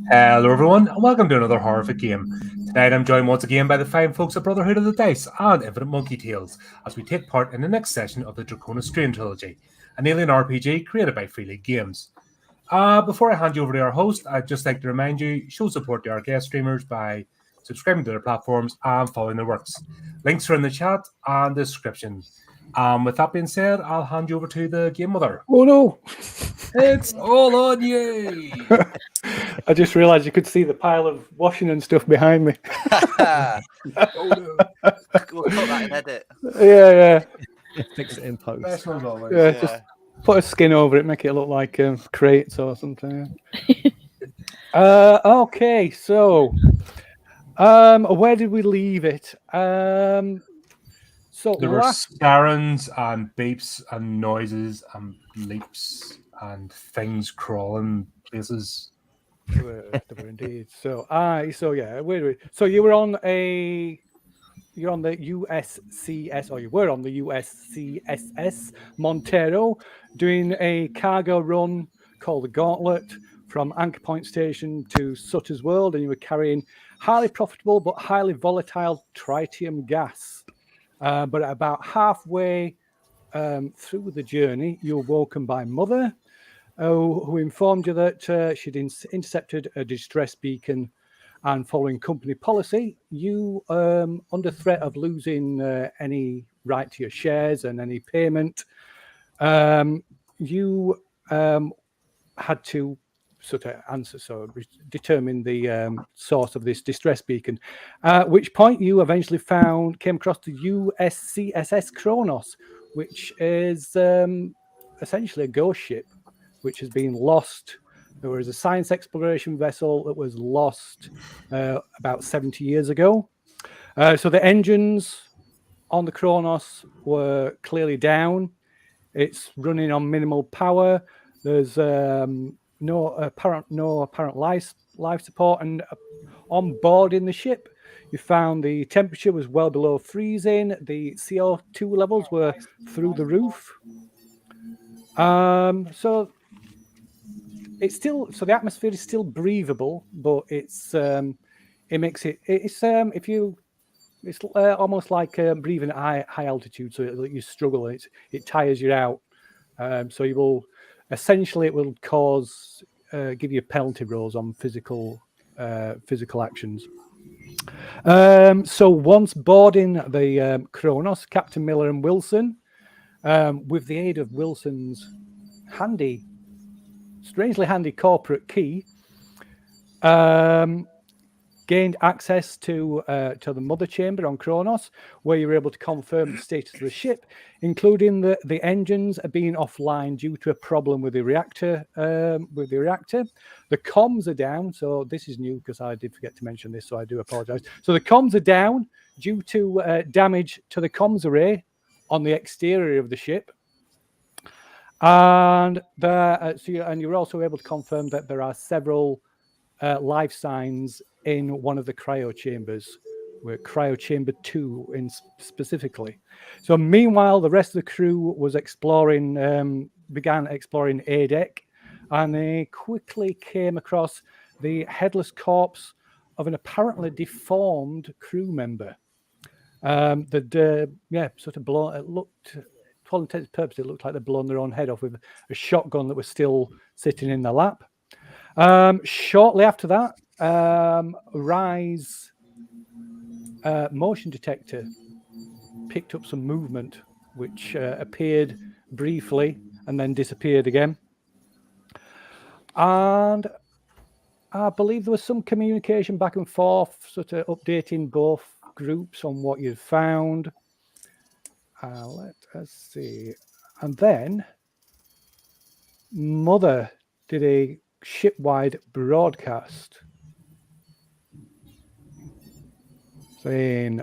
Hello everyone, and welcome to another horrific game. Tonight I'm joined once again by the fine folks at Brotherhood of the Dice and Infinite Monkey Tales as we take part in the next session of the Draconis Trilogy, an alien RPG created by Free League Games. Before I hand you over to our host, I'd just like to remind you, show support to our guest streamers by subscribing to their platforms and following their works. Links are in the chat and the description. With that being said, I'll hand you over to the game mother. Oh no! It's all on you! I just realised you could see the pile of washing and stuff behind me. Oh no! We'll put that in edit. Yeah. Fix it in post. Best ones always. Yeah, just put a skin over it, make it look like crates or something. Okay, so where did we leave it? So There were scarons and beeps and noises and leaps and things crawling places. There were indeed. So yeah, where do we? So you're on the USCS, or you were on the USCSS Montero, doing a cargo run called the Gauntlet from Anchor Point Station to Sutter's World, and you were carrying highly profitable but highly volatile tritium gas. But about halfway through the journey, you were woken by Mother, who informed you that she'd intercepted a distress beacon, and following company policy, you, under threat of losing any right to your shares and any payment, you had to sort of answer, so determine the source of this distress beacon. At which point you eventually came across the USCSS Kronos, which is essentially a ghost ship, which has been lost. There was a science exploration vessel that was lost about 70 years ago. So the engines on the Kronos were clearly down. It's running on minimal power. There's no apparent life support, and on board in the ship, you found the temperature was well below freezing. The CO2 levels were through the roof. So it's still, so the atmosphere is still breathable, but it's almost like breathing at high altitude, so you struggle. It tires you out. So you will essentially, it will give you penalty rolls on physical actions. So once boarding the Kronos, Captain Miller and Wilson, with the aid of Wilson's strangely handy corporate key, gained access to the mother chamber on Kronos, where you were able to confirm the status of the ship, including the engines being offline due to a problem with the reactor. The comms are down, so this is new because I did forget to mention this, so I do apologize. So the comms are down due to damage to the comms array on the exterior of the ship. And you were also able to confirm that there are several life signs in one of the cryo chambers, where cryo chamber 2 in specifically. So meanwhile, the rest of the crew was began exploring A deck, and they quickly came across the headless corpse of an apparently deformed crew member. Sort of blown. It looked, to all intents and purposes, it looked like they'd blown their own head off with a shotgun that was still sitting in their lap. Shortly after that, Rise motion detector picked up some movement, which appeared briefly and then disappeared again. And I believe there was some communication back and forth, sort of updating both groups on what you'd found. Let us see. And then Mother did a ship-wide broadcast saying,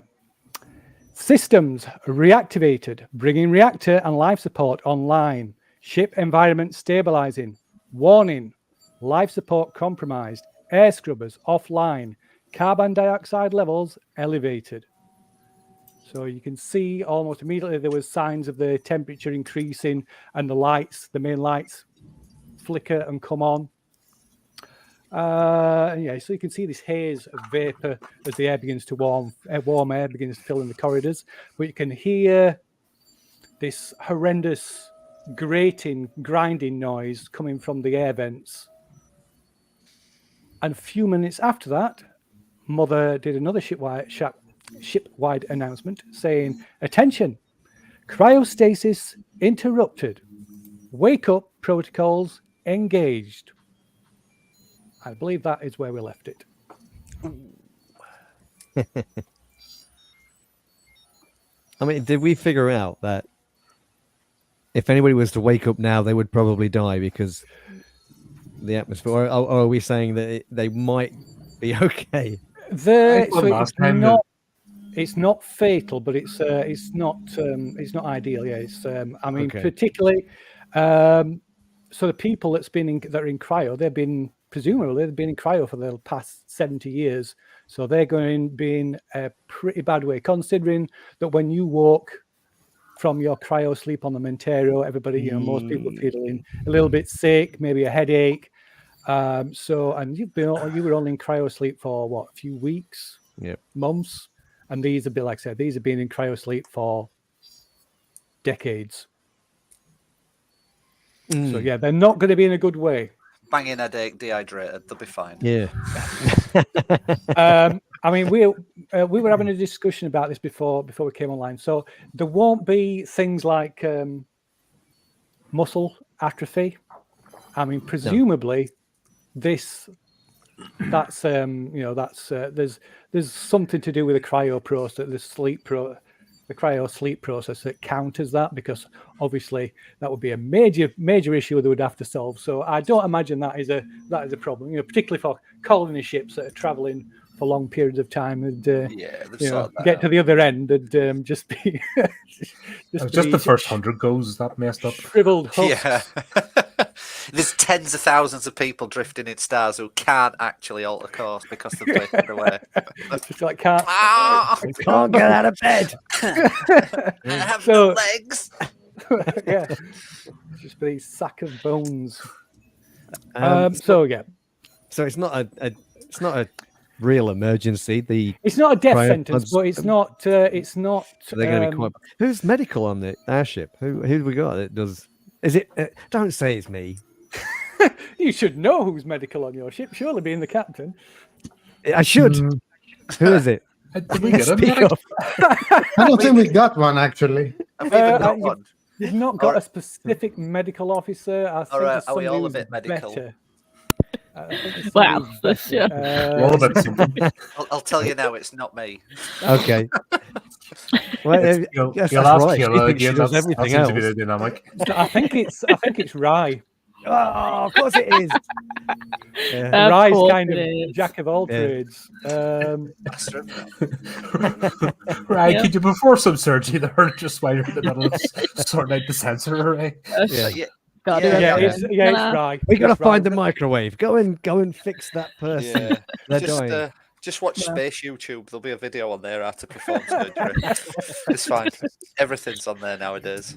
systems reactivated, bringing reactor and life support online. Ship environment stabilizing. Warning, life support compromised. Air scrubbers offline. Carbon dioxide levels elevated. So you can see almost immediately there was signs of the temperature increasing and the lights, the main lights, flicker and come on. Yeah, so you can see this haze of vapor as the air begins to warm air begins to fill in the corridors. But you can hear this horrendous grating, grinding noise coming from the air vents. And a few minutes after that, Mother did another ship-wide announcement saying, attention, cryostasis interrupted. Wake up protocols engaged. I believe that is where we left it. I mean, did we figure out that if anybody was to wake up now, they would probably die because the atmosphere? Or are we saying that they might be okay? It's not fatal, but it's not ideal. Yeah, it's I mean, particularly so the people that are in cryo, they've been in cryo for the past 70 years. So they're going to be in a pretty bad way, considering that when you walk from your cryo sleep on the Montero, everybody, most people feeling a little bit sick, maybe a headache. And you were only in cryo sleep for what, a few weeks, months, and these have been, like I said, these have been in cryo sleep for decades. So yeah, they're not going to be in a good way. Banging headache, dehydrated, they'll be fine. Yeah. I mean, we were having a discussion about this before we came online. So there won't be things like muscle atrophy. I mean, presumably, there's something to do with the cryo process, the cryo sleep process that counters that, because obviously that would be a major issue they would have to solve. So I don't imagine that is a problem, particularly for colony ships that are traveling for long periods of time and get to the other end and just be just the first 100 goes that messed up. Shriveled husks. Yeah. There's tens of thousands of people drifting in stars who can't actually alter course because they're drifted away. Just like can't get out of bed. I have no legs. Yeah, just be a sack of bones. So it's not a real emergency. It's not a death sentence, but it's not. They're going to be quite. Who's medical on the airship? Who have we got that does? Is it? Don't say it's me. You should know who's medical on your ship. Surely being the captain. I should. Who is it? Did we get a medic? I don't think we got one, actually. Have we even got one? You've not got a specific medical officer. Are we all a bit medical? Better. Well, I'll tell you now, it's not me. Okay. Well, you'll that's ask right. Kayla again. Does That everything seems to be else. the dynamic. I think it's Rye. Oh, of course it is. Rye's kind of jack of all trades. Right, could you perform some surgery there just while you're in the middle of sorting out the sensor array? It's Rye. We got to find the microwave. Go and fix that person. They're dying. Just watch Space YouTube. There'll be a video on there how to perform surgery. It's fine. Everything's on there nowadays.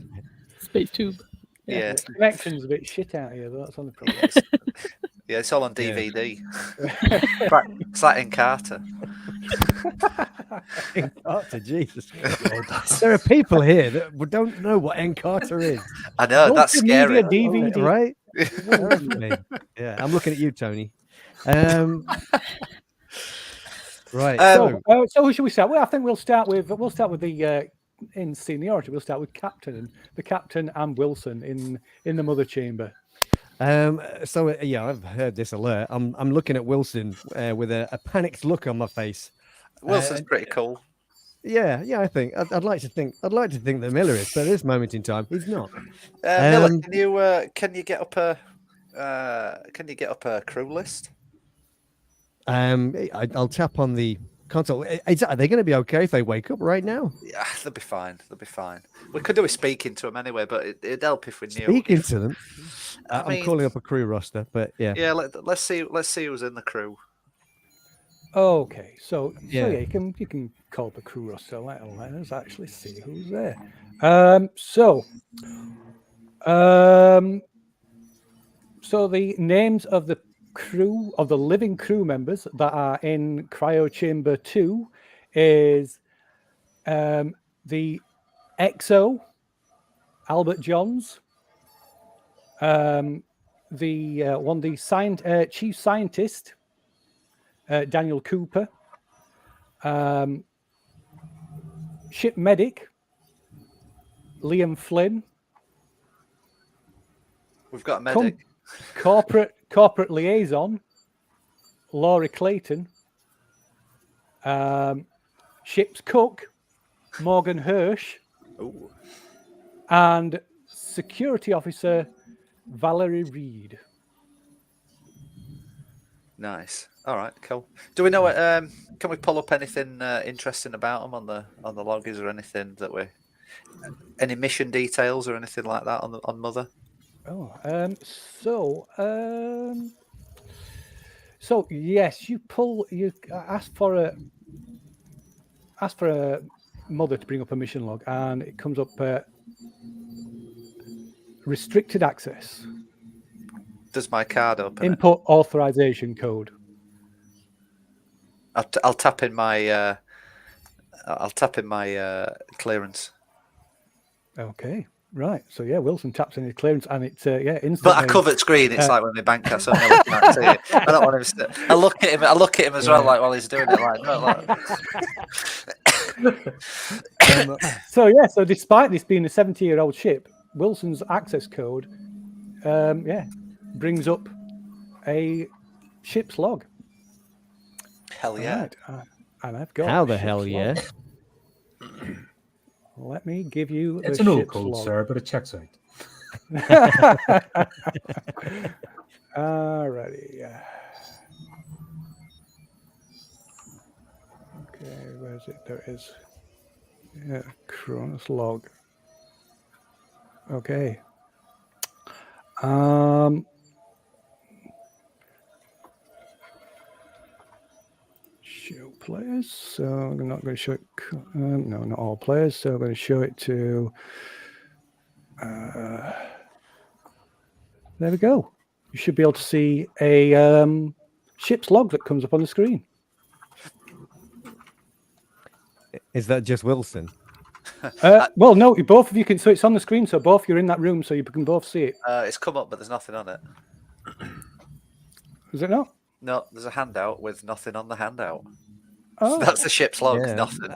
Space tube. Yeah. The connection's a bit shit out here, but that's on the problem. Yeah, it's all on DVD. It's like in Carter. Encarter, Jesus. There are people here that don't know what Encarter is. I know, that's scary. DVD. Right? Yeah, I'm looking at you, Tony. Right. So who should we start? Well, I think we'll start with the in seniority. We'll start with the captain and Wilson in the mother chamber. Yeah, I've heard this alert. I'm looking at Wilson with a panicked look on my face. Wilson's pretty cool. Yeah, I think I'd like to think that Miller is, but at this moment in time, he's not. Miller, can you get up a crew list? I'll tap on the console. Are they going to be okay if they wake up right now? Yeah, they'll be fine. They'll be fine. We could do a speaking to them anyway, but it'd help if we knew. Speaking to them, I I'm mean, calling up a crew roster, but yeah. Yeah, let's see who's in the crew. Okay, so Yeah. you can call up a crew roster. Let us actually see who's there. So the names of the crew, of the living crew members that are in cryo chamber 2 is the XO, Albert Johns, the chief scientist, Daniel Cooper, ship medic, Liam Flynn, We've got a medic. corporate liaison, Laurie Clayton, ship's cook, Morgan Hirsch, Ooh. and security officer, Valerie Reed. Nice. All right, cool. Do we know what? Can we pull up anything interesting about them on the log? Is there anything that any mission details or anything like that on Mother? So yes, you ask for a Mother to bring up a mission log, and it comes up restricted access. Does my card open? Input authorization code. I'll tap in my clearance. Okay, right. So yeah, Wilson taps in his clearance, and it's instantly. But a covered screen, it's like when my bank has something I can't see it. I don't want him. I look at him as well, like while he's doing it, like no, like. So despite this being a 70-year-old ship, Wilson's access code, brings up a ship's log. Hell yeah! Right. And I've got. How the hell, yeah? Let me give you. It's the an old ship's code, log. sir, but it checks out. Alrighty. Okay, where's it? There it is. Yeah, Cronus log. Okay. Show players. So I'm not going to show it. No, not all players. So I'm going to show it to. There we go. You should be able to see a ship's log that comes up on the screen. Is that just Wilson? Well, no, both of you can. So it's on the screen. So both you're in that room, so you can both see it. It's come up, but there's nothing on it. Is it not? No, there's a handout with nothing on the handout. Oh, That's the ship's log. Yeah. Nothing.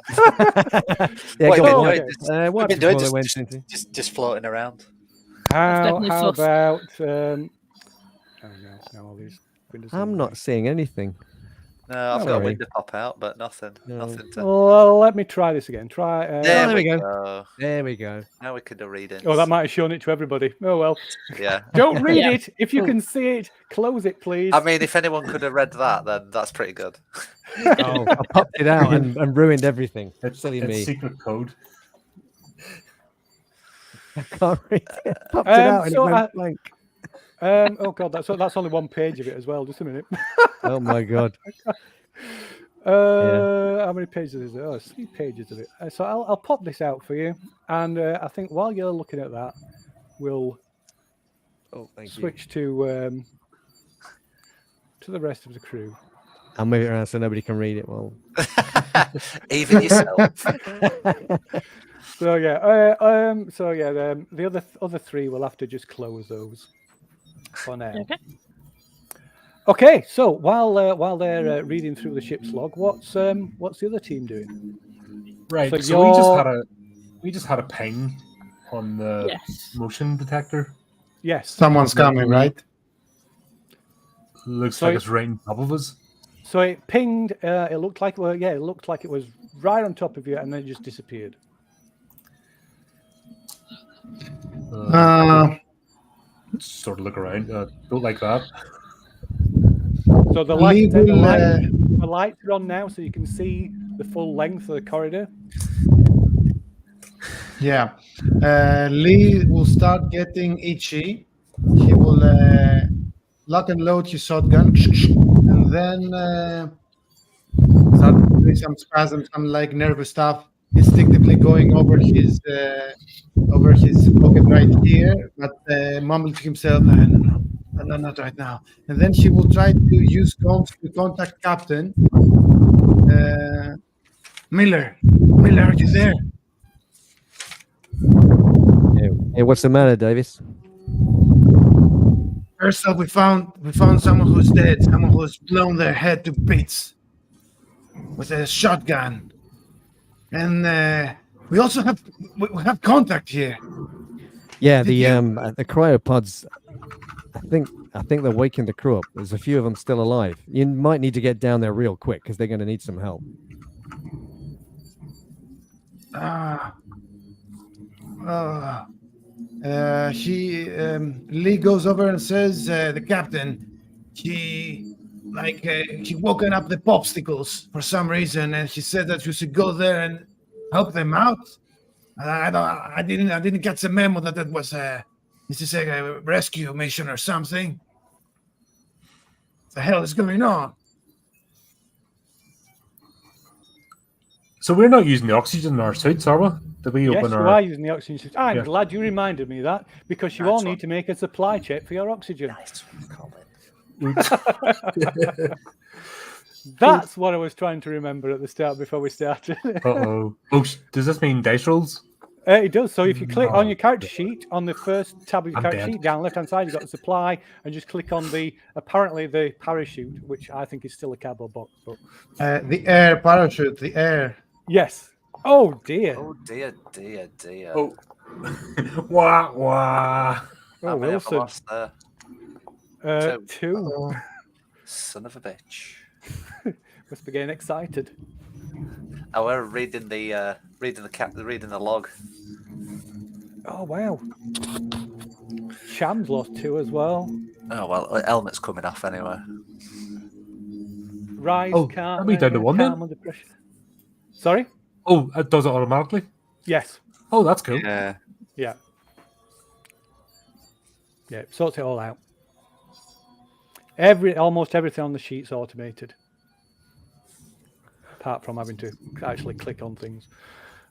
Yeah, What go have on. you been doing? What We've been doing before they went into? just floating around. how definitely sus. about? Oh no, all these windows. I'm not seeing anything. No, I've got a Sorry. window pop out, but nothing. No. Nothing to. Well, let me try this again. Try. There we we go. go. There we go. Now we can do readings. Oh, that might have shown it to everybody. Oh well. Yeah. Don't read Yeah. it. If you can see it, close it, please. I mean, if anyone could have read that, then that's pretty good. Oh, I popped it out and ruined everything. Silly It's me. secret code. I can't read it. Popped it out and so it went blank. Oh god, that's only one page of it as well. Just a minute. Oh my god. How many pages is it? Oh, it's 3 pages of it. So I'll pop this out for you, and I think while you're looking at that, we'll Oh, thank you. switch to the rest of the crew. I'll move it around so nobody can read it. Well, Even yourself. So the other 3 will have to just close those for now. Okay. Okay, so while they're reading through the ship's log, what's the other team doing? Right. So So we just had a ping on the Yes. motion detector. Yes. Someone's coming, right? Looks like it's right on top of us. So it pinged. It looked like it looked like it was right on top of you, and then it just disappeared. Sort of look around. Don't like that. So the Lee lights are on now, so you can see the full length of the corridor. Yeah. Lee will start getting itchy. He will lock and load his shotgun, and then start doing some spasms, some like nervous stuff, instinctively going over his pocket right here, but mumbling to himself, no, not right now. And then he will try to use comms to contact Captain. Miller, are you there? Hey, what's the matter, Davis? First up, we found someone who's dead, someone who's blown their head to bits with a shotgun, and we also have contact here. Yeah, the cryopods. I think they're waking the crew up. There's a few of them still alive. You might need to get down there real quick because they're going to need some help. Lee goes over and says, the captain, he woken up the popsicles for some reason, and he said that you should go there and help them out. I didn't get the memo that was this is a rescue mission or something. What the hell is going on? So we're not using the oxygen in our suits, are we? Did we Yes, open you our? are using the oxygen suit. I'm Yeah. glad you reminded me of that, because you all need to make a supply check for your oxygen. Nice one, That's what I was trying to remember at the start before we started. Uh-oh. Oh, does this mean dice rolls? It does. So if you click on your character sheet, on the first tab of your I'm character dead. sheet, down left-hand side, you've got the supply, and just click on the parachute, which I think is still a cardboard box. But The air parachute, the air. yes. Oh dear. Oh dear. Oh. Wah, wah. How many have I Wilson. lost there? Two. Son of a bitch. Must be getting excited. Oh, we're reading the log. Oh wow. Cham's lost two as well. Oh well, helmet's coming off anyway. Rise Oh, can't. are we down to one then? calm under pressure. Sorry. Oh, it does it automatically? Yes. Oh, that's cool. Yeah. Yeah. Yeah. It sorts it all out. Almost everything on the sheet's automated, apart from having to actually click on things.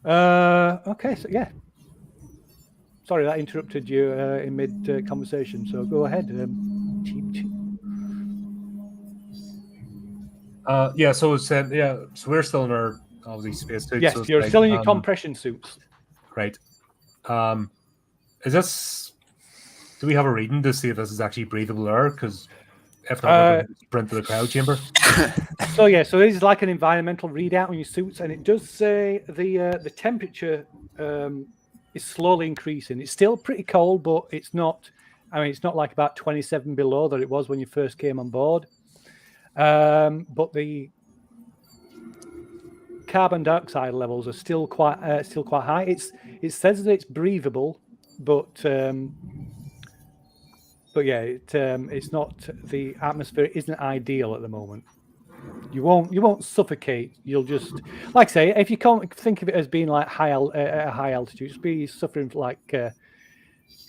Okay. So yeah. Sorry, that interrupted you in mid conversation. So go ahead. Yeah. So it's So we're still in our obviously space suits. Yes, so it's you're like, still in your compression suits. Right. Is this? Do we have a reading to see if this is actually breathable air? Because if not, we're going to sprint to the crowd chamber. So yeah, so this is like an environmental readout on your suits, and it does say the temperature is slowly increasing. It's still pretty cold, but it's not. I mean, it's not like about 27 below that it was when you first came on board. But the carbon dioxide levels are still quite high. It says that it's breathable, but yeah, it's not. The atmosphere isn't ideal at the moment. You won't suffocate. You'll just, like I say, if you can't think of it as being like at a high altitude, it'd be suffering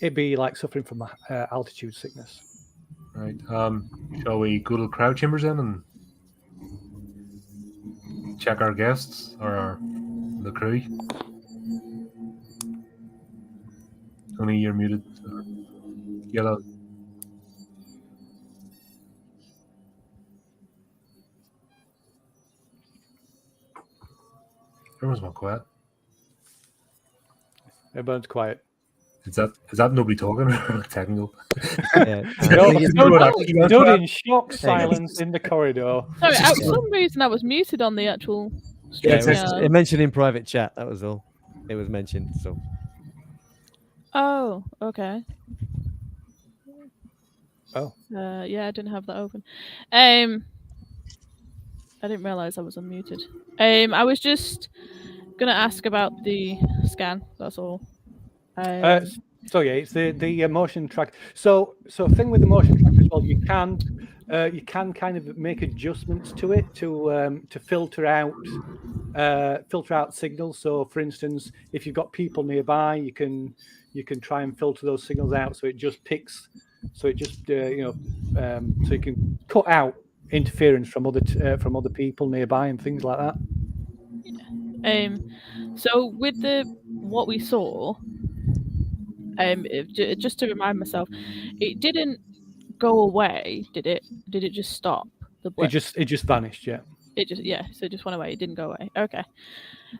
it'd be like suffering from altitude sickness. Right. Shall we go to the crowd chambers then and check our guests or the crew? Tony, you're muted. Yellow. Everyone's not quiet. Everyone's quiet. Is that nobody talking or technical? Yeah. Stood in shock silence in the corridor. Sorry, for some reason I was muted on the actual stream. It mentioned in private chat. That was all. It was mentioned. So. Oh, okay. Oh. Yeah, I didn't have that open. I didn't realize I was unmuted. I was just gonna ask about the scan. That's all. So yeah, it's the motion track. So thing with the motion track as well, you can kind of make adjustments to it to filter out signals. So for instance, if you've got people nearby, you can try and filter those signals out so it just picks. So it just so you can cut out interference from other people nearby and things like that. So with what we saw, just to remind myself, it didn't go away, did it? Did it just stop? The blip? It just vanished. Yeah. So it just went away. It didn't go away. Okay.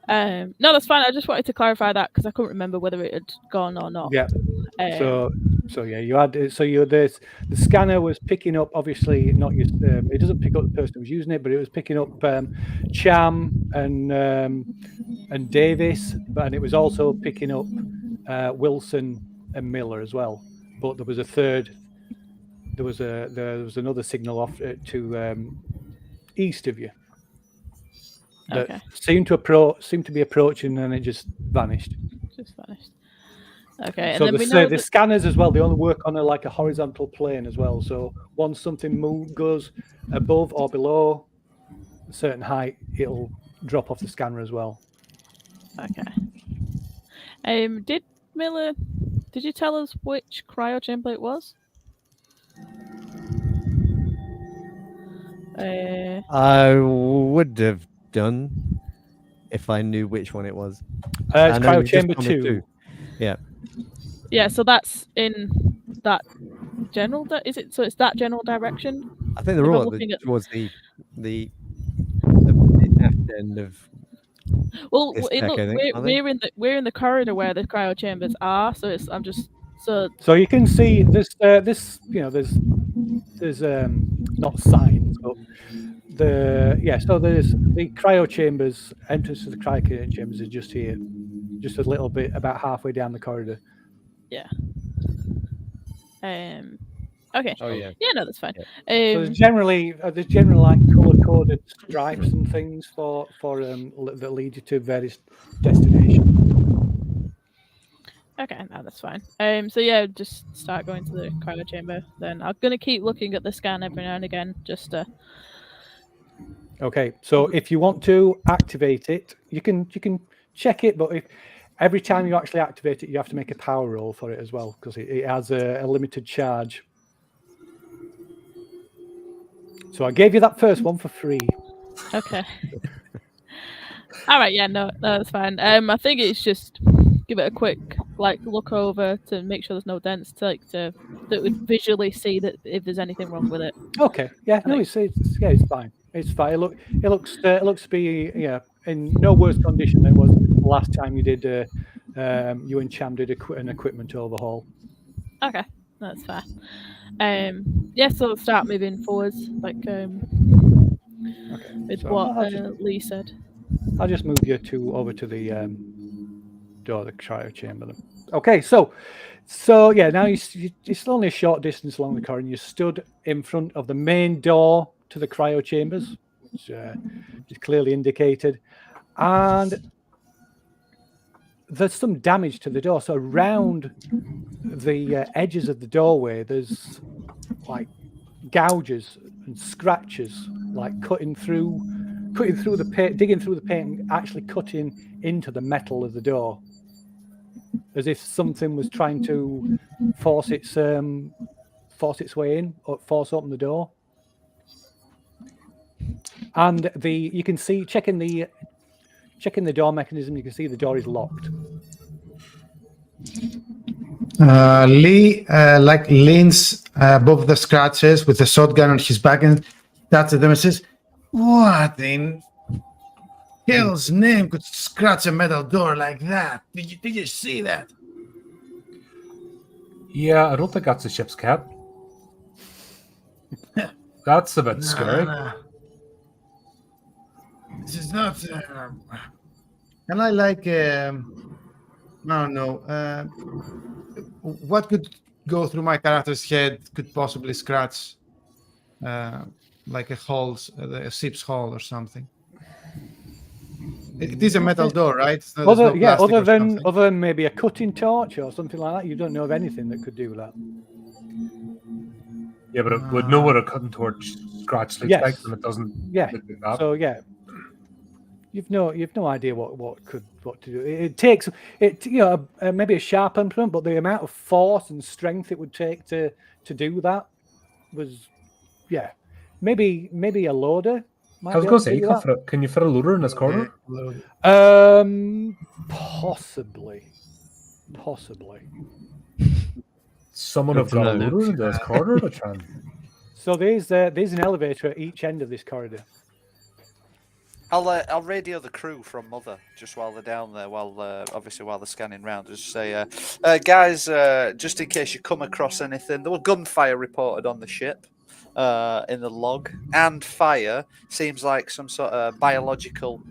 No, that's fine. I just wanted to clarify that because I couldn't remember whether it had gone or not. Yeah. So yeah, you had the scanner was picking up, obviously not your it doesn't pick up the person who's using it, but it was picking up Cham and Davis, and it was also picking up Wilson and Miller as well. But there was a third. There was another signal off to east of you that seemed to be approaching, and it just vanished. Just vanished. Okay, so and then the scanners as well, they only work on a horizontal plane as well. So once something goes above or below a certain height, it'll drop off the scanner as well. Okay. Did you tell us which cryo chamber it was? I would have done if I knew which one it was. It's cryo chamber 2. Yeah. Yeah, so that's in that general. Is it? So it's that general direction. I think they're all towards the aft end of. Well, we're in the corridor where the cryo chambers are. So So you can see there's not signs, but so there's the cryo chambers. Entrance to the cryo chambers is just here, just a little bit, about halfway down the corridor. Yeah. Okay. Oh yeah. Yeah, no, that's fine. So there's generally like color-coded stripes and things for that lead you to various destinations. Okay, no, that's fine. So yeah, just start going to the cryo chamber. Then I'm gonna keep looking at the scan every now and again, just to. Okay, so if you want to activate it, you can check it, but every time you actually activate it, you have to make a power roll for it as well, because it has a limited charge. So I gave you that first one for free. Okay. All right. Yeah. No, that's fine. I think it's just give it a quick look over to make sure there's no dents, that would visually see that if there's anything wrong with it. Okay. Yeah. No, it's fine. It's fine. It looks to be in no worse condition than it was the last time you did. You and Cham did an equipment overhaul. Okay, that's fair. So we'll start moving forwards, with what Lee said. I'll just move you over to the door of the cryo chamber. Okay, so yeah, now it's only a short distance along the corridor. You stood in front of the main door to the cryo chambers, which is clearly indicated, and there's some damage to the door. So around the edges of the doorway, there's like gouges and scratches, like cutting through the paint, digging through the paint, and actually cutting into the metal of the door, as if something was trying to force its way in or force open the door. And you can see checking the door mechanism. You can see the door is locked. Lee leans above the scratches with the shotgun on his back and touches them and says, "What in hell's name could scratch a metal door like that? Did you see that?" Yeah, I don't think that's a ship's cat. That's a bit scary. No. This is not. Can I no. What could go through my character's head could possibly scratch like a ship's hull or something. It is a metal door, right? It's not- there's no plastic other or than something. maybe a cutting torch or something like that. You don't know of anything that could do that. Yeah, but it would know what a cutting torch scratch looks Yes. like, and it doesn't Yeah. look like that. So yeah, you've no idea what to do. It takes maybe a sharp implement, but the amount of force and strength it would take to do that was maybe a loader. I was going to say, can you fit a loader in this corner? Possibly. Someone Good have to got a know. loader in this corner to try and... So there's an elevator at each end of this corridor. I'll radio the crew from Mother just while they're down there, while they're scanning round. Just say, guys, just in case you come across anything, there was gunfire reported on the ship in the log, and fire seems like some sort of biological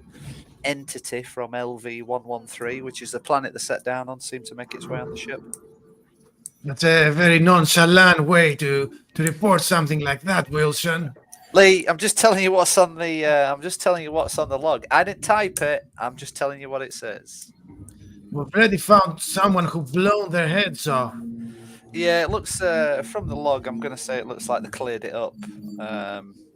entity from LV-113, which is the planet they're set down on, seemed to make its way on the ship. That's a very nonchalant way to report something like that, Wilson. Lee, I'm just telling you what's on the. I'm just telling you what's on the log. I didn't type it. I'm just telling you what it says. We've already found someone who blown their heads off. Yeah, it looks from the log. I'm going to say it looks like they cleared it up.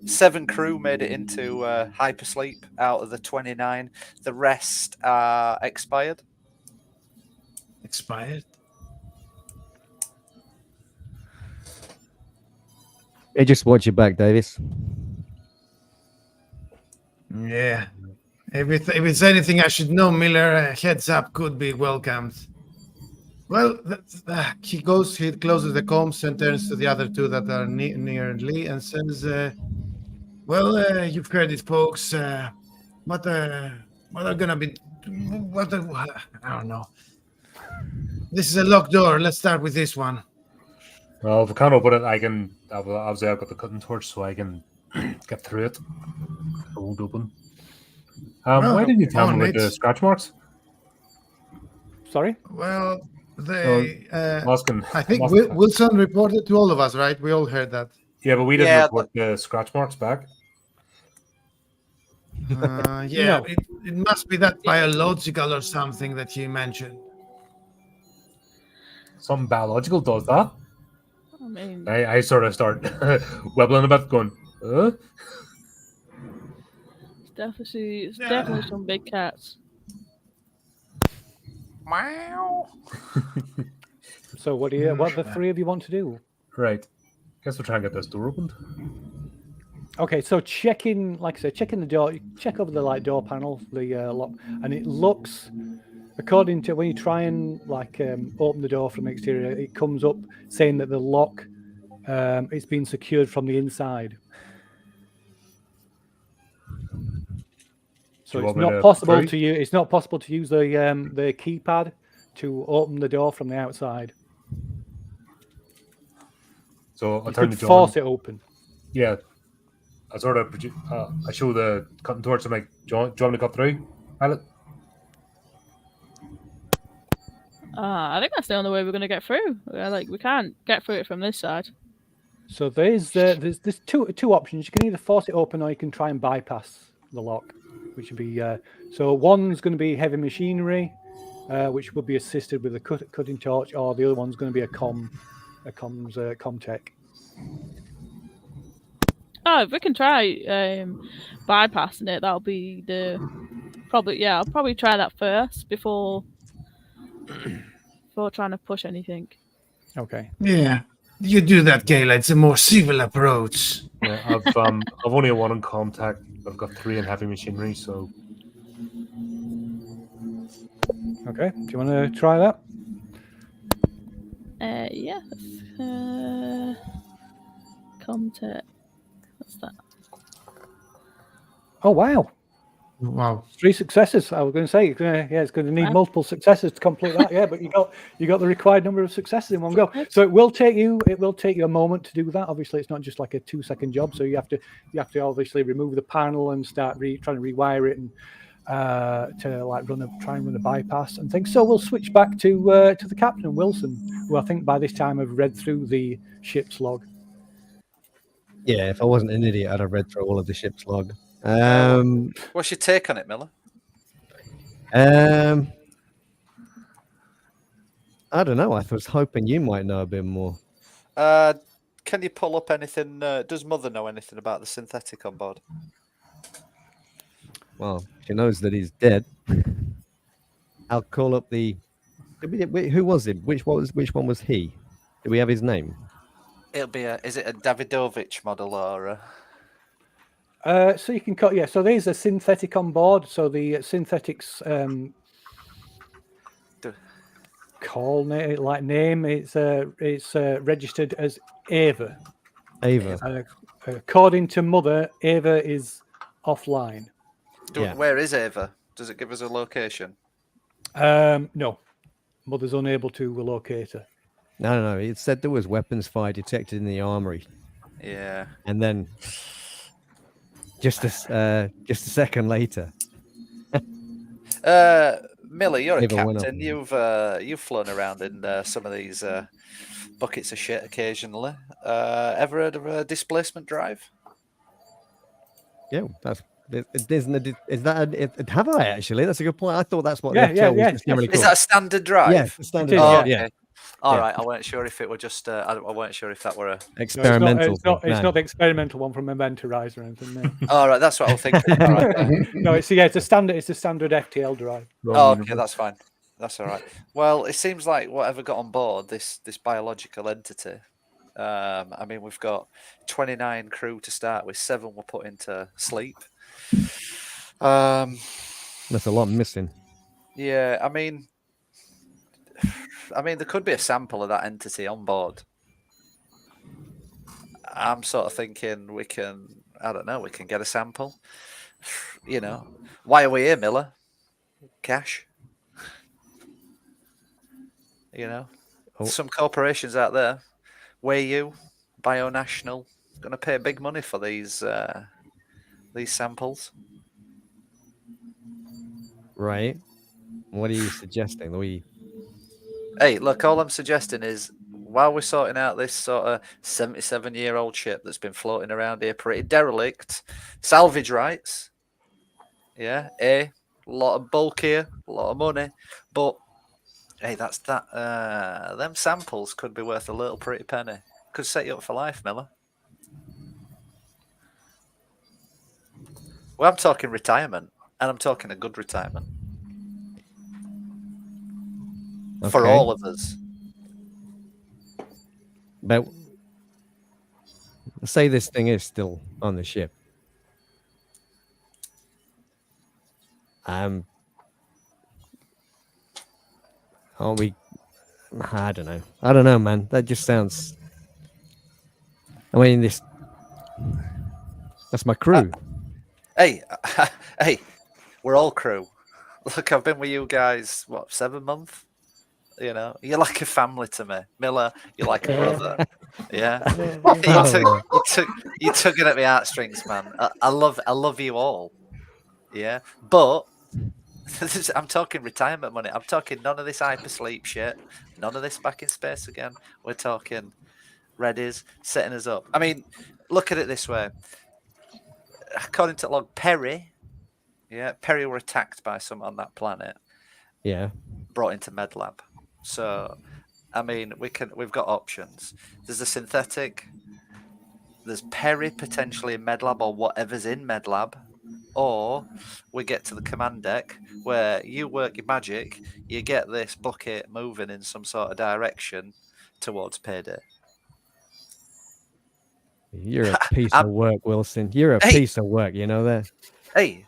7 crew made it into hypersleep out of the 29. The rest are expired. Expired? Hey, just watch your back, Davis. Yeah. If it's anything I should know, Miller, a heads up could be welcomed. Well, he closes the comms and turns to the other two that are near Lee and says, well, you've heard it, folks. What are gonna be... I don't know. This is a locked door. Let's start with this one. Well, if I can't open it, obviously I've got the cutting torch, so I can get through it. It won't open. Why didn't you tell me about the scratch marks? Sorry? Well, they... I think Wilson reported to all of us, right? We all heard that. Yeah, but we didn't report the scratch marks back. Yeah, it must be that biological or something that you mentioned. Something biological does that? I mean, I sort of start wibbling a bit, going, it's definitely some big cats. Meow. So what do the three of you want to do? Right. Guess we'll try and get this door opened. Okay, so checking the door, check over the door panel, the lock, and it looks, according to when you try and open the door from the exterior, it comes up saying that the lock it's been secured from the inside. So it's not possible to use. It's not possible to use the keypad to open the door from the outside. So I you turn could the door. Force it open. Yeah. I sort of I show the cutting torch. I'm like, do you want me to cut through, pilot? I think that's the only way we're going to get through. We can't get through it from this side. So there's two options. You can either force it open or you can try and bypass the lock, which would be so one's going to be heavy machinery, which would be assisted with a cutting torch, or the other one's going to be a comtech. Oh, if we can try bypassing it, that'll be I'll probably try that first before trying to push anything. Okay. Yeah, you do that, Kayla. It's a more civil approach. Yeah, I've only one in contact. I've got 3 in heavy machinery, so. Okay. Do you want to try that? Yeah. Comtech. What's that? Oh wow. Wow. 3 successes. I was going to say, it's going to need multiple successes to complete that. Yeah, but you got the required number of successes in one go. So it will take you a moment to do that. Obviously, it's not just like a 2-second job. So you have to obviously remove the panel and start trying to rewire it. And to like try and run a bypass and things. So we'll switch back to the captain, Wilson, who I think by this time have read through the ship's log. Yeah, if I wasn't an idiot, I'd have read through all of the ship's log. What's your take on it, Miller? I don't know. I was hoping you might know a bit more. Can you pull up anything? Does Mother know anything about the synthetic on board? Well, she knows that he's dead. I'll call up the. Who was it? Which one was he? Do we have his name? It'll be is it a Davidovich model or? So you can call, yeah. So there's a synthetic on board. So the synthetics name. It's registered as Ava. Ava. According to Mother, Ava is offline. Yeah. Where is Ava? Does it give us a location? No, Mother's unable to locate her. No. It said there was weapons fire detected in the armory. Yeah. And then just a second later. Miller, you're a Ava went captain. You've flown around in some of these buckets of shit occasionally. Ever heard of a displacement drive? Yeah, have I actually? That's a good point. I thought that's what Yeah, the FTL was yeah. just generally Is called. that a standard drive? Yes, the standard It is, drive. yeah. Yeah. Okay. All Yeah. right. I weren't sure if it were just. I weren't sure if that were a. Experimental. It's not the experimental one from Eventurize or anything. No. All right. That's what I was thinking. All right. No, it's a standard. It's a standard FTL drive. Oh, okay, that's fine. That's all right. Well, it seems like whatever got on board this biological entity. I mean, we've got 29 crew to start with. 7 were put into sleep. That's a lot missing. Yeah, I mean, there could be a sample of that entity on board. I'm sort of thinking we can get a sample. You know, why are we here, Miller? Cash. You know, some corporations out there, Wayu, Bionational, going to pay big money for these samples. Right. What are you suggesting? Hey, look, all I'm suggesting is while we're sorting out this sort of 77-year-old ship that's been floating around here pretty derelict, salvage rights, yeah, a lot of bulk here, a lot of money, but hey, them samples could be worth a little pretty penny. Could set you up for life, Miller. Well, I'm talking retirement, and I'm talking a good retirement. For all of us. But say this thing is still on the ship. Are we? I don't know, man. That just sounds. I mean, that's my crew. Hey, we're all crew. Look, I've been with you guys, 7 months? You know, you're like a family to me. Miller, you're like a brother. Yeah. You're tugging at my heartstrings, man. I love you all. Yeah. But I'm talking retirement money. I'm talking none of this hypersleep shit. None of this back in space again. We're talking readies, setting us up. I mean, look at it this way. According to log, Perry were attacked by someone on that planet. Yeah. Brought into MedLab. So, I mean, we've got options. There's a synthetic. There's Perry potentially in MedLab or whatever's in MedLab. Or we get to the command deck where you work your magic, you get this bucket moving in some sort of direction towards payday. You're a piece of work, Wilson. You're a piece of work, you know that? Hey,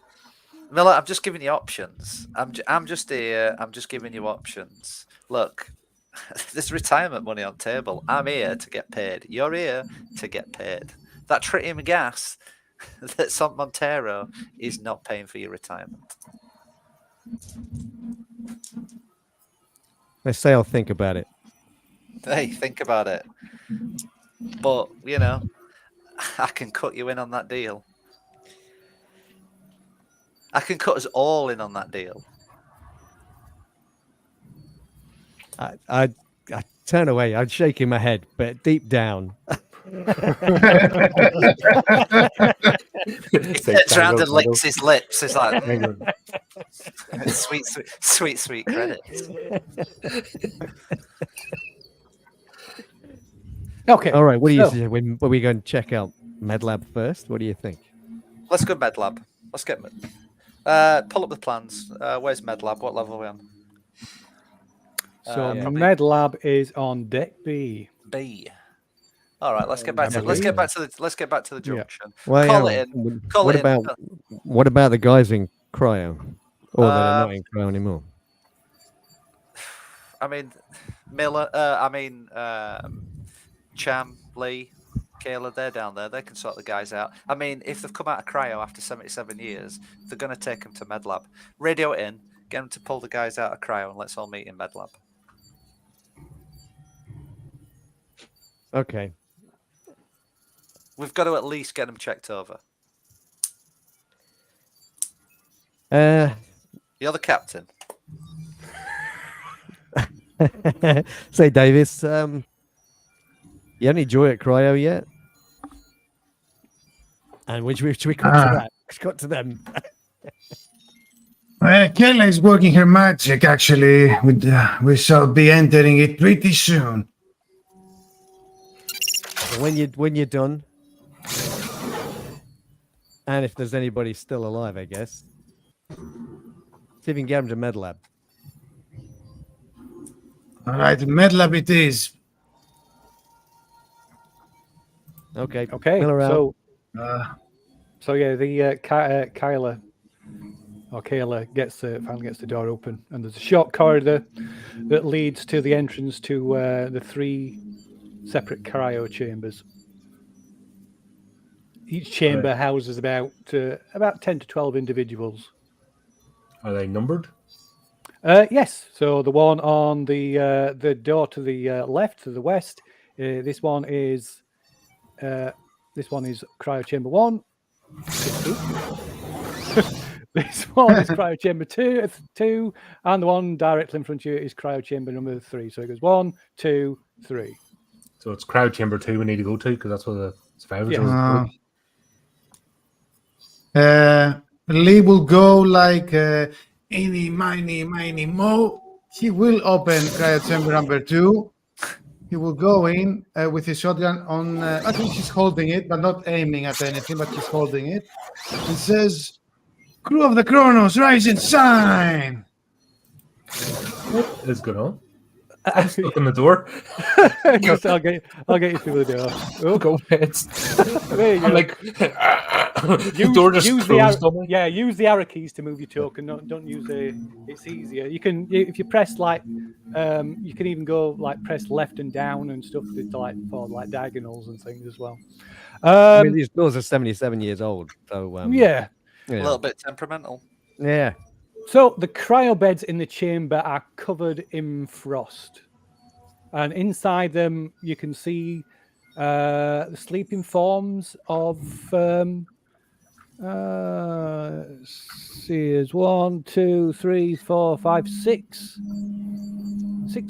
Miller, I'm just giving you options. I'm just here. I'm just giving you options. Look, there's retirement money on table. I'm here to get paid. You're here to get paid. That tritium gas that's on Montero is not paying for your retirement. Let's say I'll think about it. Hey, think about it. But, you know, I can cut you in on that deal. I can cut us all in on that deal. I turn away. I'm shaking my head, but deep down, He turns around and licks his lips. It's like sweet credits. Okay. all right. What do you so- suggest? Are we going to check out MedLab first? What do you think? Let's go MedLab. Let's get pull up the plans. Where's MedLab? What level are we on? So Probably- MedLab is on deck B. B. All right, let's get back to believe. let's get back to the junction. Well, Call hang it on. in. Call What it in. about the guys in cryo, or that are not in cryo anymore? I mean, Miller. Cham, Lee, Kayla. They're down there. They can sort the guys out. I mean, if they've come out of cryo after 77 years, they're going to take them to MedLab. Radio it in. Get them to pull the guys out of cryo, and let's all meet in MedLab. Okay. We've got to at least get them checked over. You're the captain. Say, Davis, you had any joy at cryo yet? And should we cut to that? Cut to them. Kayla is working her magic, actually. We shall be entering it pretty soon. When you're done, and if there's anybody still alive, I guess, see if you can get them to MedLab. All right, MedLab it is. Okay. Okay. Miller out. So Uh, So yeah, the Kayla finally gets the door open, and there's a short corridor that leads to the entrance to the 3 separate cryo chambers. Each chamber houses about 10 to 12 individuals. Are they numbered? Yes. So the one on the door to the left, to the west, this one is cryo chamber 1. This one is cryo chamber 2, and the one directly in front of you is cryo chamber number 3. So it goes 1, 2, 3. So it's crowd chamber 2 we need to go to because that's where the survivors Yes. are. Lee will go like eeny, miny, mo. He will open cryo chamber number 2. He will go in with his shotgun on. I think he's holding it, but not aiming at anything, but he's holding it. He says, "Crew of the Kronos, rise and shine!" What is going on? I'm stuck in the door. Yes, I'll get you through the door. Oh, Go ahead. there you go. I'm like, the door just use closed on me. use the arrow keys to move your token. Don't use the. It's easier. You can if you press you can even go press left and down and stuff for diagonals and things as well. I mean, these doors are 77 years old, so Yeah. A little bit temperamental. Yeah. So the cryo beds in the chamber are covered in frost, and inside them you can see the sleeping forms of. See, there's 1, 2, 3, 4, 5, 6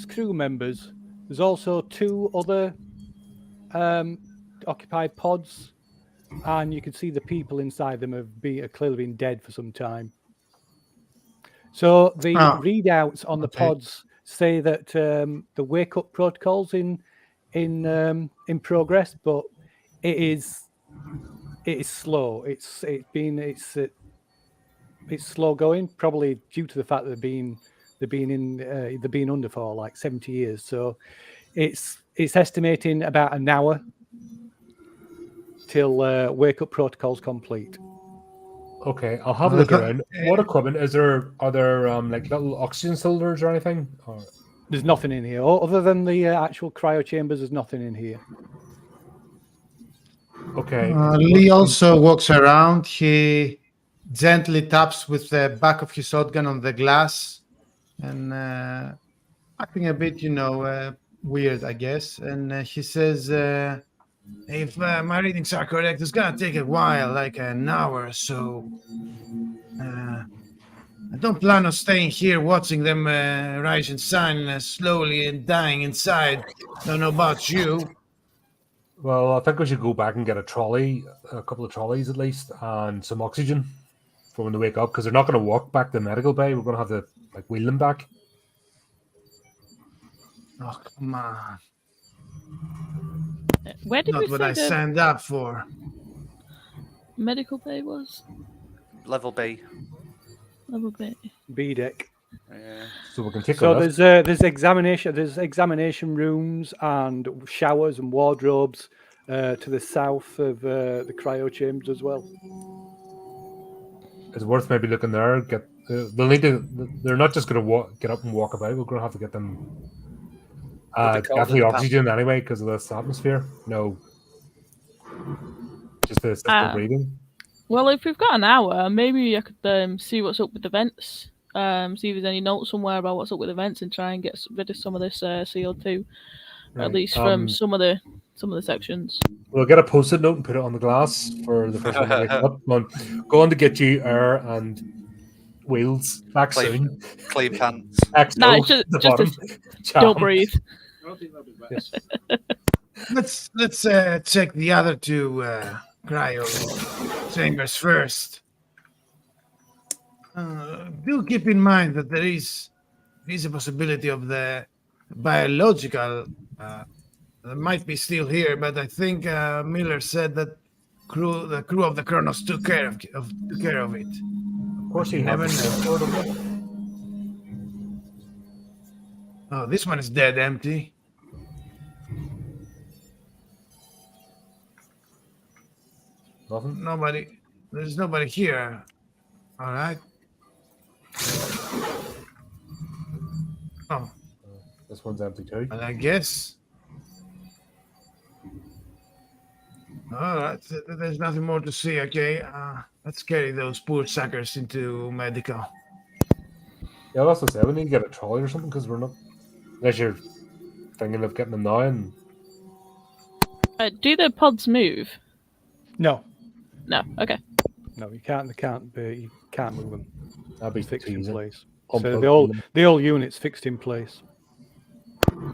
crew members. There's also 2 other occupied pods, and you can see the people inside them have clearly been dead for some time. So the readouts on the pods say that the wake up protocol's in progress, but it is slow. It's slow going, probably due to the fact that they've been under for 70 years. So it's estimating about an hour till wake up protocol's complete. Okay, I'll have a look around. What equipment is there? Are there little oxygen cylinders or anything? Or... There's nothing in here other than the actual cryo chambers. There's nothing in here. Okay. Lee also walks around. He gently taps with the back of his shotgun on the glass and acting a bit, weird, I guess. And he says, if my readings are correct, it's going to take a while, like an hour or so. I don't plan on staying here watching them rise and shine slowly and dying inside. Don't know about you. Well, I think we should go back and get a couple of trolleys at least, and some oxygen for when they wake up, because they're not going to walk back to the medical bay. We're going to have to wheel them back. Oh, come on. Where did we Not what say I the signed up for. medical bay was? Level B. Level B. B deck. Yeah. So we can take a So lift. there's examination rooms and showers and wardrobes to the south of the cryo chambers as well. It's worth maybe looking there. They'll need to. They're not just going to get up and walk about. We're going to have to get them. They'll be cold Definitely in the oxygen anyway because of this atmosphere. No, just the assisted breathing. Well, if we've got an hour, maybe I could see what's up with the vents. See if there's any notes somewhere about what's up with the vents, and try and get rid of some of this CO2, Right. at least from some of the sections. We'll get a post-it note and put it on the glass for the first one to wake up. Go on to get you air and wheels back soon. Clean pants. No, No, it's just the bottom. don't breathe. Yes. Let's check the other two cryo chambers first. Do keep in mind that there is a possibility of the biological that might be still here, but I think Miller said that the crew of the Kronos took care of it. Of course, you Never have. Oh, this one is dead empty. Nothing. Nobody. There's nobody here. All right. Oh, This one's empty too. and I guess. All right. There's nothing more to see. Okay. Let's carry those poor suckers into medical. Yeah, that's what I said. We need to get a trolley or something because we're not. Unless you're thinking of getting them now, and Do the pods move? No, No. Okay. no, you can't. You can't move them. that'd be Fixed in easy. place. Unplug So them. the whole unit's fixed in place.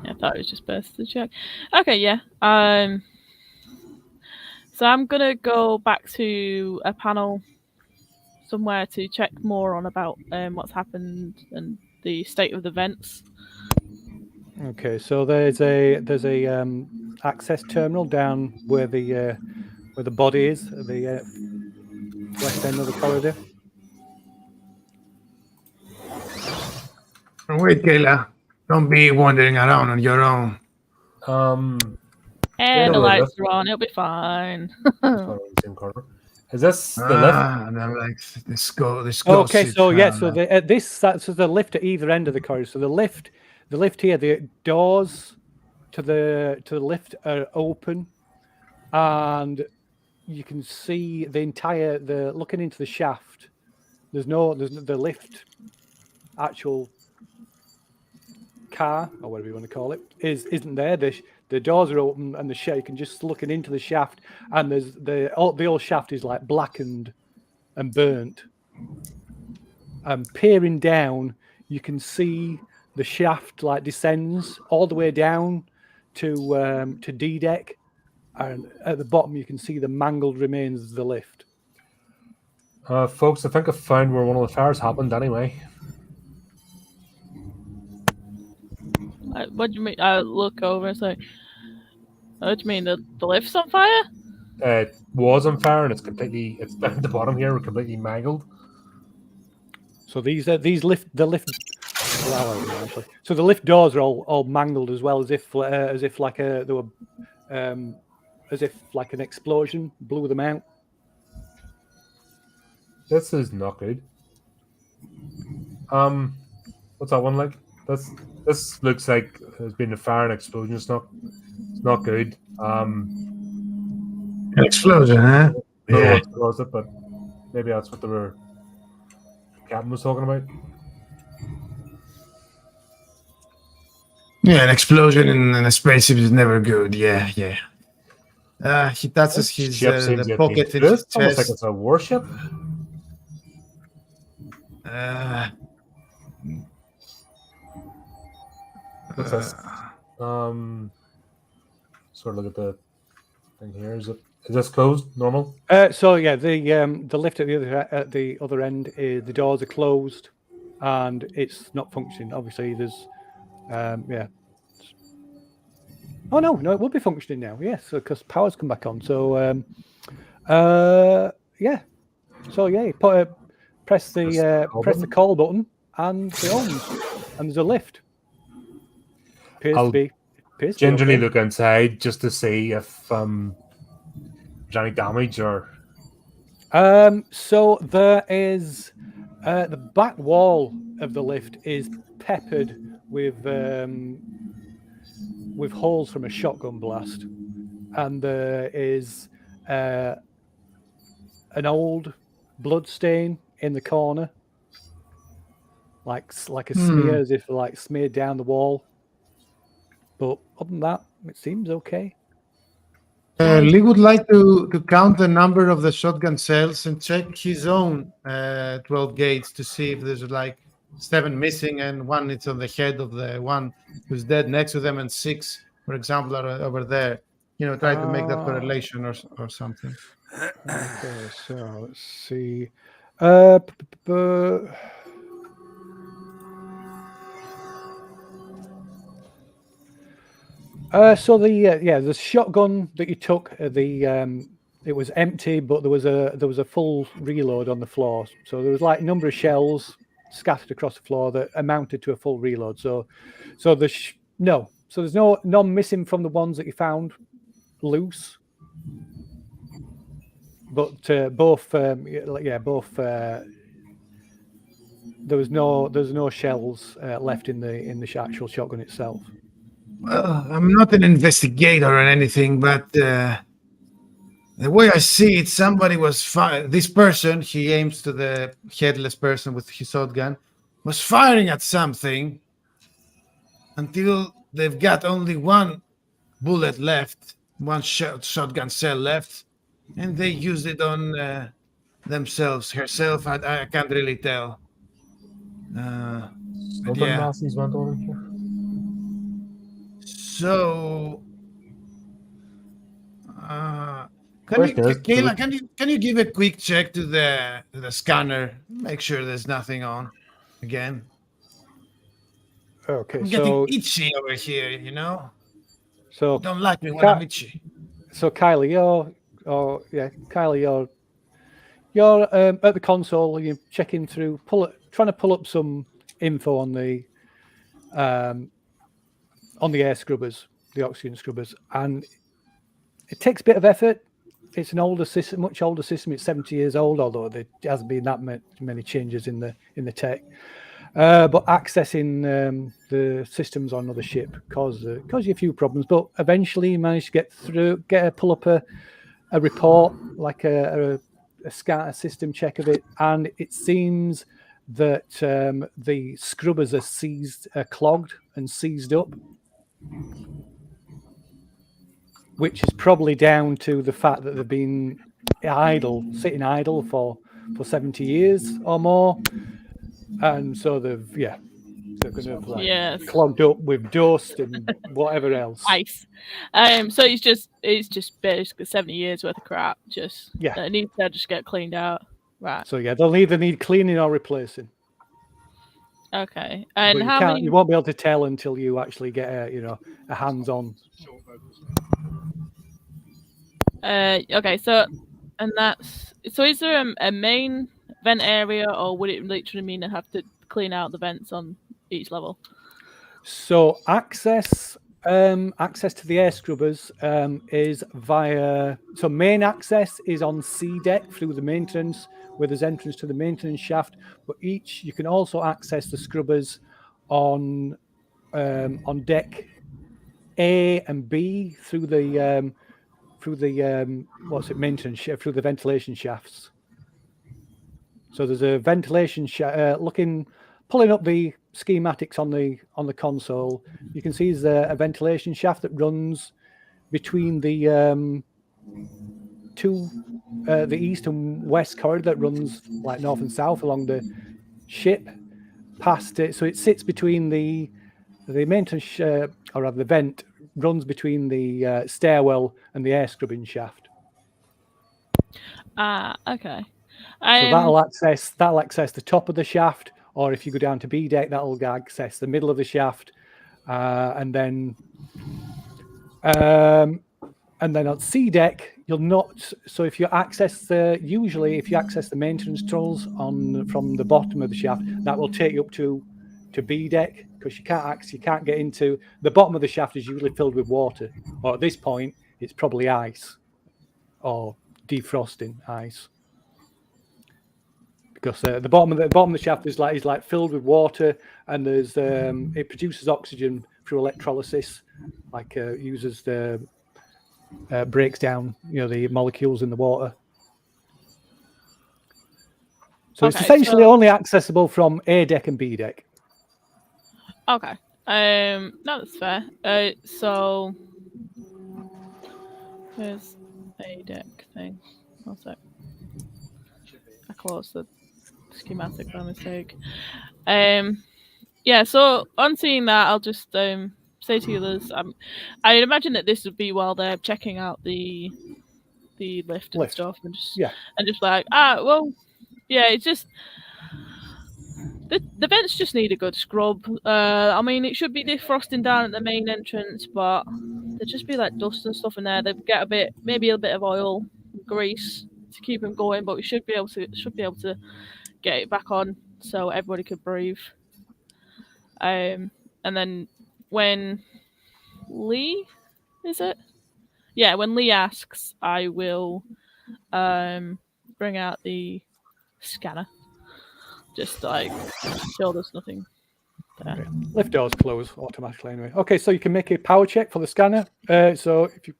Yeah, I thought it was just best to check. Okay, yeah. So I'm gonna go back to a panel somewhere to check more on about what's happened and the state of the vents. Okay, so there's a access terminal down where the body is, at the west end of the corridor. Wait, Kayla. Don't be wandering around on your own. And the no, lights that's- are on, it'll be fine. It's not on the same corner. Is this the lift? And I'm like, this ghost Okay, shit so yeah, found so out. so the lift at either end of the corridor. So the lift here, the doors to the lift are open, and you can see the looking into the shaft. There's the lift actual car or whatever you want to call it isn't there. The doors are open and you can just looking into the shaft, and there's the old shaft is like blackened and burnt. And peering down, you can see the shaft like descends all the way down to D deck, and at the bottom you can see the mangled remains of the lift. Folks, I think I found where one of the fires happened anyway. What do you mean? I look over and say, "What do you mean? The lift's on fire?" It was on fire and it's down at the bottom here. We're completely mangled. So the lift. Well, actually, so the lift doors are all mangled as well, as if like an explosion blew them out. This is not good. What's that one like? This looks like there's been a fire and explosion. It's not good. An explosion, huh? I don't know Yeah. what caused it, but maybe that's what the captain was talking about. Yeah, an explosion in a spaceship is never good. Yeah. He touches his Ship seems to the have pocket been in his fixed, almost like chest. it's a warship. What's this? Sort of look at the thing here. Is this closed? Normal? So yeah, the lift at the other end is the doors are closed, and it's not functioning. Obviously, there's yeah. Oh no, it will be functioning now. Yes, because power's come back on. So yeah. So yeah, you press the call button, and it opens, and there's a lift. Appears to be gingerly okay. look inside just to see if there's any damage or. So there is the back wall of the lift is peppered with holes from a shotgun blast, and there is an old blood stain in the corner, like a smear, as if like smeared down the wall. But other than that, it seems okay. Lee would like to count the number of the shotgun cells and check his own 12 gates to see if there's like 7 missing and 1 is on the head of the one who's dead next to them, and 6, for example, are over there. Try to make that correlation or something. Okay, so let's see. So the shotgun that you took, it was empty, but there was a full reload on the floor. So there was like a number of shells scattered across the floor that amounted to a full reload. So there's none missing from the ones that you found loose. But both there was no shells left in the actual shotgun itself. Well, I'm not an investigator or anything, but the way I see it, somebody was this person, he aims to the headless person with his shotgun, was firing at something until they've got only 1 bullet left, 1 shotgun cell left, and they used it on themselves, herself. I can't really tell. Something nasties went on here. So, Kayla, can you give a quick check to the scanner? Make sure there's nothing on again. Okay, I'm getting itchy over here. So don't like me when I'm itchy. So Kylie, you're at the console. You're checking through, trying to pull up some info on the air scrubbers, the oxygen scrubbers, and it takes a bit of effort. It's an older system, much older system. It's 70 years old, although there hasn't been that many changes in the tech. But accessing the systems on another ship caused you a few problems. But eventually, you managed to pull up a report, like a system check of it, and it seems that the scrubbers are clogged and seized up, which is probably down to the fact that they've been sitting idle for 70 years or more, and so they're going to clogged up with dust and whatever else. Ice. So it's just basically 70 years worth of crap. It needs to just get cleaned out. Right. So they'll either need cleaning or replacing. Okay. And you won't be able to tell until you actually get a hands-on. Okay. So is there a main vent area, or would it literally mean I have to clean out the vents on each level? So access to the air scrubbers is via. So main access is on C deck through the maintenance, where there's entrance to the maintenance shaft. But you can also access the scrubbers on deck A and B through the maintenance through the ventilation shafts. So there's a ventilation shaft. Pulling up the schematics on the console, you can see there's a ventilation shaft that runs between the east and west corridor that runs like north and south along the ship past it. So it sits between the maintenance, or rather the vent runs between the stairwell and the air scrubbing shaft. Okay. So that'll access the top of the shaft, or if you go down to B deck, that'll access the middle of the shaft, and then on C deck you'll not. So if you access the maintenance tunnels from the bottom of the shaft, that will take you up to B deck, because you can't get into the bottom of the shaft. Is usually filled with water, or at this point it's probably ice or defrosting ice. Because the bottom of the shaft is like filled with water, and there's it produces oxygen through electrolysis, uses the breaks down the molecules in the water. So it's essentially only accessible from A deck and B deck. Okay. No, that's fair. So here's A deck thing. One sec. I closed the schematic by mistake. Yeah, so on seeing that, I'll just say to the others, I imagine that this would be while they're checking out the lift and stuff, and just like, well, yeah, it's just the vents just need a good scrub. I mean, it should be defrosting down at the main entrance, but there'd just be like dust and stuff in there. They'd get maybe a bit of oil, grease to keep them going, but we should be able to get it back on so everybody could breathe. And then when Lee, when Lee asks, I will bring out the scanner. Just like show there's nothing there. Okay. Lift doors close automatically anyway. Okay, so you can make a power check for the scanner. So if you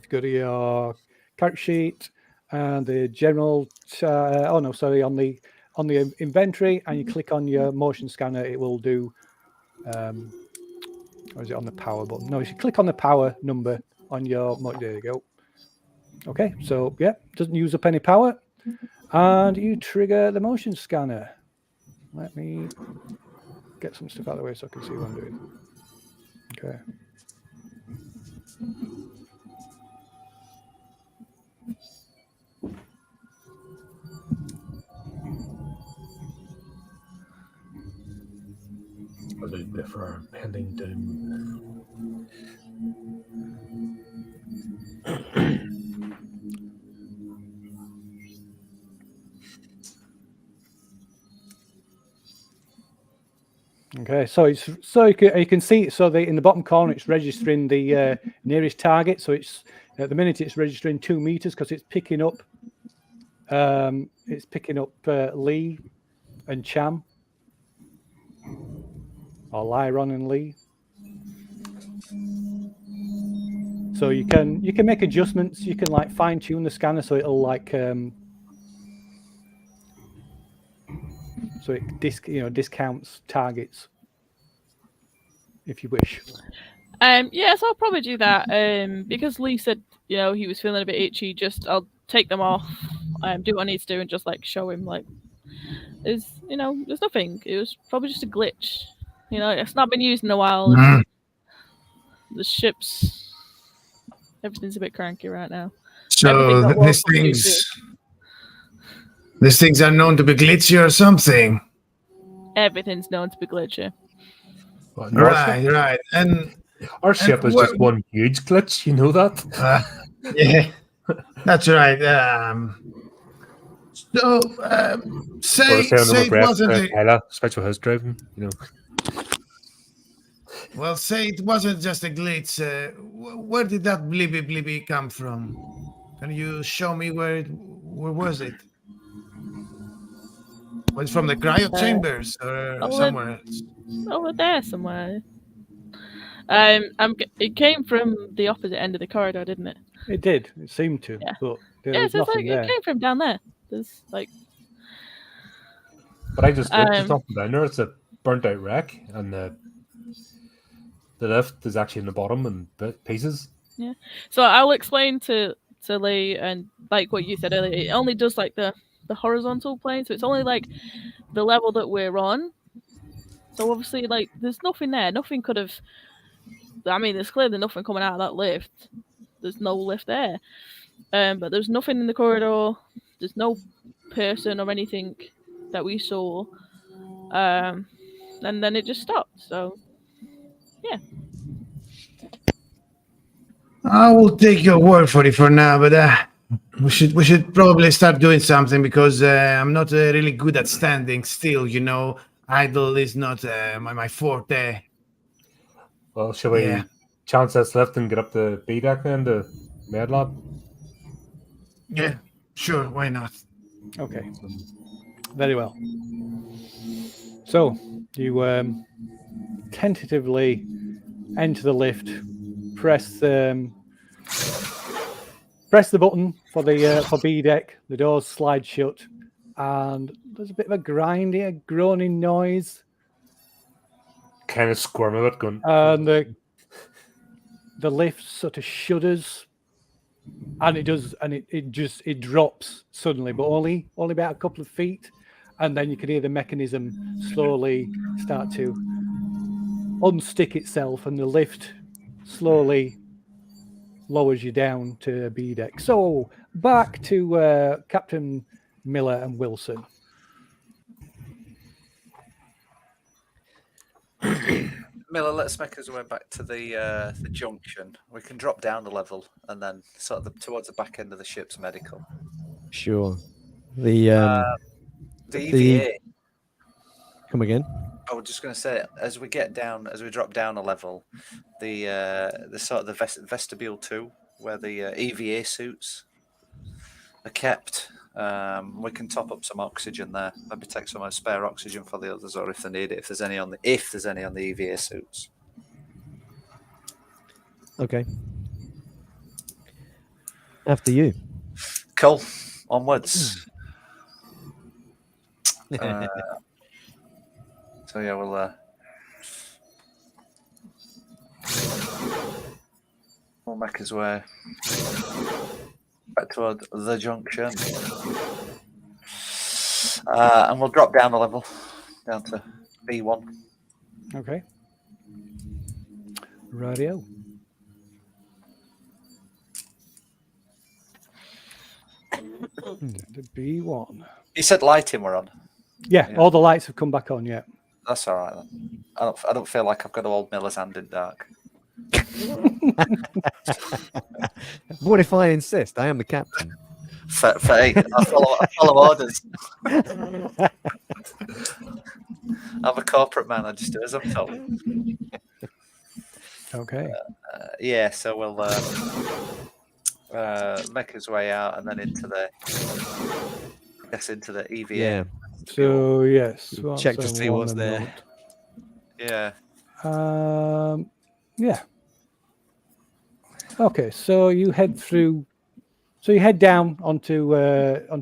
go to your character sheet and the general, on the inventory, and you click on your motion scanner, it will do. Or is it on the power button? No, if you click on the power number on your, there you go. Okay, so yeah, doesn't use up any power. And you trigger the motion scanner. Let me get some stuff out of the way so I can see what I'm doing. Okay. A little bit for pending doom. Okay, so you can see, so in the bottom corner it's registering the nearest target. So it's at the minute it's registering 2 meters because it's picking up Lee and Cham, or Lyron and Lee. So you can make adjustments. You can like fine tune the scanner so it'll like so it discounts targets if you wish. Yeah, so I'll probably do that. Because Lee said he was feeling a bit itchy. I'll take them off, do what I need to do, and just like show him like there's nothing. It was probably just a glitch. It's not been used in a while. Mhm. The ship's everything's a bit cranky right now. So these things are known to be glitchy or something. Everything's known to be glitchy. Right. And our ship is just one huge glitch. You know that? Yeah, that's right. So say it wasn't special house driving. Well, say it wasn't just a glitch. Where did that blibby come from? Can you show me where was it? Was it from the cryo chambers or somewhere else? Over there somewhere. It came from the opposite end of the corridor, didn't it? It did. It seemed to. Yeah. But there was nothing there. It came from down there. There's like. But I just looked at something down there. It's a burnt out wreck, and the lift is actually in the bottom in pieces. Yeah. So I'll explain to Lee, and like what you said earlier, it only does like the the horizontal plane, so it's only like the level that we're on. So obviously, like, there's nothing there. Nothing could have. I mean, there's clearly nothing coming out of that lift. There's no lift there. But there's nothing in the corridor. There's no person or anything that we saw. And then it just stopped. So, yeah. I will take your word for it for now, but we should probably start doing something because I'm not really good at standing still. You know, idle is not my forte. Well, shall we Yeah. chance this lift and get up to B deck then, to Med Lab? Yeah, sure. Why not? Okay. Very well. So you tentatively enter the lift, press the button for the for B deck. The doors slide shut, and there's a bit of a grinding, groaning noise, Kind of squirm a bit, going. and the lift sort of shudders, and it does, and it drops suddenly, but only about a couple of feet, and then you can hear the mechanism slowly start to unstick itself, and the lift slowly lowers you down to B deck. So back to Captain Miller and Wilson. Miller, let's make our way back to the junction. We can drop down a level and then sort of towards the back end of the ship's medical. Sure. The EVA. Come again? I was just going to say, as we drop down a level, the sort of the vestibule 2, where the EVA suits are kept. We can top up some oxygen there. Maybe take some spare oxygen for the others, or if they need it, if there's any on the EVA suits. Okay. After you. Cool. Onwards. So yeah, we'll make his way back toward the junction, and we'll drop down a level, down to B1. Okay. Radio. The B1. You said lighting were on. Yeah, all the lights have come back on. Yeah. That's all right then. I don't feel like I've got to hold Miller's hand in dark. What if I insist? I am the captain. Hey, I follow orders. I'm a corporate man. I just do as I'm told. Okay. Yeah, so we'll make his way out and then into the EVA. Yeah. So yes, Check to see what's there. Yeah. Yeah. Okay, so you head through. So you head down onto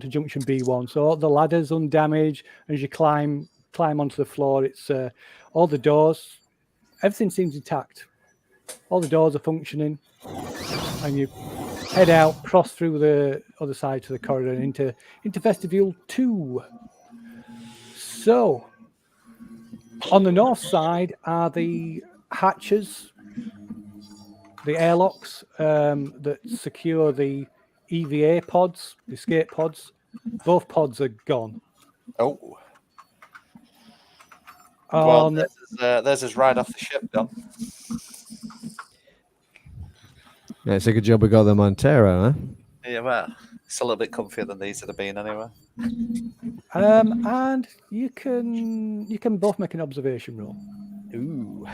junction B1. So all the ladders undamaged. As you climb onto the floor, it's all the doors. Everything seems intact. All the doors are functioning, and you head out, cross through the other side to the corridor and into vestibule 2. So on the north side are the hatches, the airlocks that secure the EVA pods, the escape pods. Both pods are gone. Oh. Well, there's his ride off the ship done. Yeah, it's a good job we got the Montero, huh? Yeah, well, it's a little bit comfier than these would have been anyway. And you can both make an observation roll. Ooh.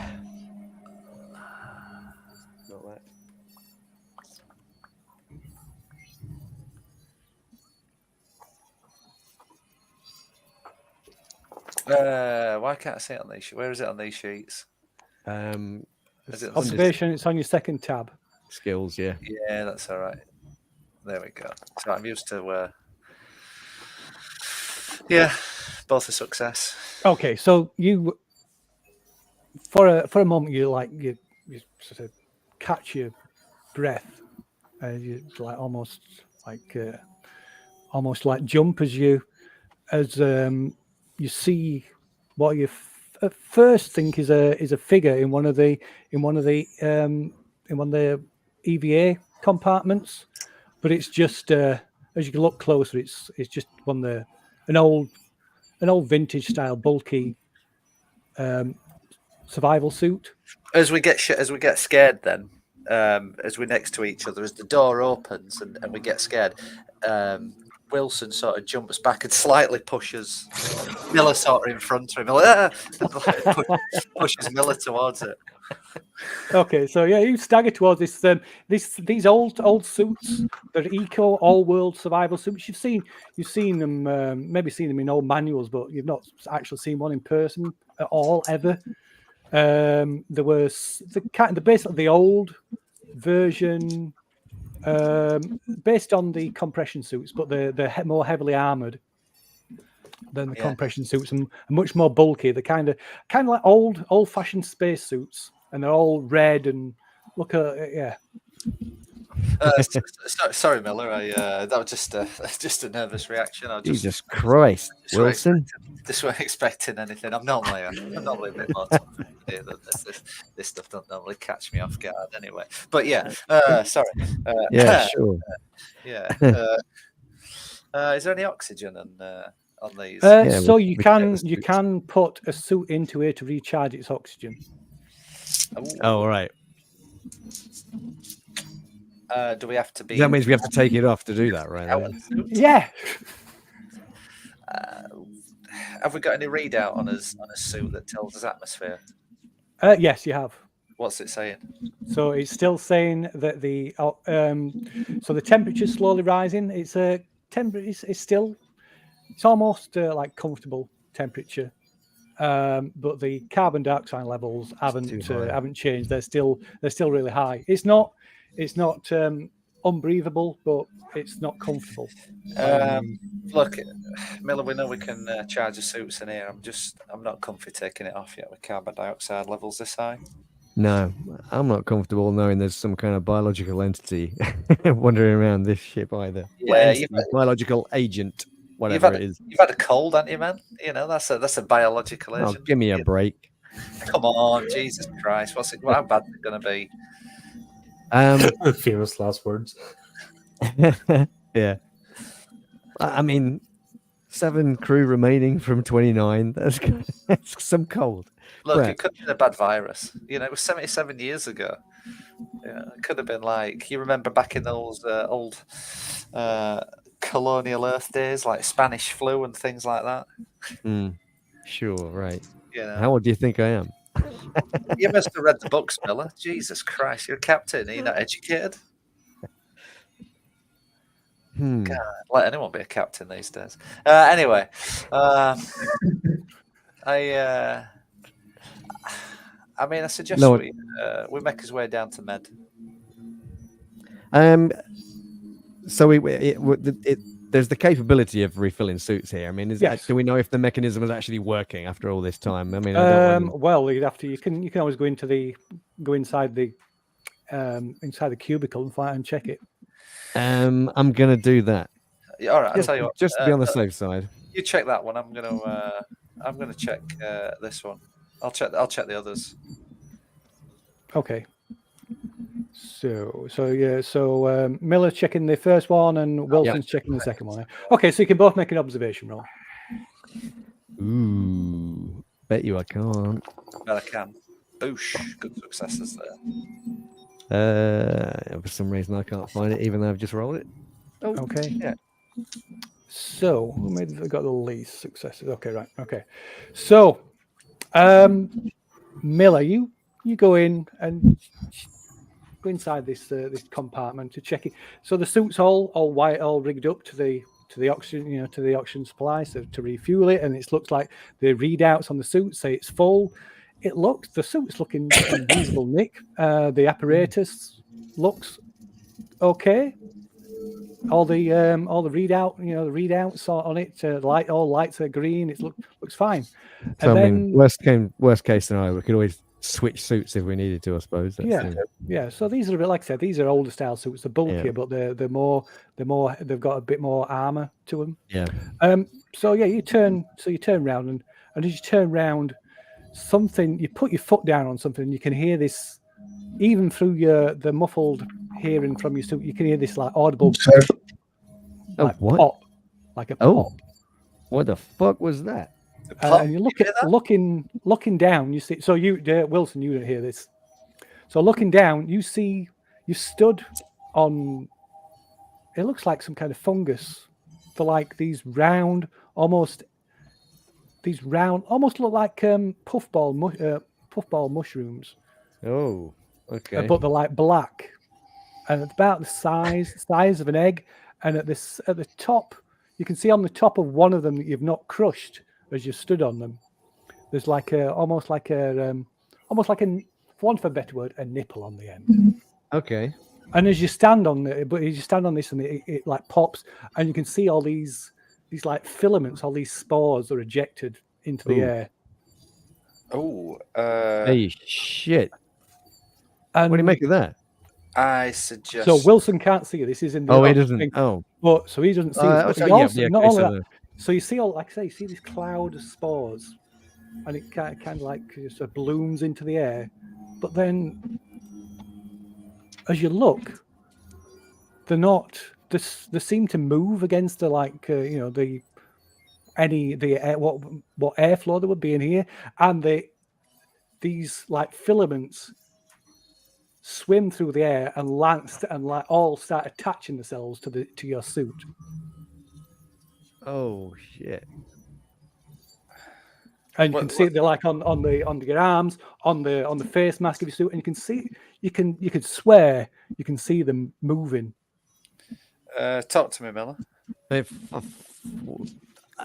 Why can't I see it on these? Where is it on these sheets? Is it Observation. It's on your second tab. Skills, yeah. Yeah, that's all right. There we go. So I'm used to. Yeah, both a success. Okay, so you for a moment you sort of catch your breath. You like almost like almost like jump as you see what you at first think is a figure in one of the EVA compartments, but it's just as you can look closer, it's just an old vintage style bulky survival suit. As we get scared, then as we're next to each other, as the door opens and we get scared, Wilson sort of jumps back and slightly pushes Miller sort of in front of him, pushes Miller towards it. Okay, so yeah, you stagger towards these old suits. They're eco all-world survival suits. You've seen them, maybe seen them in old manuals, but you've not actually seen one in person at all ever. There was basically the old version, based on the compression suits, but they're more heavily armored than the compression suits and much more bulky. They're kind of like old-fashioned space suits, and they're all red and look at Sorry, Miller. That was just a nervous reaction. Jesus Christ, Wilson! Just weren't expecting anything. I'm normally a bit more tough than this stuff don't normally catch me off guard anyway. But yeah, sorry. Yeah, sure. Yeah. Is there any oxygen on these? So you can put a suit into it to recharge its oxygen. Oh, right. Do we have to be? That means we have to take it off to do that, right? Yeah. Have we got any readout on a suit that tells us atmosphere? Yes, you have. What's it saying? So it's still saying that the temperature's slowly rising. It's almost like comfortable temperature, but the carbon dioxide levels haven't changed. They're still really high. It's not unbreathable, but it's not comfortable. Look, Miller, we know we can charge the suits in here. I'm not comfy taking it off yet with carbon dioxide levels this high. No, I'm not comfortable knowing there's some kind of biological entity wandering around this ship either. Yeah, biological agent, whatever it is. You've had a cold, haven't you, man? You know, that's a biological agent. Oh, give me a break. Come on, Jesus Christ. How bad is it going to be? The famous last words. Yeah. I mean, 7 crew remaining from 29. That's some cold. Look, Brett. It could have been a bad virus. You know, it was 77 years ago. Yeah, it could have been like, you remember back in those old colonial Earth days, like Spanish flu and things like that. Sure, right. You know. How old do you think I am? You must have read the books, Miller. Jesus Christ, you're a captain. Are you not educated? God, let anyone be a captain these days. Anyway, I suggest we make his way down to med. So there's the capability of refilling suits here. I mean, do we know if the mechanism is actually working after all this time? I mean, well, you'd have to. You can always go inside the cubicle and check it. I'm gonna do that. All right, I'll tell you what. Just to be on the safe side. You check that one. I'm gonna check this one. I'll check the others. Okay. So Miller checking the first one and Wilson's checking the second one. Okay, so you can both make an observation roll. Ooh, bet you I can't. Well, I can. Boosh, good successes there. For some reason I can't find it, even though I've just rolled it. Oh, okay. Yeah. So who got the least successes? Okay, right. Okay. So, Miller, you go in and go inside this compartment to check it. So the suit's all white, all rigged up to the oxygen, to the oxygen supply, so to refuel it, and it looks like the readouts on the suit say it's full. The suit's looking in reasonable nick. The apparatus looks okay. All the readout, the readouts on it, all lights are green. It looks fine. So I mean, worst case scenario, we could always switch suits if we needed to, I suppose. That's Yeah, yeah. So these are a bit, like I said, these are older style suits. They're bulkier, Yeah. but they've got a bit more armor to them. Yeah. So yeah, you turn round, and as you turn round, something, you put your foot down on something, and you can hear this, even through the muffled hearing from your suit, you can hear this like audible like what? pop, like a Oh. pop. What the fuck was that? And you looking down, you see. So Wilson, you didn't hear this. So looking down, you see you stood on. It looks like some kind of fungus. For like these round, almost look like puffball mushrooms. Oh, okay. But they're like black, and it's about the size of an egg. And at the top, you can see on the top of one of them that you've not crushed as you stood on them. There's like almost like a, for want of a better word, a nipple on the end. Okay. And as you stand on this, and it like pops, and you can see all these like filaments, all these spores are ejected into the air. Oh, Hey, shit. And What do you make of that? I suggest. So Wilson can't see it. This is in the Oh, he other doesn't. thing. Oh, But so he doesn't see it. But so he yeah, also, yeah, not okay, only so that, so you see you see this cloud of spores, and it kind of like just sort of blooms into the air. But then, as you look, they're not. They seem to move against the what airflow there would be in here, and these like filaments swim through the air and all start attaching themselves to your suit. oh shit. And you can see they're like on your arms, on the face mask of your suit, and you could swear you can see them moving. Talk to me, Miller.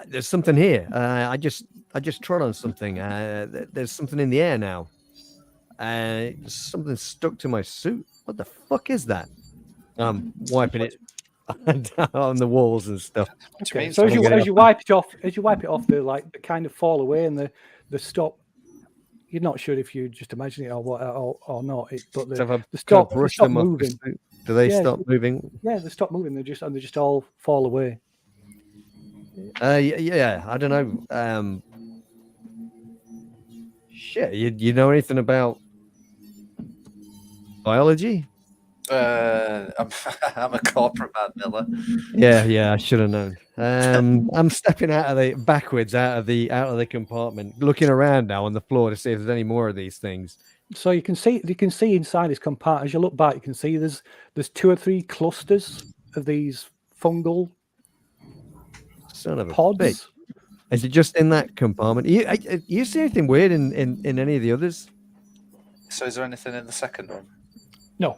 There's something here. I just trod on something. There's something in the air now. Something stuck to my suit. What the fuck is that? I'm wiping it on the walls and stuff. Okay. So as you wipe it off, they like kind of fall away and they stop. You're not sure if you just imagine it or what or not. So they if stop moving. Do they stop moving? Yeah, they stop moving. They just all fall away. Yeah, I don't know. Shit, you know anything about biology? I'm a corporate man, Miller. Yeah, I should have known. I'm stepping backwards out of the compartment, looking around now on the floor to see if there's any more of these things. So you can see inside this compartment. As you look back, you can see there's 2 or 3 clusters of these fungal Son of a pods. bitch. Is it just in that compartment? You see anything weird in any of the others? So, is there anything in the second one? No.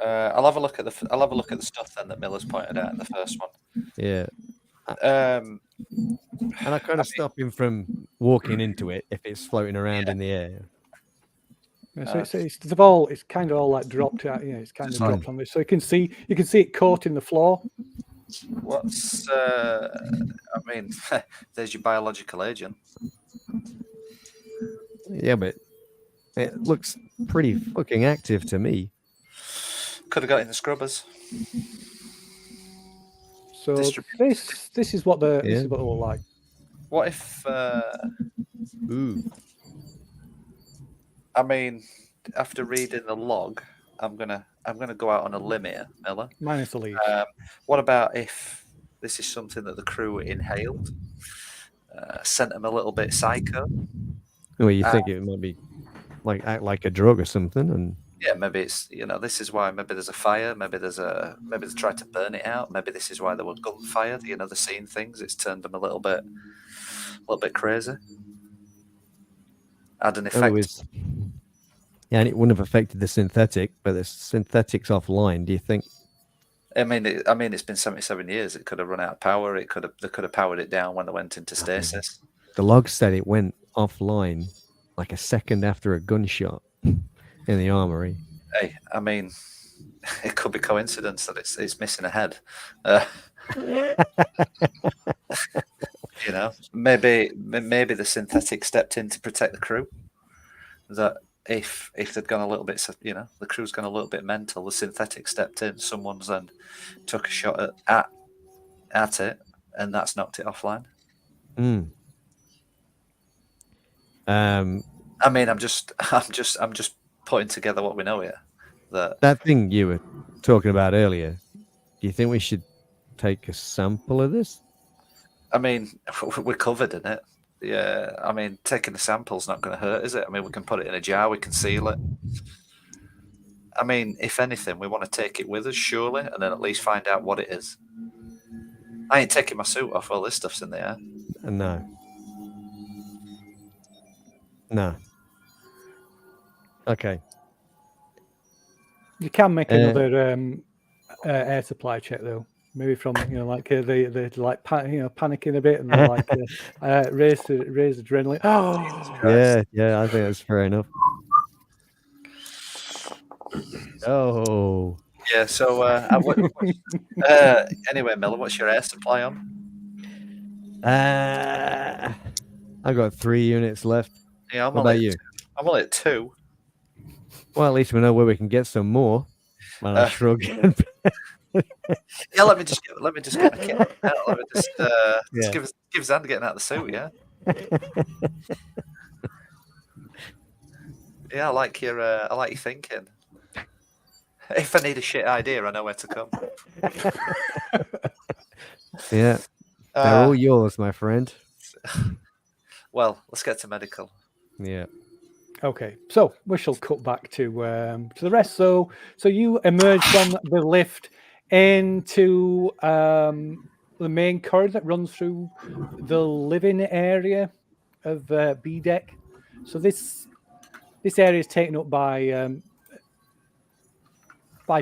I'll have a look at the stuff then that Miller's pointed out in the first one. Yeah. Um, And I kind of stop him from walking into it if it's floating around in the air. Yeah, so it's kind of all like dropped out. Yeah, it's kind of dropped on this. So you can see it caught in the floor. What's there's your biological agent. Yeah, but it looks pretty fucking active to me. Could have got in the scrubbers. So this is what this is what they look like. What if? Ooh. I mean, after reading the log, I'm gonna go out on a limb here, Miller. Minus the leaves. What about if this is something that the crew inhaled, sent them a little bit psycho? Well, you think it might be act like a drug or something, and yeah, maybe it's this is why maybe there's a fire, maybe they tried to burn it out, maybe this is why there were gunfire. They're seeing things. It's turned them a little bit crazy. Had an effect. Yeah, and it wouldn't have affected the synthetic, but the synthetic's offline. Do you think? I mean, it's been 77 years. It could have run out of power. They could have powered it down when they went into stasis. The log said it went offline like a second after a gunshot in the armory. Hey, I mean, it could be coincidence that it's missing a head. Maybe the synthetic stepped in to protect the crew. that if they'd gone a little bit, the crew's gone a little bit mental, the synthetic stepped in, someone's then took a shot at it, and that's knocked it offline. I mean, I'm just putting together what we know here. That thing you were talking about earlier. Do you think we should take a sample of this? I mean, we're covered in it. Yeah, I mean, taking a sample's not going to hurt, is it? I mean, we can put it in a jar, we can seal it. I mean, if anything, we want to take it with us, surely, and then at least find out what it is. I ain't taking my suit off while this stuff's in the air. No. No. Okay. You can make another air supply check though. Maybe from like they like panicking a bit and they're like raise adrenaline. Oh, yeah, I think that's fair enough. Oh. Yeah. So anyway, Miller, what's your air supply on? I've got 3 units left. Yeah, what about you? I'm only at 2. Well, at least we know where we can get some more. Well, I shrug. Yeah, let me just get my kit out. Let me just give us hand getting out of the suit. Yeah. Yeah, I like your thinking. If I need a shit idea, I know where to come. Yeah, they're all yours, my friend. Well, let's get to medical. Yeah. Okay, so we shall cut back to the rest. So you emerge from the lift into the main corridor that runs through the living area of B deck. So this area is taken up by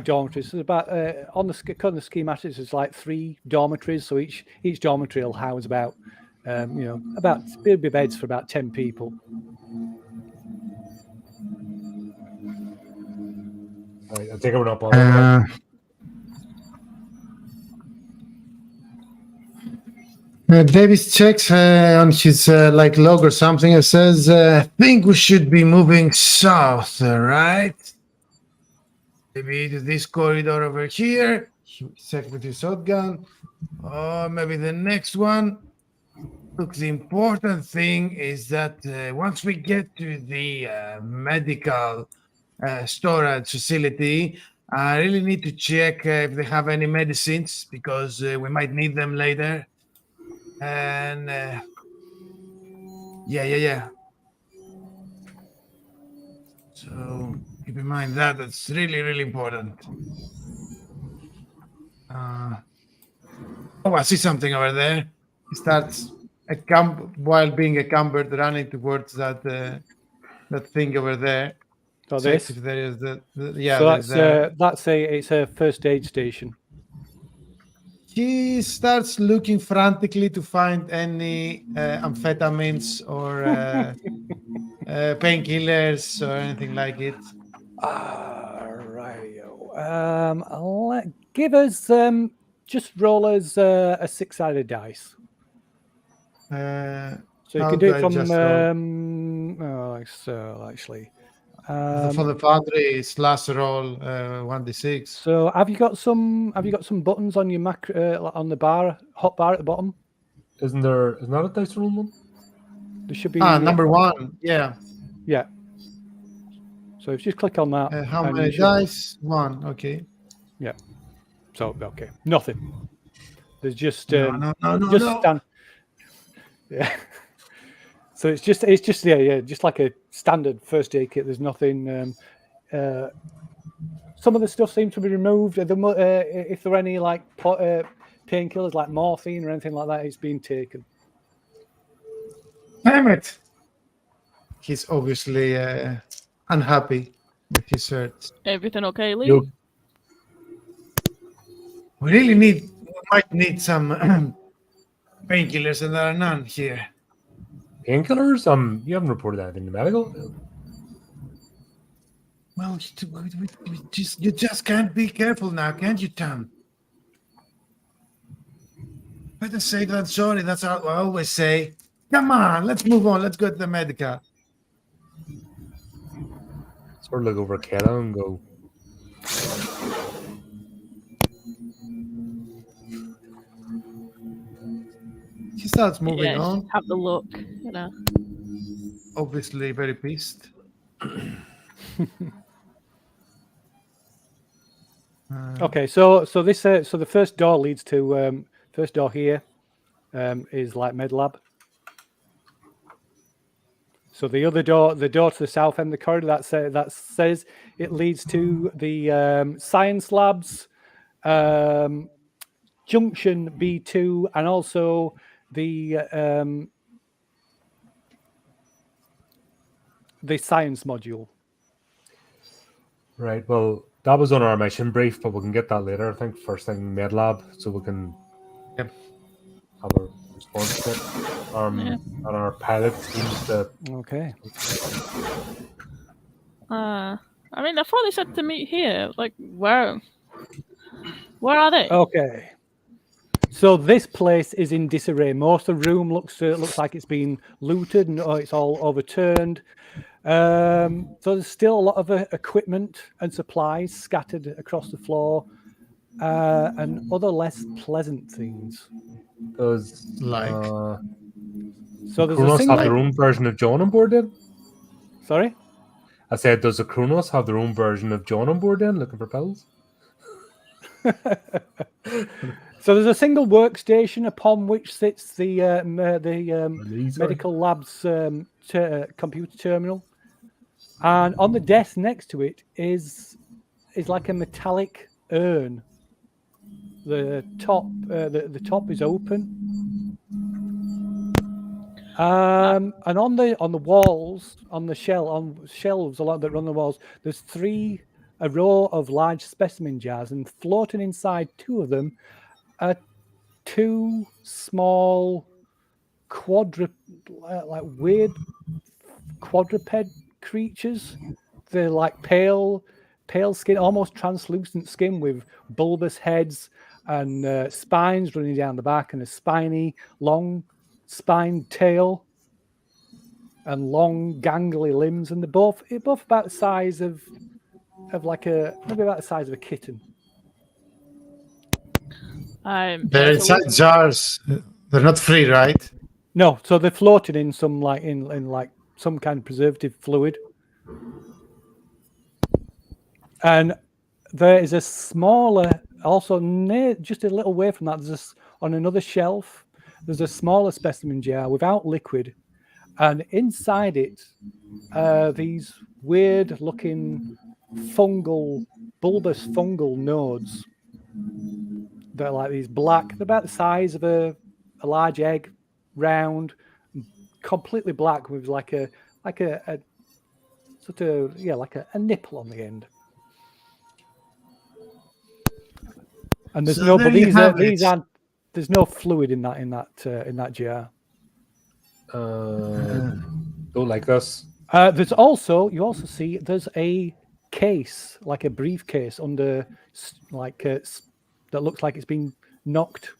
dormitories. So about on the schematics, there's like 3 dormitories. So each dormitory will house about it'll be beds for about 10 people. Right, I'll take one up on that. Davis checks on his log or something and says, I think we should be moving south, right? Maybe to this corridor over here. He checked with his shotgun. Or maybe the next one. Look, the important thing is that once we get to the medical storage facility, I really need to check if they have any medicines because we might need them later. And yeah. So keep in mind that's really, really important. I see something over there. He starts while being encumbered, running towards that thing over there. So Checks this. if there is So it's a first aid station. He starts looking frantically to find any amphetamines or painkillers or anything like it. Right. Give us just roll us a 6-sided dice. So you can do it from actually. For the foundry, it's last roll 1d6. So have you got some buttons on your on the bar, hot bar at the bottom? Isn't that a dice roll one? There should be number 1. Yeah. So if you just click on that. How many dice? 1. Okay. Yeah. So okay, nothing. There's just no. Yeah. So it's just just like a standard first aid kit. There's nothing. Some of the stuff seems to be removed. If there are any like painkillers like morphine or anything like that, it's been taken. Damn it! He's obviously unhappy with his search. Everything okay, Lee? Yep. We might need some painkillers, and there are none here. Painkillers? You haven't reported anything to medical? Well, you just can't be careful now, can't you, Tom? Better safe than sorry. That's what I always say. Come on, let's move on. Let's go to the medical. Sort of look over Kayla and go, He starts moving Yeah, on, have the look, obviously very pissed. Okay, so this so the first door leads to first door here is like med lab. So the other door, the door to the south end of the corridor, that says it leads to the science labs, junction B2, and also the science module. right, well, that was on our mission brief, but we can get that later. I think first thing med lab, so we can Yep. have a response to it. And our pilot seems to. Okay. I mean, I thought they said to meet here. Like, where are they? Okay. So this place is in disarray. Most of the room looks like it's been looted and it's all overturned. So there's still a lot of equipment and supplies scattered across the floor, and other less pleasant things. Does Like? So there's Kronos a single. have their own version of John on board then? Sorry. I said, does the Kronos have their own version of John on board then, looking for pills? So there's a single workstation upon which sits the medical lab's computer terminal, and on the desk next to it is like a metallic urn. The top is open, and on the walls, on shelves along that run the walls, there's a row of large specimen jars, and floating inside two of them are two small weird quadruped creatures. They're like pale skin, almost translucent skin with bulbous heads and spines running down the back, and a spiny, long spined tail and long gangly limbs, and they're both about the size of maybe about the size of a kitten. They're inside jars. They're not free, right? No, so they're floating in some in some kind of preservative fluid. And there is a smaller, also near, just a little way from that, on another shelf, there's a smaller specimen jar without liquid, and inside it, these weird-looking bulbous fungal nodes. They're like these black. They're about the size of a large egg, round, completely black with like a sort of like a nipple on the end. And there's So there you have it. There's no fluid in that jar. Don't like this. You also see there's a case, like a briefcase under, that looks like it's been knocked,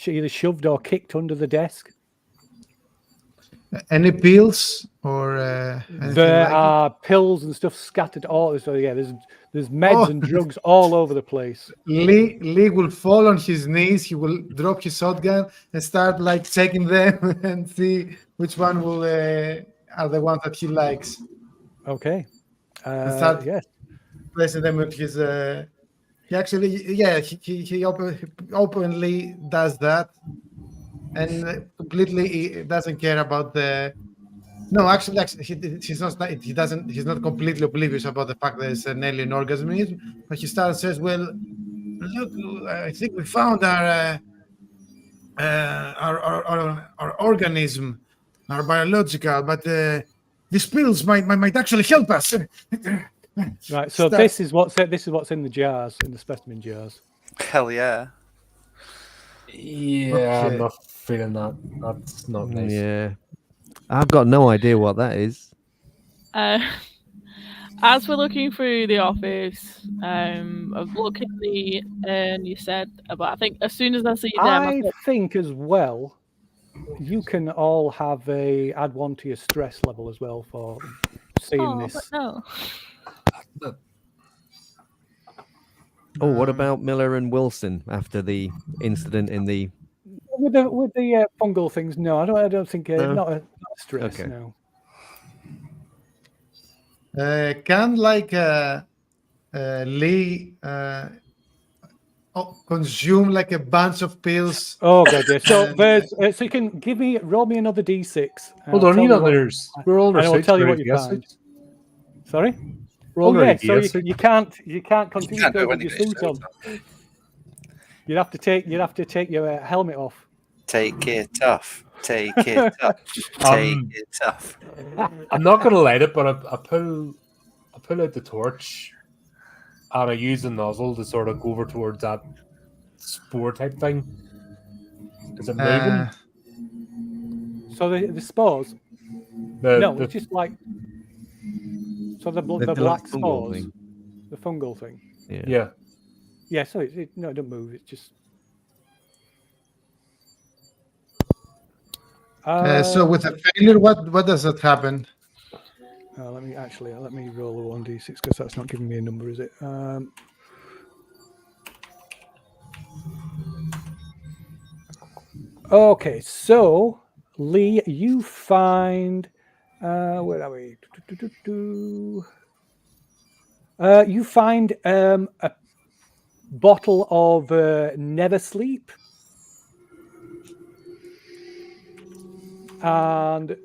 either shoved or kicked under the desk. Any pills or anything There like are pills and stuff scattered all. So yeah, there's meds and drugs all over the place. Lee will fall on his knees. He will drop his shotgun and start like checking them and see which one will are the ones that he likes. Okay. And start Yes. placing them with his. He actually, yeah, he openly does that, and completely he doesn't care about the. No, actually, he's not. He's not completely oblivious about the fact that there's an alien organism, but he starts says, "Well, look, I think we found our organism, our biological, but these pills might actually help us." Right. So this is what's in the jars, in the specimen jars. Hell yeah. Yeah, Okay. I'm not feeling that. That's not nice. Yeah. I've got no idea what that is. As we're looking through the office, I've looked at the and you said about. I think as soon as I see them, I think as well, you can all add one to your stress level as well for seeing But this. no. Oh, what about Miller and Wilson after the incident in the? With the fungal things, no, I don't think No? not a stress. Okay. No. Can Lee consume like a bunch of pills? Oh god, yeah. So And, there's so you can roll me another d6. and Hold I'll on, tell you you know what- there's we're all on our and I'll six, tell you we're what you already find. DS6. Sorry. We're all Oh yeah, already so DS6. you can't continue can't to do it with when your you get suit on. You'd have to take your helmet off. Take it off. Take it off. Take it off. I'm not gonna light it, but I pull out the torch and I use the nozzle to sort of go over towards that spore type thing. Is it moving? So the spores. No, it's just like so the The black fungal spores, thing. the fungal thing. Yeah. Yeah, so it don't move. It's just. so with a failure, what does that happen? Let me roll a 1d6 because that's not giving me a number, is it? Okay, so Lee, you find where are we? You find a bottle of Never Sleep and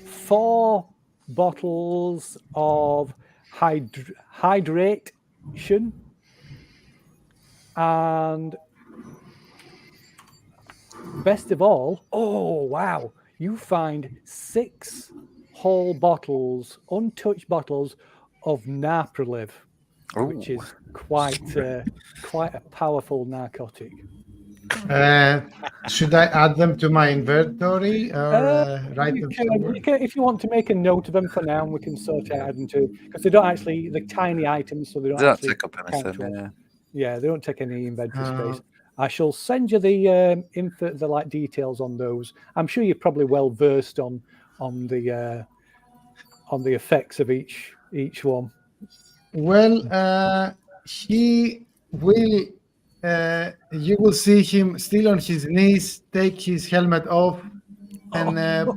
4 bottles of hydration and best of all, oh wow, you find 6 whole bottles, untouched bottles of Naproliv, which is quite a powerful narcotic. Should I add them to my inventory or write them somewhere? If you want to make a note of them for now, we can sort of add them to, because they don't actually, they're tiny items, so they don't, They don't actually take up anything. count. Yeah. Yeah, they don't take any inventory space. I shall send you the the details on those. I'm sure you're probably well versed on the effects of each one. Well, he will. You will see him still on his knees, take his helmet off, and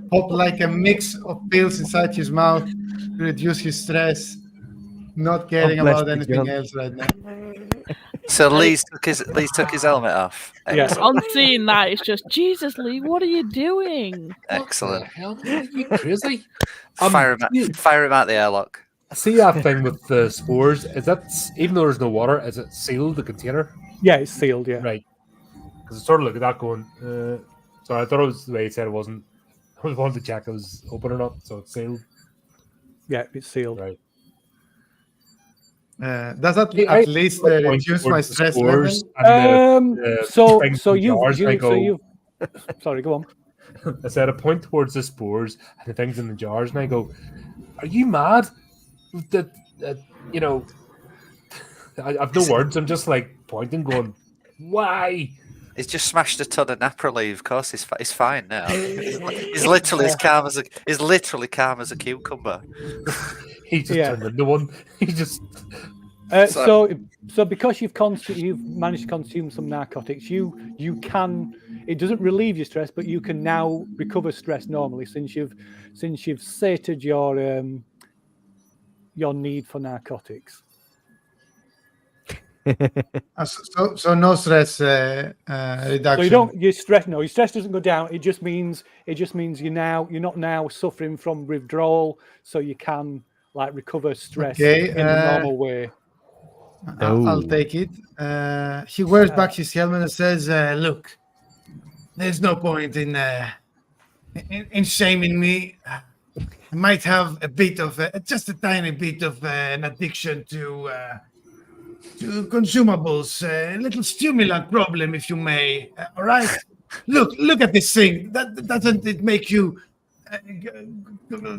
pop like a mix of pills inside his mouth to reduce his stress. Not caring bless about you, anything John. else right now. So Lee took his helmet off. Yeah. On seeing that, it's just Jesus, Lee. What are you doing? Excellent. Hell, are you crazy? Fire him out the airlock. See that thing with the spores? Is that, even though there's no water, is it sealed, the container? Yeah, it's sealed. Yeah. Right. Because I sort of look at that going, sorry, I thought it was the way he said it wasn't. I was wanting to check it was open or not, so it's sealed. Yeah, it's sealed. Right. Does that at least reduce my stress level? Sorry, go on. I said I point towards the spores and the things in the jars, and I go, "Are you mad? That you know, I've no words. I'm just like pointing, going, why?" He's just smashed a ton of Naproliv. Of course, he's fine now. He's literally as calm as a cucumber. He just turned into one. He just. So because you've managed to consume some narcotics, you can. It doesn't relieve your stress, but you can now recover stress normally since you've sated your need for narcotics. So no stress reduction. So your stress doesn't go down. It just means you're not now suffering from withdrawal, so you can recover stress in the normal way. I'll take it. He wears back his helmet and says, "Look, there's no point in shaming me. I might have a bit of just a tiny bit of an addiction to consumables, a little stimulant problem, if you may. All right, look at this thing. Doesn't it make you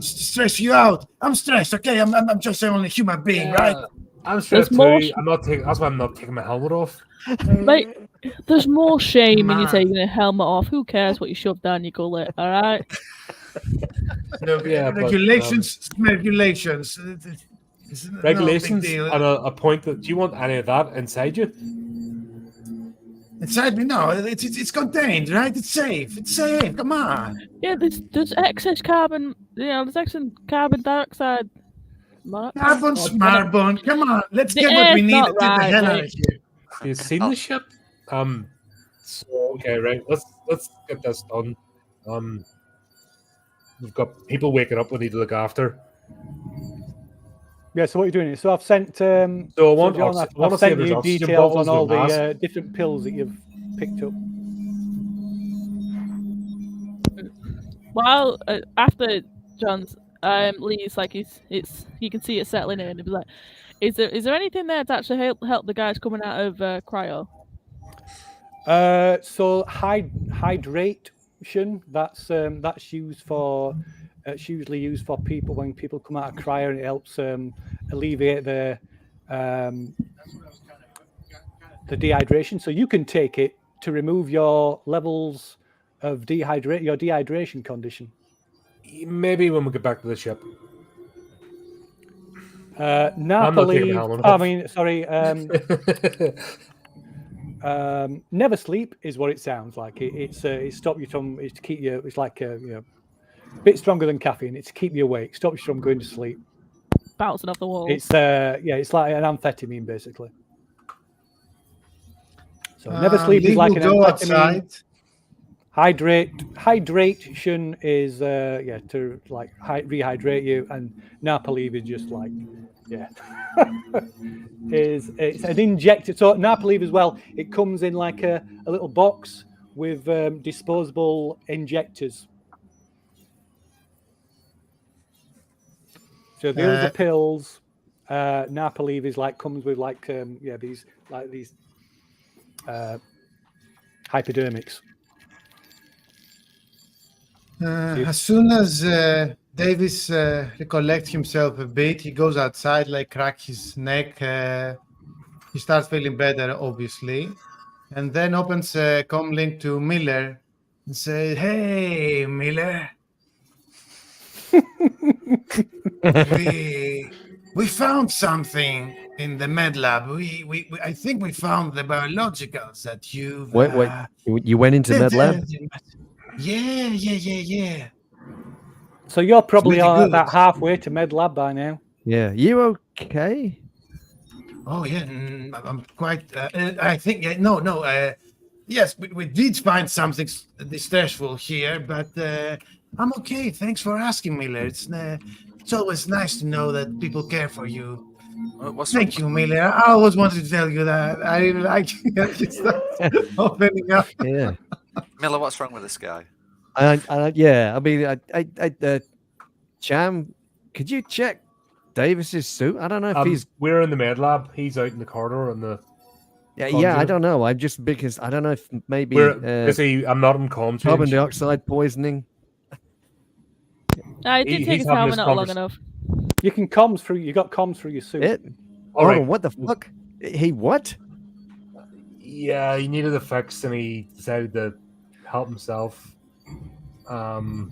stress you out? I'm stressed. Okay, I'm just only a human being, right? I'm stressed too. That's why I'm not taking my helmet off. Mate, there's more shame in you taking a helmet off. Who cares what you shove down your gullet? All right. Look, Yeah, but, regulations. It's no big regulations deal. and a point that. Do you want any of that inside you? Inside me, no, it's contained, right? It's safe. It's safe. Come on. Yeah, there's excess carbon. There's excess carbon dioxide. Carbon, Smarbon. Come on, let's The get what we air's need not and get the right, hell out mate. of here. You've seen the ship? So okay, right. Let's get this done. We've got people waking up we need to look after. Yeah, so what are you doing? So I've sent. So I want John, I I've want to say sent there's you oxygen details bottles on all with masks. the different pills that you've picked up. While after John's leaves, like you can see it settling in. It'd be like, is there anything there to actually help the guys coming out of cryo? So hydration. That's used for. It's usually used for people when people come out of cryo, and it helps alleviate the dehydration. So you can take it to remove your levels of your dehydration condition. Maybe when we get back to the ship. Napoli. helmet I off. mean, sorry. Never sleep is what it sounds like. It's stop you from. It's to keep you. It's like a bit stronger than caffeine. It's to keep you awake. Stop you from going to sleep. Bouncing off the wall. It's it's like an amphetamine basically. So never sleep is Lee like will an go amphetamine. outside. Hydration is to like rehydrate you, and Napoli is just like it's an injector. So Napoli as well, it comes in like a little box with disposable injectors. So the other pills, Napoli is like comes with like these hypodermics. As soon as Davis recollects himself a bit, he goes outside, like crack his neck. He starts feeling better, obviously, and then opens a comm link to Miller and says, "Hey, Miller, we found something in the med lab. I think we found the biologicals that you've Wait, you went into med lab? Yeah. So you're probably really good. about halfway to med lab by now. Yeah. You okay? Oh yeah, I'm quite. I think no. Yes, we did find something distressful here, but I'm okay. Thanks for asking, Miller. It's always nice to know that people care for you. Thank you, Miller. I always wanted to tell you that. I really like you start opening up. Yeah. Miller, what's wrong with this guy? Jam, could you check Davis's suit? I don't know if he's. We're in the med lab. He's out in the corridor on the. Yeah. I don't know. I'm just because I don't know if maybe I'm not in comms. carbon dioxide poisoning. I did take his helmet not long enough. You can comms through. You got comms through your suit. All right. What the fuck? He what? Yeah, he needed a fix, and he decided to help himself. Did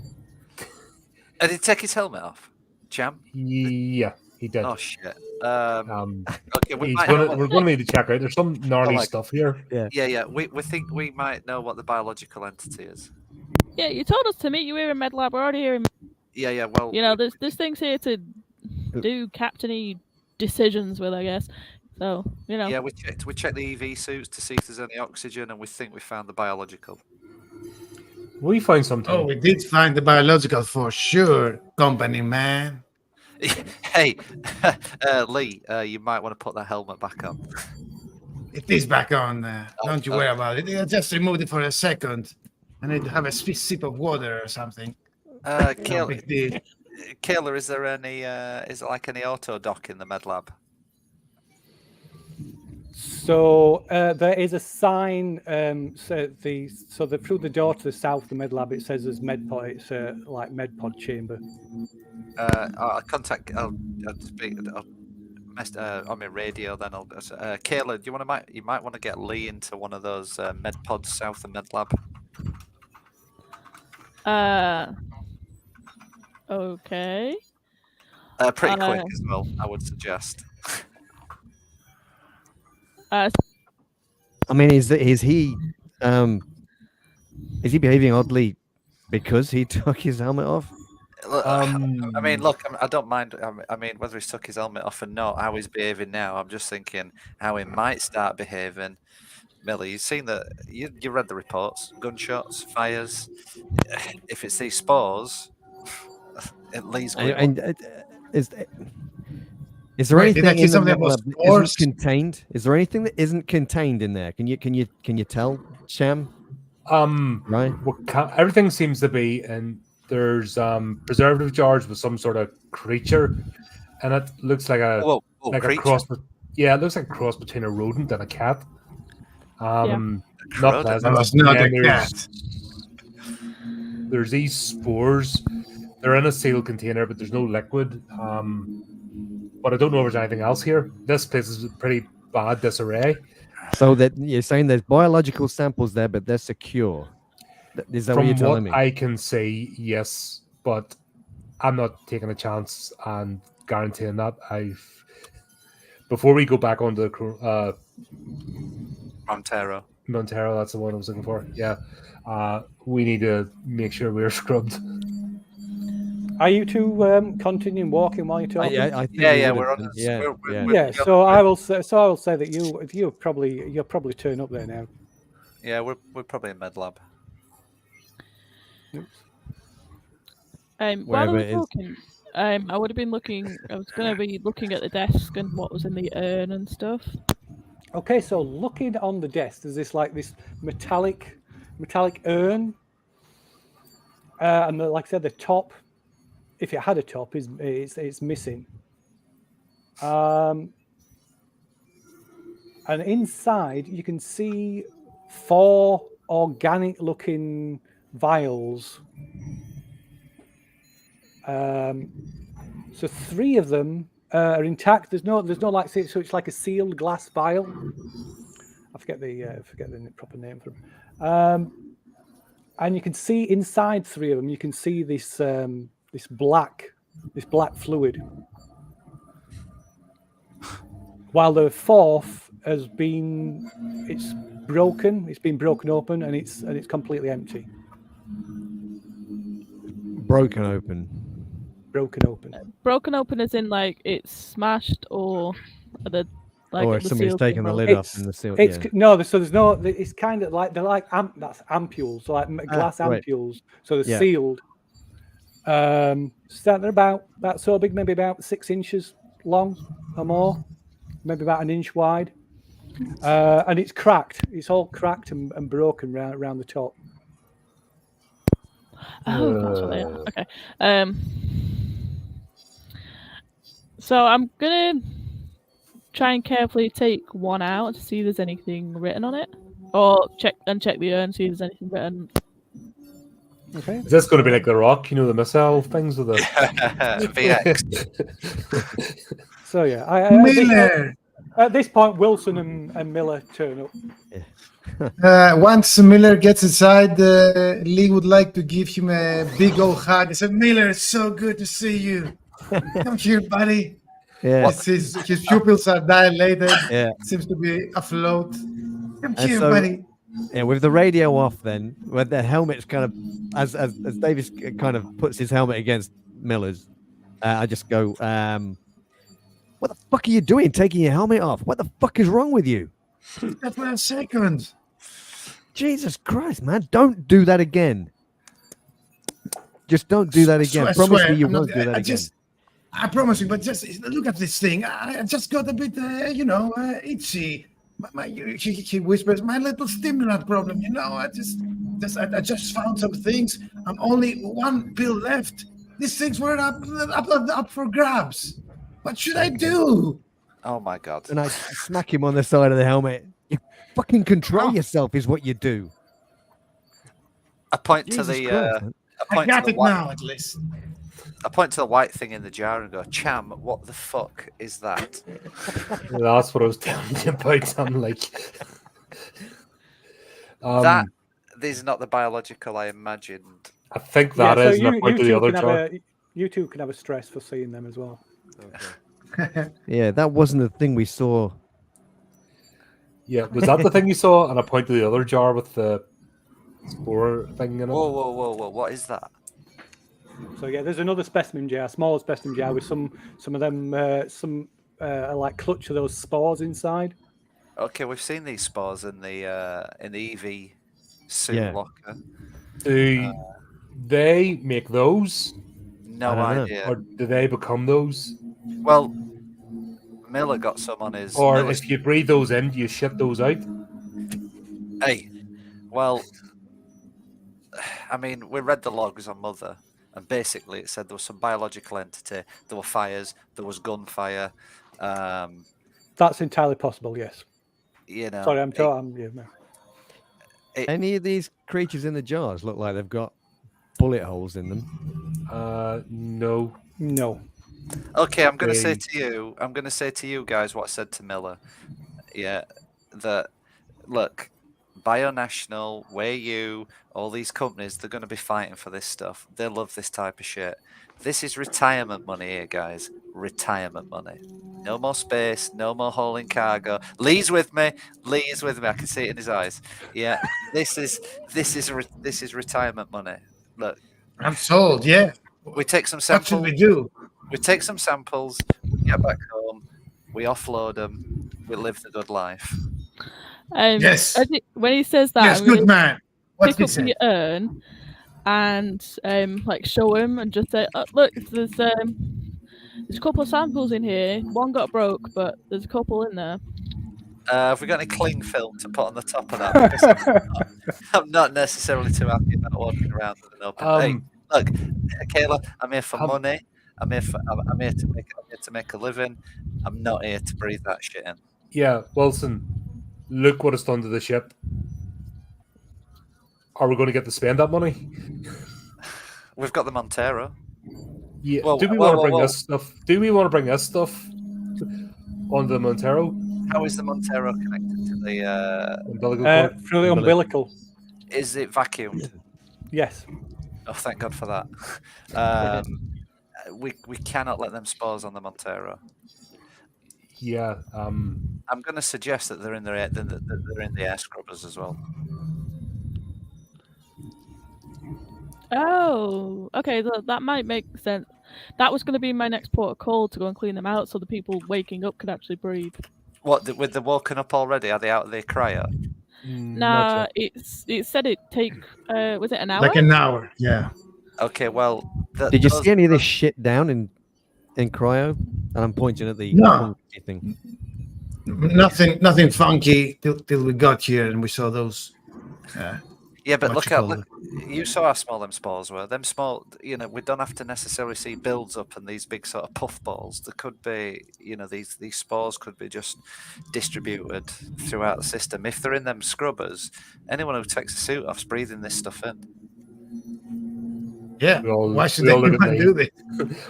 he take his helmet off, Jam? Yeah, he did. Oh shit. Okay, we're going to need to check out. There's some gnarly stuff here. Yeah. We think we might know what the biological entity is. Yeah, you told us to meet you here in med lab. We're already here in. Yeah. Well, this thing's here to do captainy decisions with, I guess. So Yeah, we checked the EV suits to see if there's any oxygen, and we think we found the biological. We find something. Oh, we did find the biological for sure, company man. Hey, Lee, you might want to put that helmet back on. It is back on. Don't you worry about it. I just removed it for a second. I need to have a sip of water or something. Kayla, is there any? Is it like any auto dock in the med lab? So there is a sign. Through the door to the south of the med lab, it says there's med pod. It's like med pod chamber. I'll contact. I'll speak. On my radio. Then I'll. Kayla, do you might want to get Lee into one of those med pods south of med lab. Okay. Pretty quick as well, I would suggest. Uh, I mean, is he behaving oddly because he took his helmet off? I mean, look, I don't mind. I mean, whether he's took his helmet off or not, how he's behaving now. I'm just thinking how he might start behaving. Millie, you've seen that. You read the reports. Gunshots, fires. If it's these spores, it leads going. And is there Wait, did I anything hear in the something metal about lab that spores? isn't contained? Is there anything that isn't contained in there? Can you tell, Sham? Right. Everything seems to be, and there's preservative jars with some sort of creature, and it looks like a creature. cross. Yeah, it looks like a cross between a rodent and a cat. Not pleasant. That was not And a cat. There's these spores. They're in a sealed container, but there's no liquid. But I don't know if there's anything else here. This place is pretty bad disarray. So that you're saying there's biological samples there, but they're secure. Is that what you're From telling what me? I can say, yes, but I'm not taking a chance and guaranteeing that. Before we go back on the Montero, that's the one I was looking for. Yeah, we need to make sure we're scrubbed. Are you two continuing walking while you're talking? I think we're on. Yeah. So I will say that you'll probably turn up there now. Yeah, we're probably in med lab. while I Wherever was it is. talking, I would have been looking. I was going to be looking at the desk and what was in the urn and stuff. Okay, so looking on the desk, there's this metallic urn, and like I said, the top, if it had a top, it's missing. And inside, you can see 4 organic-looking vials. So 3 of them are intact. There's no like, so it's like a sealed glass vial. I forget the proper name for them. And you can see inside 3 of them. You can see this black fluid. While the 4th has been, it's been broken open, and it's completely empty. Broken open. Broken open As in like it's smashed, or the or the somebody's seal's taken been the broken? lid off and the seal. It's no, so there's no. It's kind of like they're like that's ampules, so like glass right. ampules. So they're Yeah. sealed. So they're about that so big, maybe about 6 inches long or more, maybe about 1 inch wide. And it's cracked. It's all cracked and broken around the top. Oh, that's what they are. Okay. So I'm gonna try and carefully take one out to see if there's anything written on it, or check the urn, see if there's anything written. Okay. Is this going to be like the Rock? You know, the missile things with the VX. So yeah, Miller. at this point, Wilson and Miller turn up. Once Miller gets inside, Lee would like to give him a big old hug. He said, "Miller, it's so good to see you. Come here, buddy." Yeah. His pupils are dilated. Yeah. Seems to be afloat. Come And here, so- buddy. Yeah, with the radio off, then with the helmet's kind of as Davis kind of puts his helmet against Miller's, I just go, "What the fuck are you doing? Taking your helmet off? What the fuck is wrong with you? Just 1 second. Jesus Christ, man! Don't do that again. Just don't do that again. I Promise swear, me you I'm not- won't do that I again." I promise you, but just look at this thing. I just got a bit, itchy. He whispers, "My little stimulant problem. I just found some things. I'm only 1 pill left. These things were up for grabs. What should I do?" Oh my god. And I smack him on the side of the helmet. You fucking control yourself, is what you do. I point Jesus to the. Christ, man. I got it now, at least. I point to the white thing in the jar and go, "Cham, what the fuck is that?" That's what I was telling you about. I'm like, That is not the biological I imagined. I think that is. So and I point to the two other can jar. You two can have a stress for seeing them as well. Yeah, that wasn't the thing we saw. Yeah, was that the thing you saw? And I point to the other jar with the spore thing in it. Whoa! What is that? So yeah, there's another specimen jar, smaller specimen jar with some of them like clutch of those spores inside. Okay, we've seen these spores in the EV suit locker. Do they make those, No I don't know. idea. or do they become those? Well, Miller got some on his. Or Miller's- if you breathe those in, do you shit those out? Hey, well, I mean, we read the logs on Mother, and basically it said there was some biological entity. There were fires. There was gunfire. That's entirely possible. Yes. You know. Sorry, I'm talking. Yeah, no. Any of these creatures in the jars look like they've got bullet holes in them? No. No. Okay, I'm going to say Okay. to you. I'm going to say to you guys what I said to Miller. Yeah, that look, Bionational, WayU, all these companies, they're going to be fighting for this stuff. They love this type of shit. This is retirement money here, guys. Retirement money. No more space. No more hauling cargo. Lee's with me. Lee is with me. I can see it in his eyes. Yeah, this is retirement money. Look, I'm sold. Yeah. we take some What should samples. we do? We take some samples. We get back home. We offload them. We live the good life. Yes. When he says that, Yes, I'm gonna good man. What's pick he up say? the urn and like show him and just say, oh, "Look, there's a couple of samples in here. One got broke, but there's a couple in there." Have we got any cling film to put on the top of that? Because I'm not necessarily too happy about walking around with an open. Hey, look, Kayla, I'm here for money. I'm here to make a living. I'm not here to breathe that shit in. Yeah, Wilson, look what it's done to the ship. Are we going to get to spend that money? We've got the Montero. Yeah. Whoa, Do we whoa, want to whoa, bring whoa. this stuff? Do we want to bring this stuff on the Montero? How is the Montero connected to the? Umbilical cord? Through the umbilical. Is it vacuumed? Yes. Oh, thank God for that. We cannot let them spores on the Montero. Yeah. I'm going to suggest that they're in the air scrubbers as well. Oh, okay, that might make sense. That was going to be my next port of call, to go and clean them out so the people waking up could actually breathe. What, with the woken up already? Are they out of their cryo? Nah, it said it take was it an hour? Like an hour. Yeah. Okay, well, Did you see any of this shit down in cryo? And I'm pointing at the No. funky thing. Nothing funky till we got here and we saw those. Yeah, but what look, you saw how small them spores were. Them small, we don't have to necessarily see builds up and these big sort of puff balls. There could be, these spores could be just distributed throughout the system. If they're in them scrubbers, anyone who takes a suit off's breathing this stuff in. Yeah. Why should they look at even Lee. do this?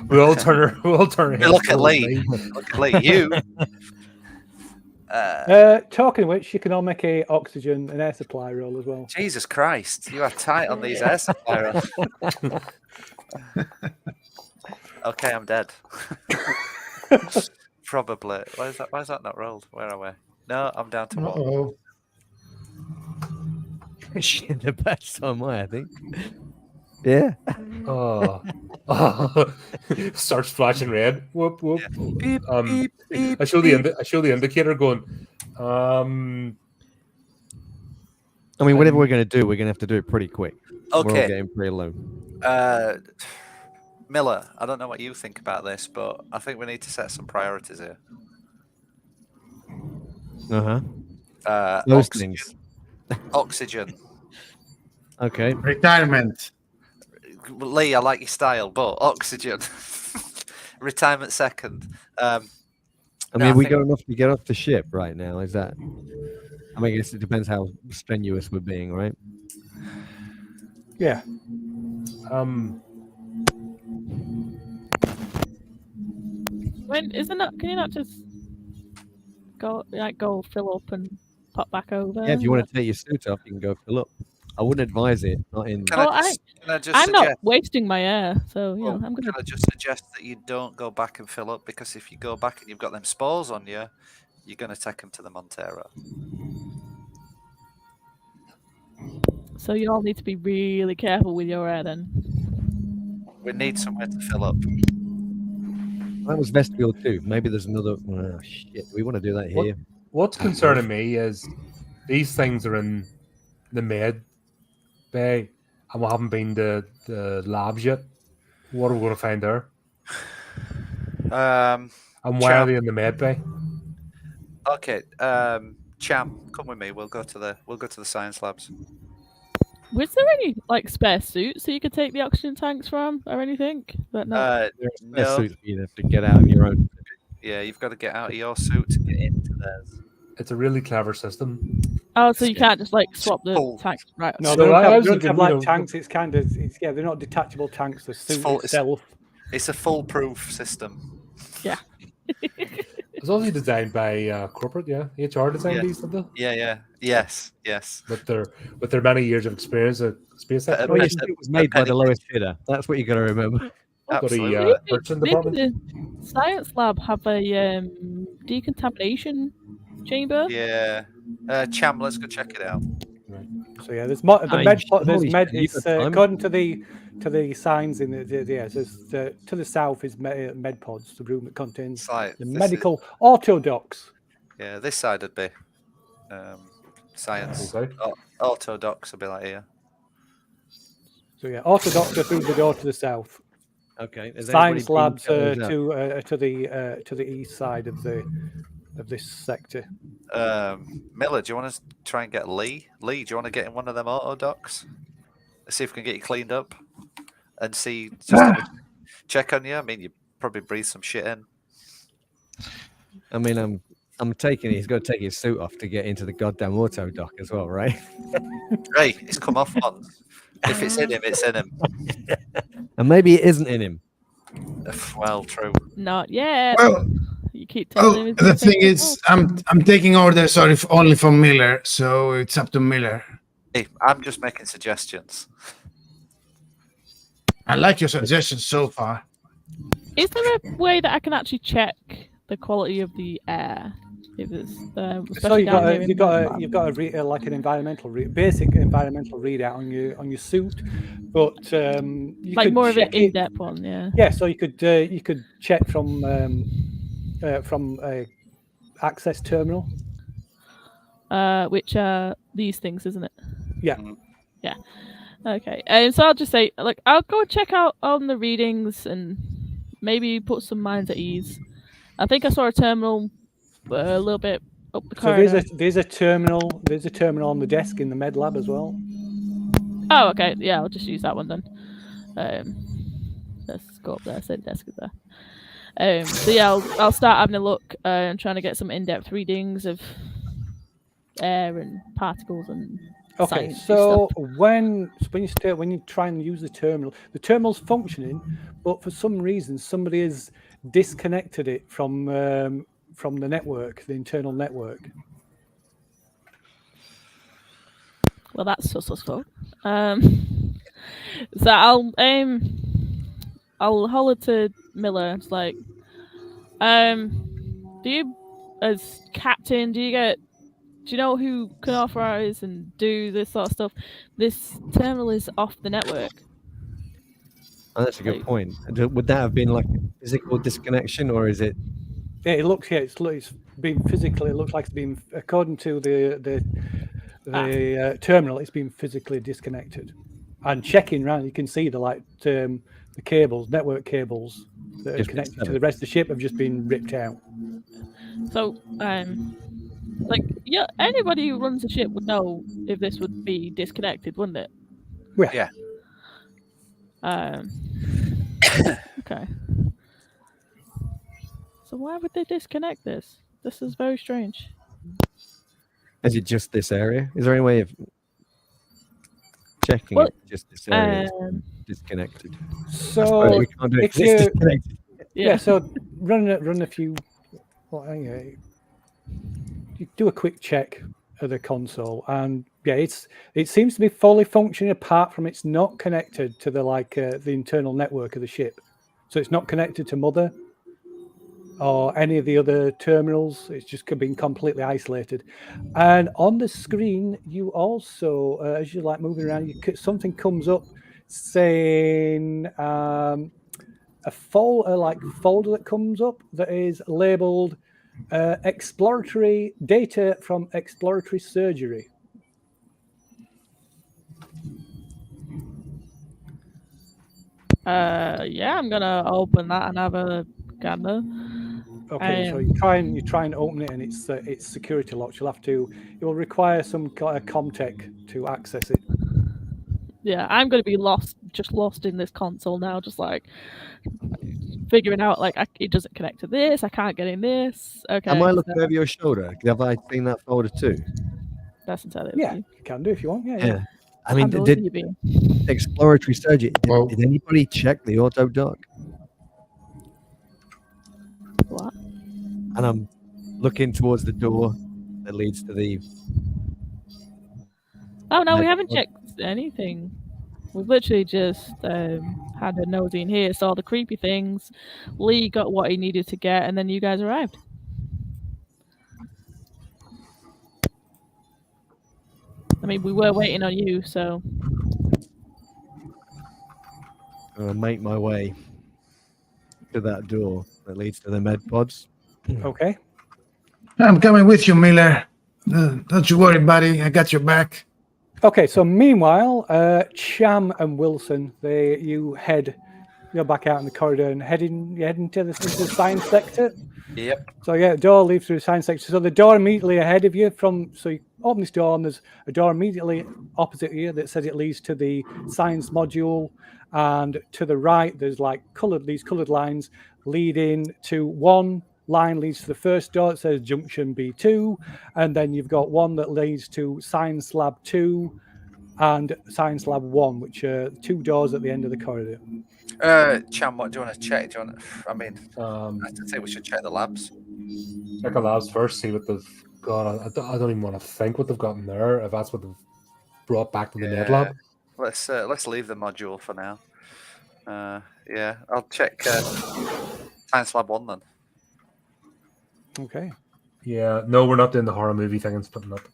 We all turn our heads. Look at towards Lee. Look at Lee. You. Talking of which, you can all make a oxygen and air supply roll as well. Jesus Christ, you are tight on these air supply rolls. Okay, I'm dead. Probably. Why is that not rolled? Where are we? No, I'm down to one. Uh-oh. Shit, the best time, I think. Yeah. Oh. Starts flashing red. Whoop whoop. Beep, beep, beep, I show the indicator going. I mean, whatever we're going to do, we're going to have to do it pretty quick. We're all Okay. getting pretty low. Miller, I don't know what you think about this, but I think we need to set some priorities here. Those Oxygen. things. Oxygen. Okay. Retirement. Lee, I like your style, but oxygen. Retirement second. I No, mean, I we think- got enough to get off the ship right now. Is that? I mean, I guess it depends how strenuous we're being, right? Yeah. When isn't that? Can you not just go fill up and pop back over? Yeah, if you want to take your suit off, you can go fill up. I wouldn't advise it. Not in. Can Well, I just Can I just I'm suggest? not wasting my air, so you know, I'm Can gonna. I just suggest that you don't go back and fill up, because if you go back and you've got them spores on you, you're going to take them to the Montero. So you all need to be really careful with your air then. We need somewhere to fill up. That was vestibule 2. Maybe there's another. Oh, shit. We want to do that here. What's concerning me is these things are in the med bay, and we haven't been to the labs yet. What are we going to find there? And why are they in the med bay? Okay, Cham, come with me. We'll go to the science labs. Was there any like spare suits so you could take the oxygen tanks from or anything? But no. No. Suits you'd have to get out on your own. Yeah, you've got to get out of your suit to get into theirs. It's a really clever system. Oh, so you can't just like swap the full. tanks, right? No, So they don't I have, was they don't have thinking, like you know, tanks. It's kind of they're not detachable tanks. The suit full- itself. It's a foolproof system. Yeah. It's obviously designed by corporate, HR designed Yeah. these, did they? Yes. With their many years of experience at space But- Oh, exploration. yes, it was made by the lowest bidder. That's what you got to remember. Absolutely. Got a purchasing Maybe department. the science lab have a decontamination chamber. Yeah. Cham, let's go check it out. So yeah, there's the med. There's holy med. shit, you It's got time. according to the signs in the there's to the south is med pods, the room that contains Science. the medical autodocs. Yeah, this side would be science. Okay. Autodocs would be like here. So yeah, autodocs are through the door to the south. Okay. has Science anybody labs been checked those out? to the east side of this sector. Miller, do you want to try and get Lee? Lee, do you want to get in one of them autodocs? Let's see if we can get you cleaned up and see. Just have a check on you. I mean, you probably breathe some shit in. I mean, I'm taking. He's got to take his suit off to get into the goddamn auto dock as well, right? Right, it's come off once. If it's in him, it's in him. And maybe it isn't in him. Well, true. Not yet. Well, You keep telling him. the thing is, I'm taking orders only from Miller, so it's up to Miller. Hey, I'm just making suggestions. I like your suggestions so far. Is there a way that I can actually check the quality of the air? If it's So especially down here in you've got like an basic environmental readout on your suit, but you like could more of an check it- in-depth one, yeah. Yeah, so you could check from a access terminal. Which are these things, isn't it? Yeah. Yeah. Okay. So I'll just say, like, I'll go check out on the readings and maybe put some minds at ease. I think I saw a terminal a little bit up the So corridor. there's a terminal on the desk in the med lab as well. Oh, okay. Yeah, I'll just use that one then. Let's go up there. Say the desk is there. So yeah, I'll start having a look and trying to get some in-depth readings of air and particles and Okay, sciencey so stuff. when you try and use the terminal's functioning, but for some reason somebody has disconnected it from the network, the internal network. Well, that's sus as fuck. So I'll holler to Miller. It's like, do you, as captain, do you know who can authorize and do this sort of stuff? This terminal is off the network. Oh, that's a good point. Would that have been like a physical disconnection, or is it? Yeah, it looks it's been physically. It looks like it's been, according to the terminal, it's been physically disconnected. And checking around, you can see the cables, network cables that are Just connected severed. to the rest of the ship have just been ripped out. So, like, yeah, anybody who runs a ship would know if this would be disconnected, wouldn't it? Yeah. Okay. So why would they disconnect this? This is very strange. Is it just this area? Is there any way of checking Well, if just this area is Um, disconnected? So we can't do it if 'cause it's you- disconnected. yeah, so run a few. Well, you do a quick check of the console, and yeah, it seems to be fully functioning apart from it's not connected to the internal network of the ship, so it's not connected to Mother or any of the other terminals. It's just been completely isolated. And on the screen, you also, as you're like moving around, something comes up saying a folder that comes up that is labeled exploratory data from exploratory surgery. Yeah, I'm gonna open that and have a gander. Okay, so you try and open it, and it's security locked. It will require some Comtech to access it. Yeah, I'm gonna be lost in this console now, just like figuring out like it doesn't connect to this. I can't get in this. Okay, Am I looking over your shoulder? Have I seen that folder too? that's entirely up to Yeah, you. you can do if you want. Yeah. Yeah. I mean, How did you being? exploratory surgery? Well- Did anybody check the auto dock? What? And I'm looking towards the door that leads to the. Oh no, we Like, haven't what- checked anything. We've literally just had a nosy in here, saw the creepy things. Lee got what he needed to get, and then you guys arrived. I mean, we were waiting on you, so I'm gonna make my way to that door that leads to the med pods. Okay. I'm coming with you, Miller. Don't you worry, buddy. I got your back. Okay. So meanwhile, Cham and Wilson, you're back out in the corridor and heading into the science sector. Yep. So yeah, the door leads through the science section. So the door immediately ahead of you so you open this door and there's a door immediately opposite you that says it leads to the science module. And to the right, there's these colored lines leading to one line leads to the first door. It says junction B2. And then you've got one that leads to science lab 2 and science lab 1, which are 2 doors at the end of the corridor. Cham, what do you want to check? Do you want? I mean, I think we should check the labs. Check the labs first, see what they've got. I don't even want to think what they've got in there, if that's what they've brought back to the med lab. Let's leave the module for now. Yeah, I'll check science lab 1 then. Okay. Yeah, no, we're not doing the horror movie thing and splitting up.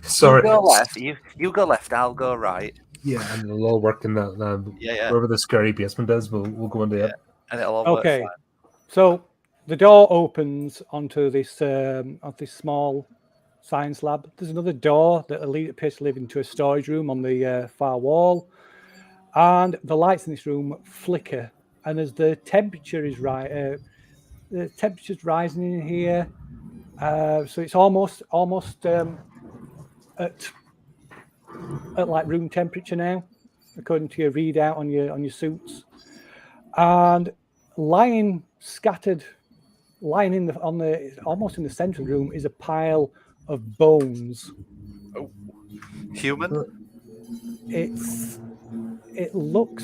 Sorry. You go left. You go left. I'll go right. Yeah, and it'll all work in that. Yeah. Wherever the scary basement is, we'll go into it. And it'll all work Okay. fine. So the door opens onto this small science lab. There's another door that appears to lead into a storage room on the far wall, and the lights in this room flicker. And as the temperature is the temperature's rising in here, so it's almost at like room temperature now, according to your readout on your suits. And lying almost in the center of the room is a pile of bones. Human? They look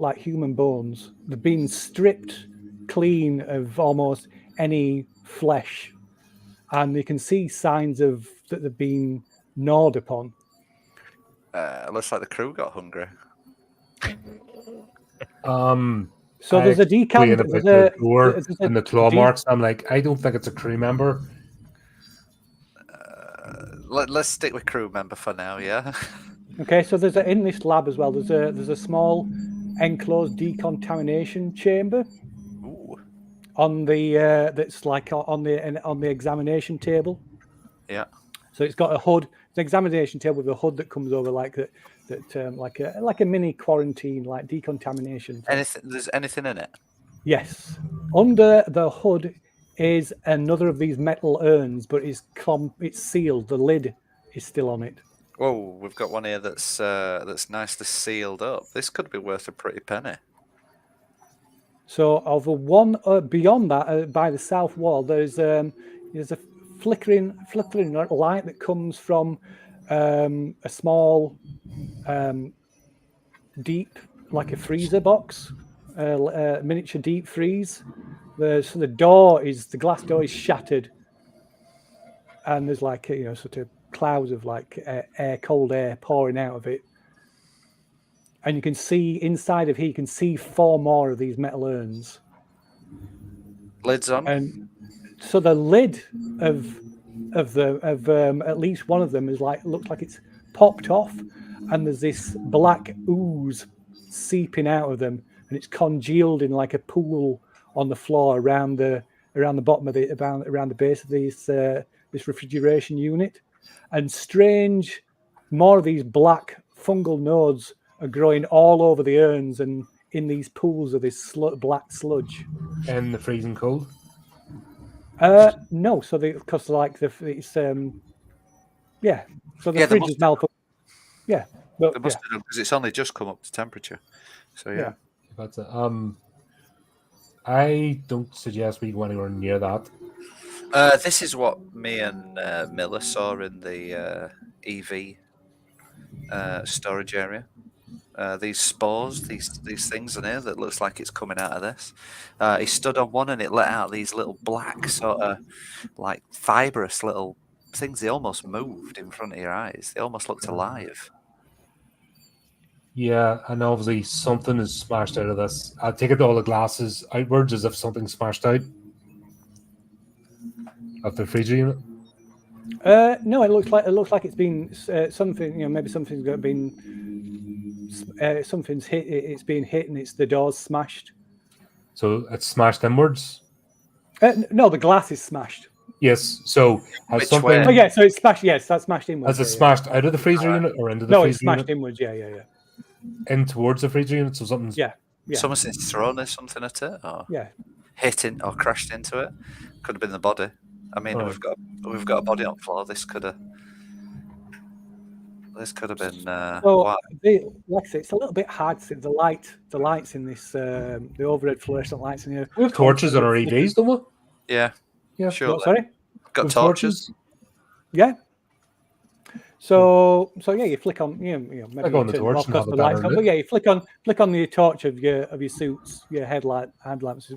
like human bones. They've been stripped clean of almost any flesh, and you can see signs that they've been gnawed upon. Looks like the crew got hungry. So there's a decant. And the claw marks. I'm like, I don't think it's a crew member. Let's stick with crew member for now. Yeah. Okay, so in this lab as well. There's a small enclosed decontamination chamber. Ooh. On the that's like on the examination table. Yeah. So it's got a hood, an examination table with a hood that comes over like a mini quarantine, like decontamination. There's anything in it? Yes. Under the hood is another of these metal urns, but it's sealed. The lid is still on it. Whoa, we've got one here that's nicely sealed up. This could be worth a pretty penny. So over one beyond that, by the south wall, there's a flickering light that comes from a small deep, like a freezer box, miniature deep freeze. So the glass door is shattered and there's like sort of clouds of like cold air pouring out of it, and you can see inside of here. You can see 4 more of these metal urns. Lids on. And so the lid of at least one of them looks like it's popped off, and there's this black ooze seeping out of them, and it's congealed in like a pool on the floor around the bottom of it, around the base of this refrigeration unit. And strange, more of these black fungal nodes are growing all over the urns and in these pools of this black sludge. And the freezing cold. No, so because like it's yeah, so the Yeah, fridge is malfunctioning. Yeah, but They must have done, because it's only just come up to temperature. So yeah. That's it. I don't suggest we go anywhere near that. This is what me and Miller saw in the EV storage area. These spores, these things in here that looks like it's coming out of this. He stood on one and it let out these little black sort of like fibrous little things. They almost moved in front of your eyes. They almost looked alive. Yeah, and obviously something is smashed out of this. I take it all the glasses outwards as if something smashed out of the freezer unit. No, it looks like it's been something. Maybe something's been something's hit. It's been hit, and it's the door's smashed. So it's smashed inwards. No, the glass is smashed. Yes. So has Which something? way? Oh yeah, so it's smashed. Yes, that's smashed inwards. Has it smashed out of the freezer unit or into the No, freezer it's smashed unit? inwards. Yeah. In towards the freezer unit. So something's. Yeah. Someone's thrown something at it, or Yeah. hit in or crashed into it. Could have been the body. I mean, Right. we've got a body on the floor. This could have been. So, wow. like I say, it's a little bit hard to see the lights in this, the overhead fluorescent lights in here. We have torches on our EVs, don't we? Yeah. Yeah. Sure. What, sorry? Got With torches. Yeah. So yeah, you flick on, maybe I go on the turn them torch off and because have a the lights better on. look. But yeah, you flick on the torch of your suits, your headlamps,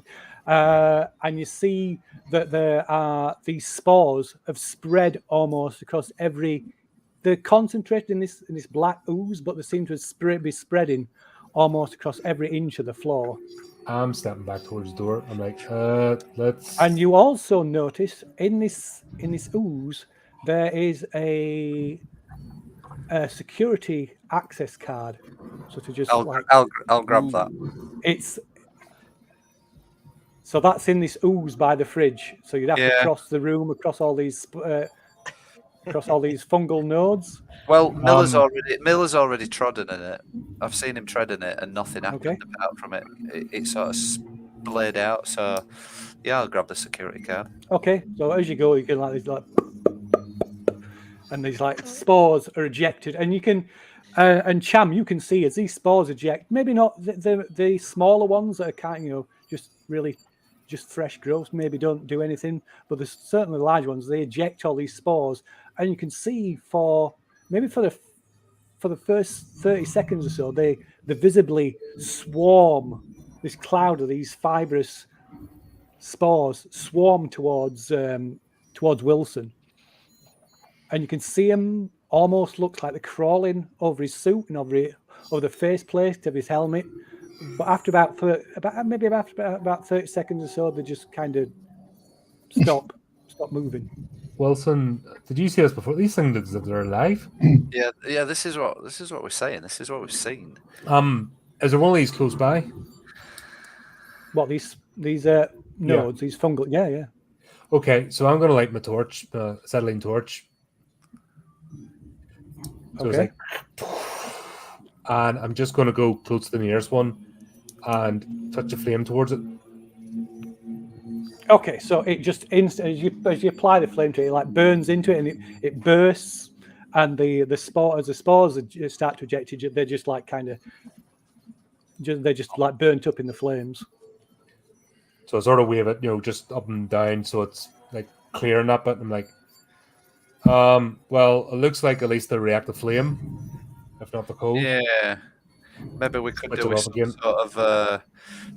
and you see that there are these spores have spread almost across every. They're concentrated in this black ooze, but they seem to be spreading almost across every inch of the floor. I'm stepping back towards the door. I'm like, let's. And you also notice in this ooze there is a security access card. So to just I'll grab that. So that's in this ooze by the fridge. So you'd have to Yeah. cross the room, across all these fungal nodes. Well, Miller's already trodden in it. I've seen him treading it, and nothing happened Okay. apart from it. It sort of splayed out. So, yeah, I'll grab the security card. Okay, so as you go, you can and these like spores are ejected, and you can, and Cham, you can see as these spores eject. Maybe not the smaller ones that are kind of just fresh growths. Maybe don't do anything, but there's certainly the large ones. They eject all these spores, and you can see for the first 30 seconds or so, they visibly swarm. This cloud of these fibrous spores swarm towards Wilson, and you can see him almost looks like they're crawling over his suit and over the faceplate of his helmet. But after about 30 seconds or so, they just kind of stop moving. Wilson, did you see this before? These things they're alive. Yeah. This is what we're saying. This is what we've seen. Is there one of these close by? What these nodes, these fungal? Yeah. Okay, so I'm going to light my torch, acetylene torch. So Okay. it's like, and I'm just going to go close to the nearest one and touch a flame towards it. Okay, so it just as you apply the flame to it, it like burns into it and it bursts, and the spores start to eject, they're just like they're just like burnt up in the flames. So I sort of wave it, just up and down, so it's like clearing that bit. I'm like, well, it looks like at least the reactive flame, if not the cold. Yeah. Maybe we could Switch do it with off again.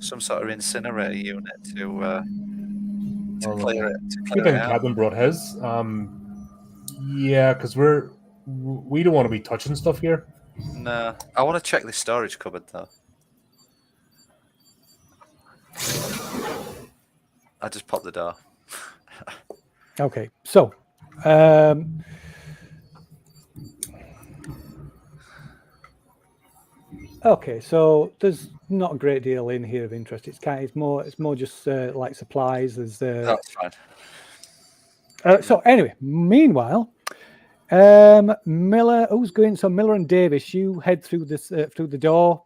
some sort of incinerator unit to clear it. I think out. Kevin brought his. Yeah, because we don't want to be touching stuff here. No, I want to check this storage cupboard though. I just popped the door. Okay, so okay, so there's not a great deal in here of interest. It's more just like supplies. There's That's fine. so anyway, meanwhile, Miller, who's going? So Miller and Davis, you head through this through the door,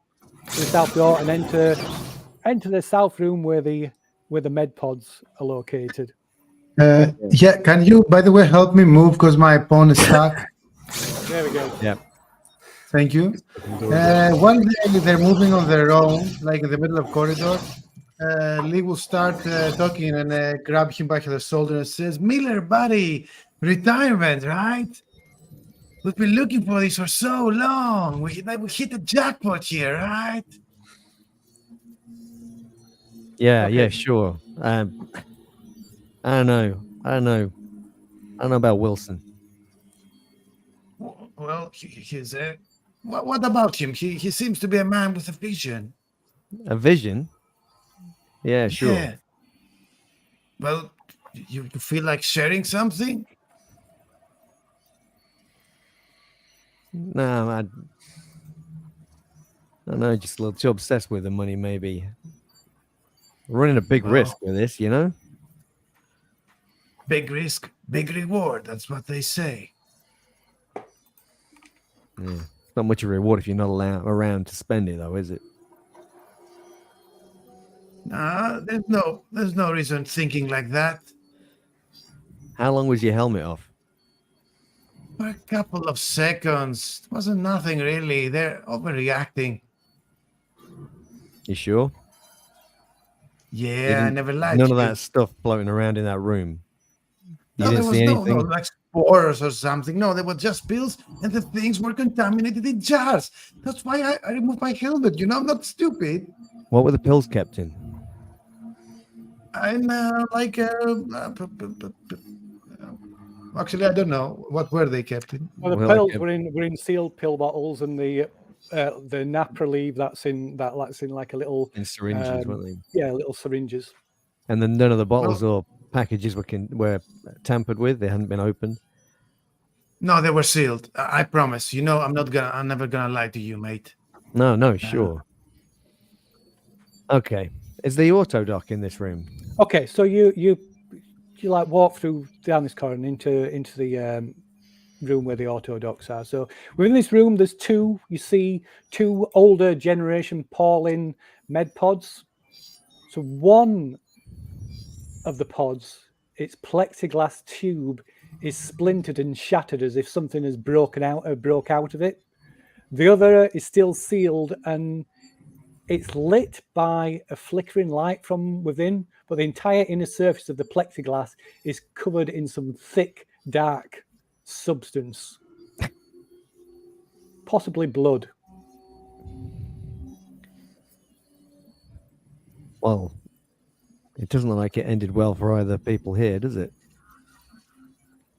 through the south door, and enter the south room where the med pods are located. Yeah, can you, by the way, help me move because my phone is stuck? There we go. Yeah. Thank you. One day they're moving on their own, like in the middle of corridor. Lee will start talking and grab him by the shoulder and says, "Miller, buddy, retirement, right? We've been looking for this for so long. We hit the jackpot here, right?" Yeah, Okay. yeah, sure. I don't know about Wilson. Well, he's what about him? He seems to be a man with a vision. A vision? Yeah, sure. Yeah. Well, you feel like sharing something? No, I don't know, just a little too obsessed with the money, maybe. We're running a big risk with this, you know? Big risk, big reward. That's what they say. Yeah. Not much of a reward if you're not around to spend it, though, is it? Nah, there's no reason thinking like that. How long was your helmet off? For a couple of seconds. It wasn't nothing really. They're overreacting. You sure? Yeah, I never lied. None to of you. that stuff floating around in that room. You No, didn't there was see no anything? like spores or something. No, they were just pills, and the things were contaminated in jars. That's why I removed my helmet. You know, I'm not stupid. What were the pills kept in? I'm actually, I don't know. What were they kept in? Well, the Well, pills okay. were in sealed pill bottles, and the naproleve that's in like a little In syringes, weren't they? yeah, little syringes. And then none of the bottles or packages were tampered with. They hadn't been opened. No, they were sealed. I promise. You know, I'm never gonna lie to you, mate. No, sure. Okay. Is the auto dock in this room? Okay, so you like walk through down this corridor and into the room where the auto docks are. So within this room, there's you see two older generation Pauline med pods. So one of the pods, its plexiglass tube is splintered and shattered as if something has broke out of it. The other is still sealed and it's lit by a flickering light from within, but the entire inner surface of the plexiglass is covered in some thick, dark substance, possibly blood. Well, it doesn't look like it ended well for either people here, does it?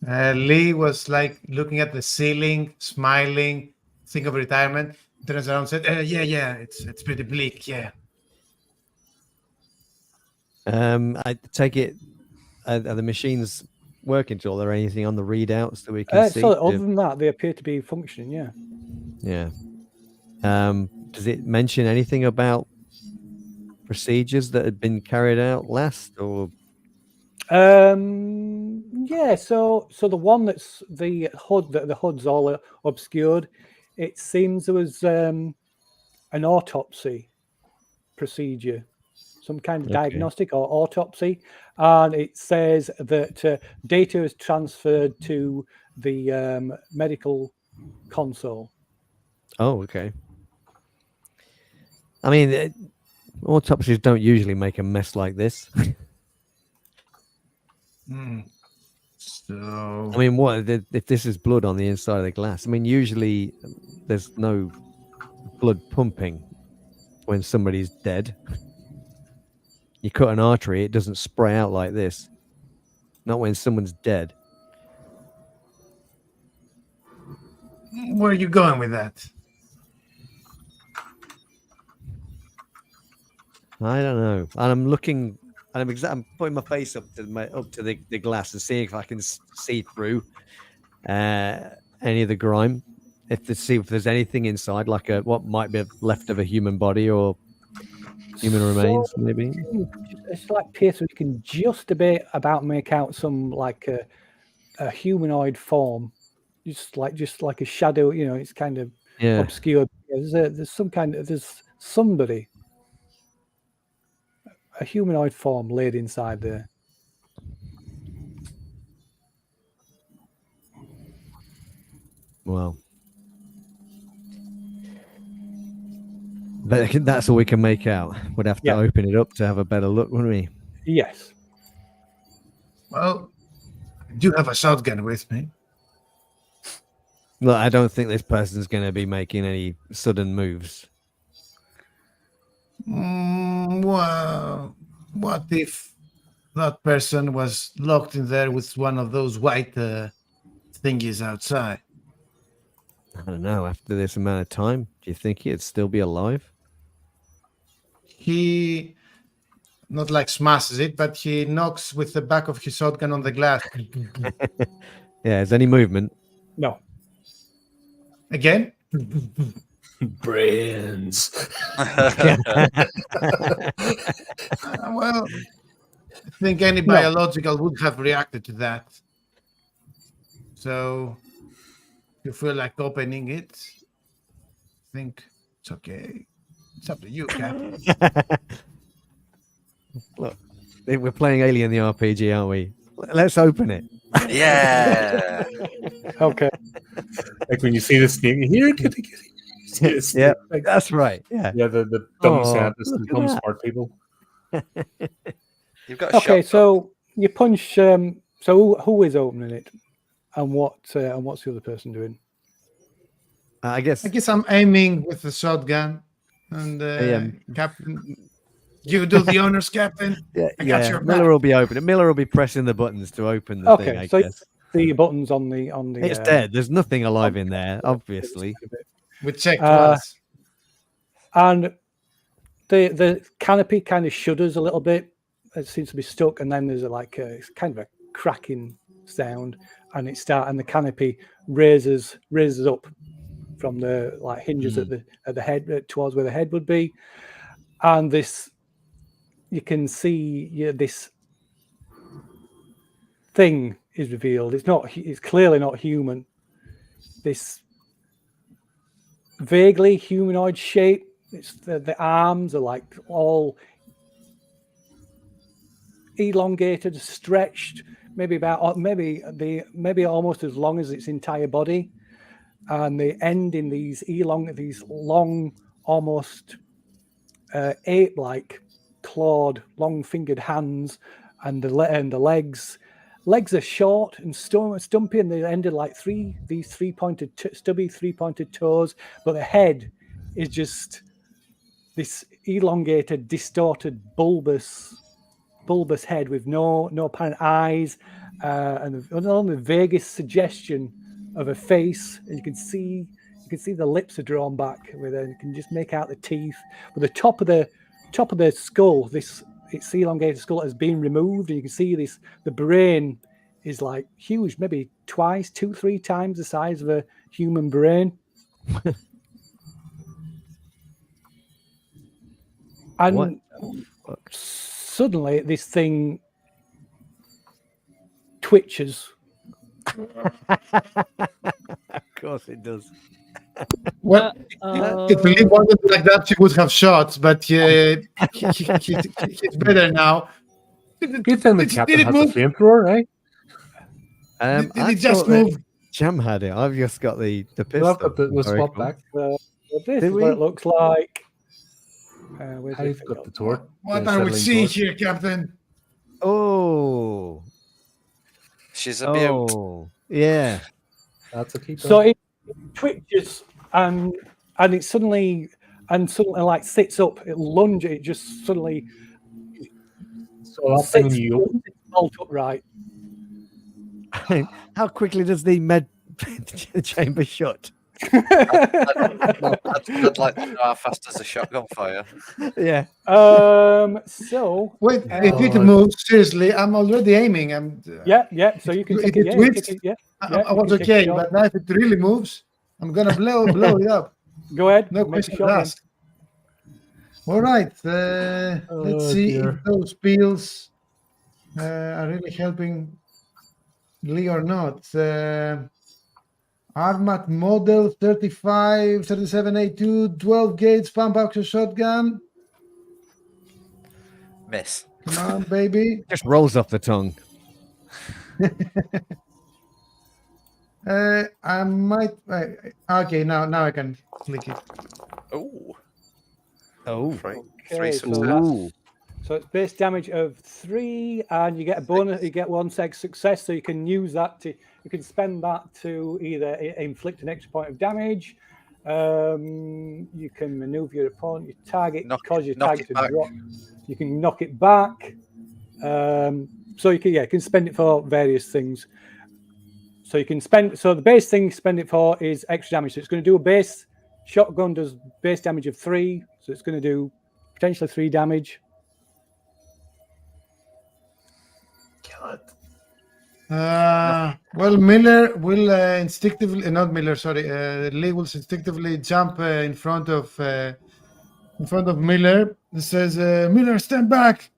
Lee was like looking at the ceiling, smiling, think of retirement. Turns around and said, yeah, it's pretty bleak, yeah. I take it, are the machines working? Are there anything on the readouts that we can see? So other than that, they appear to be functioning, yeah. Yeah. Does it mention anything about procedures that had been carried out last, or? Yeah, so the one that's the HUD's all obscured. It seems there was an autopsy procedure, some kind of diagnostic or autopsy, and it says that data is transferred to the medical console. Oh, okay. I mean, autopsies don't usually make a mess like this. So I mean, what if this is blood on the inside of the glass? I mean, usually there's no blood pumping when somebody's dead. You cut an artery, it doesn't spray out like this. Not when someone's dead. Where are you going with that? I don't know. And I'm looking, and I'm putting my face up to the glass and seeing if I can see through any of the grime, to see if there's anything inside, like what might be left of a human body or human remains, maybe. It's like Peter, you can just about make out some like a humanoid form, just like a shadow. You know, it's kind of obscure. There's somebody, a humanoid form laid inside there. Well, but that's all we can make out. We'd have to open it up to have a better look, wouldn't we? Yes. Well, I do have a shotgun with me. Look, I don't think this person's going to be making any sudden moves. Well, what if that person was locked in there with one of those white thingies outside? I don't know. After this amount of time, do you think he'd still be alive? He not like smashes it, but he knocks with the back of his shotgun on the glass. Yeah, is any movement? No. Again? Brains. Well, I think any biological would have reacted to that. So, if you feel like opening it, I think it's okay. It's up to you, Captain. Look, we're playing Alien the RPG, aren't we? Let's open it. Yeah. Okay. Like when you see the snake here, Yeah, that's right. Yeah, the dumb Oh, scientists and look at dumb that. smart people. You've got a Okay, shotgun. so you punch. So who is opening it, and what's the other person doing? I guess. I guess I'm aiming with the shotgun. And Captain, you do the honors, Captain. I got your back. Miller will be opening. Miller will be pressing the buttons to open the thing. I guess. The buttons on the. It's dead. There's nothing alive in there, obviously. We checked once. And the canopy kind of shudders a little bit. It seems to be stuck, and then there's it's kind of a cracking sound, and the canopy raises up from the hinges at the head towards where the head would be, and this you can see this thing is revealed. It's clearly not human. This vaguely humanoid shape. It's the arms are like all elongated, stretched, maybe almost as long as its entire body, and they end in these long, almost ape-like clawed, long-fingered hands, and the legs. Legs are short and stumpy, and they ended like these stubby three-pointed toes, but the head is just this elongated, distorted, bulbous head with no apparent eyes, and only the vaguest suggestion of a face. And you can see the lips are drawn back, you can just make out the teeth. But the top of the skull, its elongated skull, has been removed, and you can see the brain is like huge, maybe 2-3 times the size of a human brain. And suddenly this thing twitches. Of course it does. Well, if Lee wanted like that, she would have shot, but he's better now. Good thing the captain has a flamethrower, right? Did he just move? Jam had it. I've just got the pistol. Well, I've got the swap back. This is what it looks like. I've got the torch. What are we seeing here, Captain? Oh, she's a beaut. Oh, yeah. That's a keeper. So it twitches and it suddenly like sits up. It lunges. It just suddenly So you bolt upright. How quickly does the med chamber shut? I'd like to know how fast does a shotgun fire. Yeah. So Wait, if it moves, seriously, I'm already aiming. yeah. So you can If take it it. twits, Yeah. I you was can take a okay, shot. but now if it really moves, I'm gonna blow it up. Go ahead. No make a questions shot then. asked. All right, let's Oh, see dear. if those pills are really helping Lee or not. Armat model 35, 37A2, 12 gauge pump action shotgun. Miss. Come on, baby. Just rolls off the tongue. I might. Okay, now I can click it. Ooh. Oh. Three Okay, so success. that's so it's base damage of 3, and you get a bonus. You get 1 success, so you can use that to. You can spend that to either inflict an extra point of damage. You can maneuver your opponent, your target, cause your target to drop. You can knock it back. So you can spend it for various things. So you can spend. So the base thing you spend it for is extra damage. So it's going to do a base. Shotgun does base damage of 3, so it's going to do potentially 3 damage. Kill it. Well, Miller will instinctively, not Miller, sorry, Lee will instinctively jump in front of Miller. It says, Miller, stand back.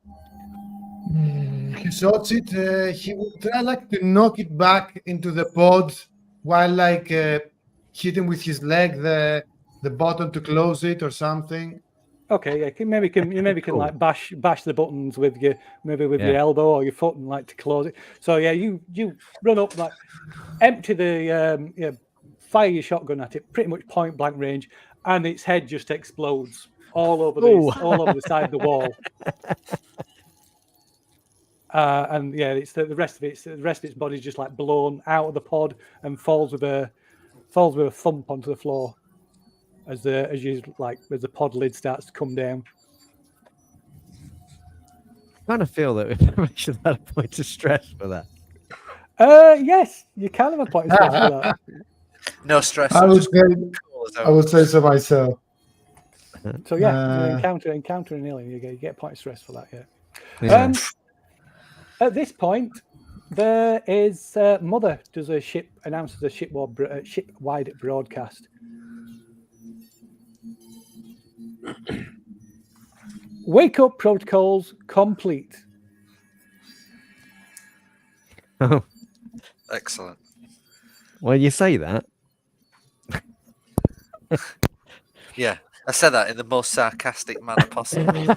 He shots it. He will try to knock it back into the pod while hitting with his leg the button to close it or something. Okay, yeah, maybe can bash the buttons with your your elbow or your foot and to close it. So yeah, you run up, empty the fire your shotgun at it, pretty much point blank range, and its head just explodes all over the side of the wall. And yeah, it's the rest of its body is just blown out of the pod and falls with a thump onto the floor as the pod lid starts to come down. I kind of feel that we should have a point of stress for that. Yes, you can have a point of stress for that. No stress. I would say so myself. So yeah, you encounter an alien, you get a point of stress for that. Yeah. At this point, there is Mother announces a ship-wide broadcast. Wake up protocols complete. Oh, Excellent. well, you say that. Yeah, I said that in the most sarcastic manner possible.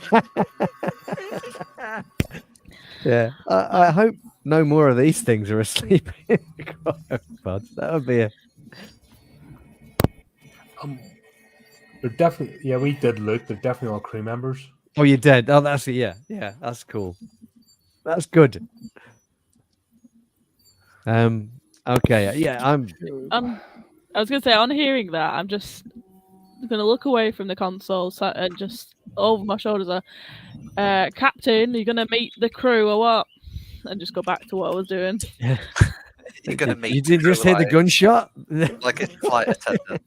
Yeah, I hope no more of these things are asleep in the cryopods. That would be a. They're definitely, we did look. They're definitely all crew members. Oh, you're dead. Oh, that's yeah, that's cool. That's good. Okay, yeah, I was gonna say, on hearing that, I'm just gonna look away from the console and just over my shoulders. Captain, you're gonna meet the crew or what? And just go back to what I was doing. You're gonna meet. You did just hear the gunshot, like a flight attendant.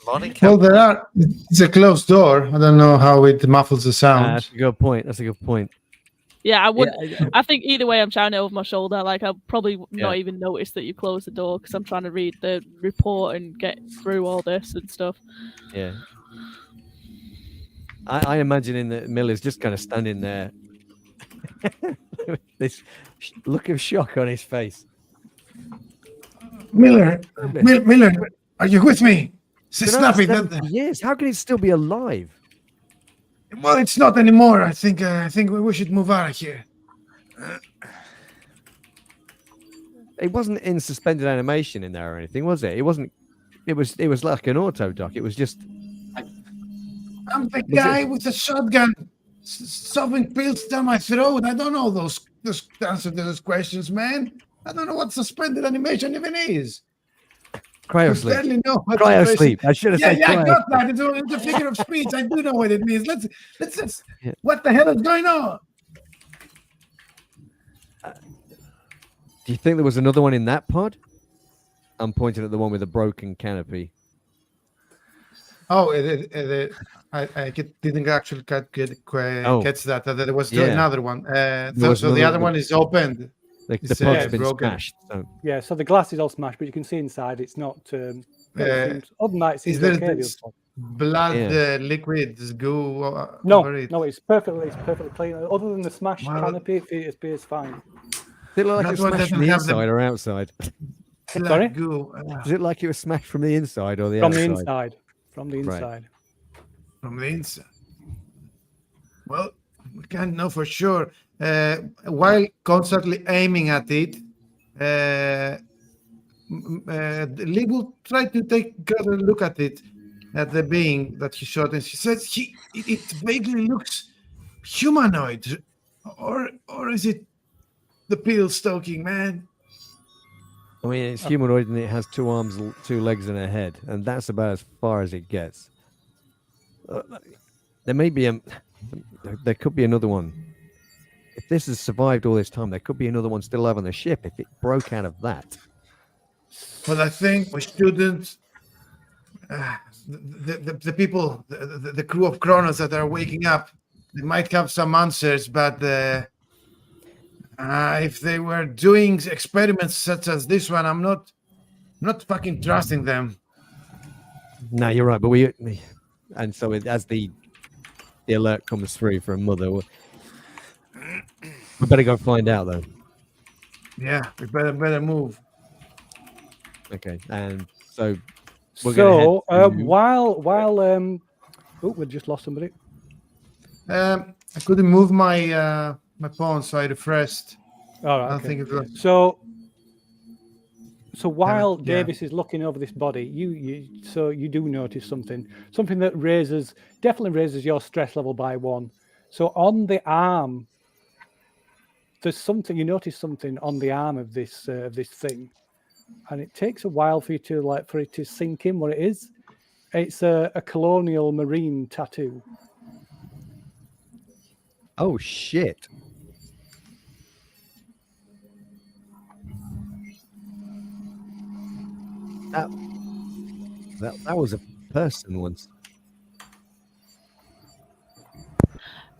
Morning, Well, Captain. it's a closed door. I don't know how it muffles the sound. That's a good point. That's a good point. Yeah, I would. I think either way, I'm shouting it over my shoulder. I'll probably not even notice that you closed the door because I'm trying to read the report and get through all this and stuff. Yeah. I imagine that Miller's just kind of standing there, with this look of shock on his face. Miller, are you with me? Snappy. Yes. How can it still be alive? Well, it's not anymore. I think we should move out of here. It wasn't in suspended animation in there or anything, was it? It wasn't. It was like an auto dock. It was just. I'm the guy with the shotgun, shoving pills down my throat. I don't know those answer to those questions, man. I don't know what suspended animation even is. Cryosleep. I barely know what Cryosleep. I should have said. I got that. It's a figure of speech. I do know what it means. Let's. What the hell is going on? Do you think there was another one in that pod? I'm pointing at the one with the broken canopy. Oh, I didn't actually catch that. There was still Yeah. another one. was So the another other one. one is opened. The It's, pug's been broken. smashed. So. Yeah, so the glass is all smashed, but you can see inside. It's not. It seems, other than that, it seems Is there okay. this blood Yeah. liquid, this goo over No, it? no, it's perfectly clean. Other than the smashed Well- canopy, it appears fine. Did it look like That it was one smashed from doesn't the have the- inside or outside? Black Sorry? goo Does it like it was smashed from the inside or the From outside? the inside. From the Right. inside. from the inside. Well, we can't know for sure. While constantly aiming at it, Lee will try to take a look at it, at the being that he shot, and she says it vaguely looks humanoid, or is it the peel stoking man? I mean, it's humanoid and it has 2 arms, 2 legs, and a head, and that's about as far as it gets. There may be there could be another one. If this has survived all this time, there could be another one still alive on the ship if it broke out of that. But I think we shouldn't. The people, the crew of Kronos that are waking up, they might have some answers, but if they were doing experiments such as this one, I'm not fucking trusting them. No, you're right, but and so as the alert comes through from Mother, we better go find out though. Yeah, we better move. Okay, and so we're gonna head to- while we just lost somebody. I couldn't move my my pawn, so I refreshed. All right. I Okay. think it was. So while yeah. Davis is looking over this body, you do notice something that definitely raises your stress level by 1. So on the arm, you notice something on the arm of this thing, and it takes a while for it to sink in what it is. It's a colonial marine tattoo. Oh shit! That was a person once.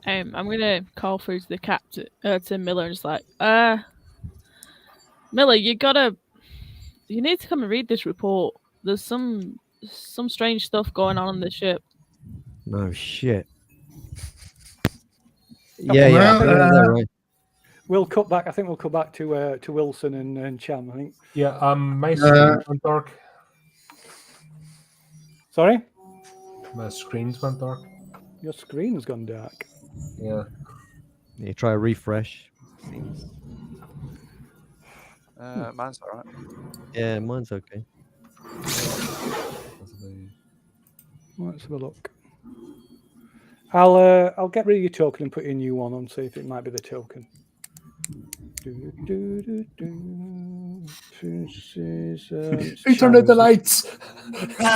I'm gonna call through to the captain, to Miller, and just like, Miller, you need to come and read this report. There's some strange stuff going on the ship. No shit. Okay, Yeah, well, right. We'll cut back. I think we'll cut back to Wilson and Cham. I think. Yeah, my screen went dark. Sorry, My screens went dark. your screen has gone dark. Yeah. You try a refresh. Mine's all right. Yeah, mine's okay. Let's have a look. I'll get rid of your token and put your new one on. See if it might be the token. He turned out the lights.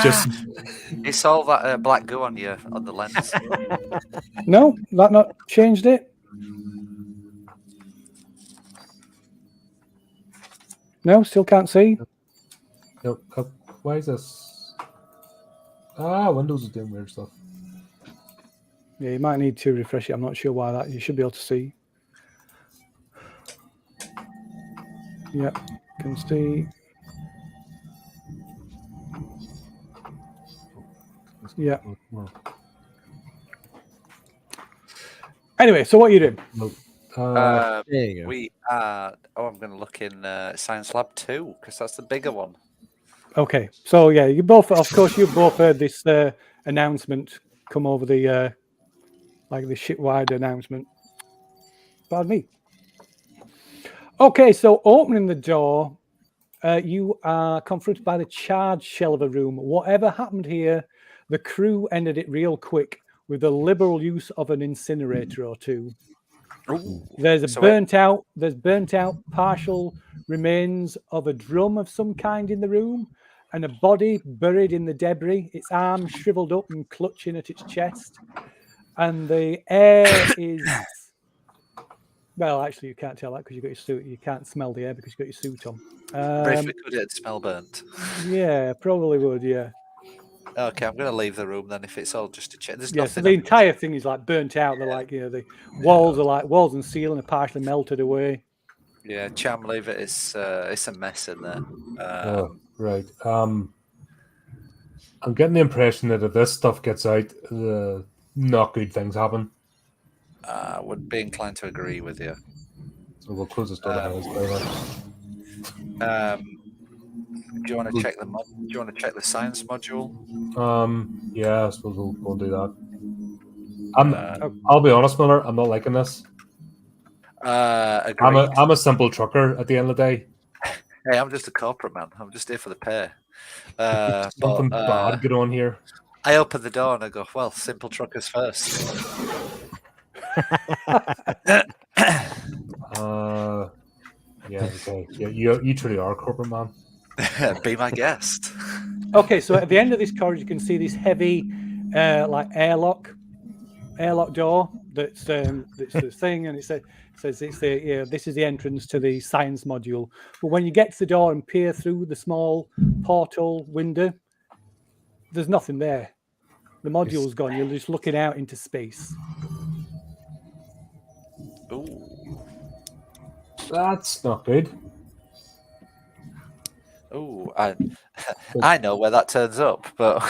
Just It's all that black goo on the lens. No, that not changed it. No, still can't see. no, why is this? Windows is doing weird stuff. Yeah, you might need to refresh it. I'm not sure why that. You should be able to see. Yeah, can see. Yeah. Anyway, so what are you doing? There you go. We are. Oh, I'm going to look in Science Lab 2 because that's the bigger one. Okay, so yeah, you both, of course, you've both heard this announcement come over the like the shipwide announcement. Pardon me. Okay, so opening the door, you are confronted by the charge shell of a room. Whatever happened here, the crew ended it real quick with the liberal use of an incinerator or two. There's burnt out partial remains of a drum of some kind in the room, and a body buried in the debris, its arms shriveled up and clutching at its chest. And the air is Well, actually, you can't tell that because you've got your suit. You can't smell the air because you've got your suit on. Briefly, could it smell burnt? Yeah, probably would. Yeah. Okay, I'm going to leave the room then if it's all just a check. There's Yeah. So nothing. the entire thing is like burnt out. They're like, the walls are like walls and ceiling are partially melted away. Yeah, Cham, leave it. It's a mess in there. Right. I'm getting the impression that if this stuff gets out, not good things happen. Would be inclined to agree with you. So we'll close this door behind us. Do you want to check the do you want to check the science module? Yeah, I suppose we'll do that. I'll be honest, Miller. I'm not liking this. Agreed. I'm a simple trucker at the end of the day. Hey, I'm just a corporate man. I'm just here for the pay. Something bad get on here. I open the door and I go, well, simple truckers first. Yeah, okay. Yeah, you truly are a corporate man. Be my guest. Okay, so at the end of this corridor, you can see this heavy, like airlock door. That's the thing, and it says it's this is the entrance to the science module. But when you get to the door and peer through the small portal window, there's nothing there. The module's gone. You're just looking out into space. Ooh. That's not good. Ooh, I know where that turns up, but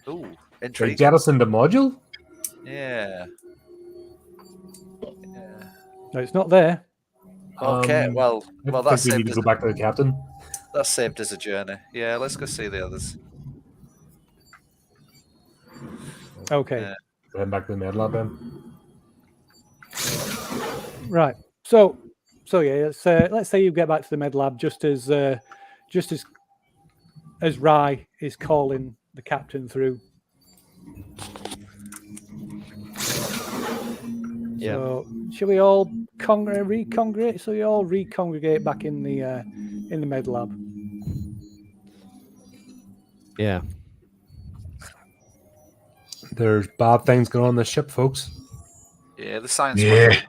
ooh, They intriguing. jettison the module? Yeah. No, it's not there. Okay, well, I that's think we need to go back to the captain. That's saved as a journey. Yeah, let's go see the others. Okay. Head back to the med lab then. Right. So yeah, let's say you get back to the med lab just as Rye is calling the captain through. Yeah. So shall we all recongregate? So you all recongregate back in the med lab. Yeah. There's bad things going on the ship, folks. Yeah, the science. Yeah,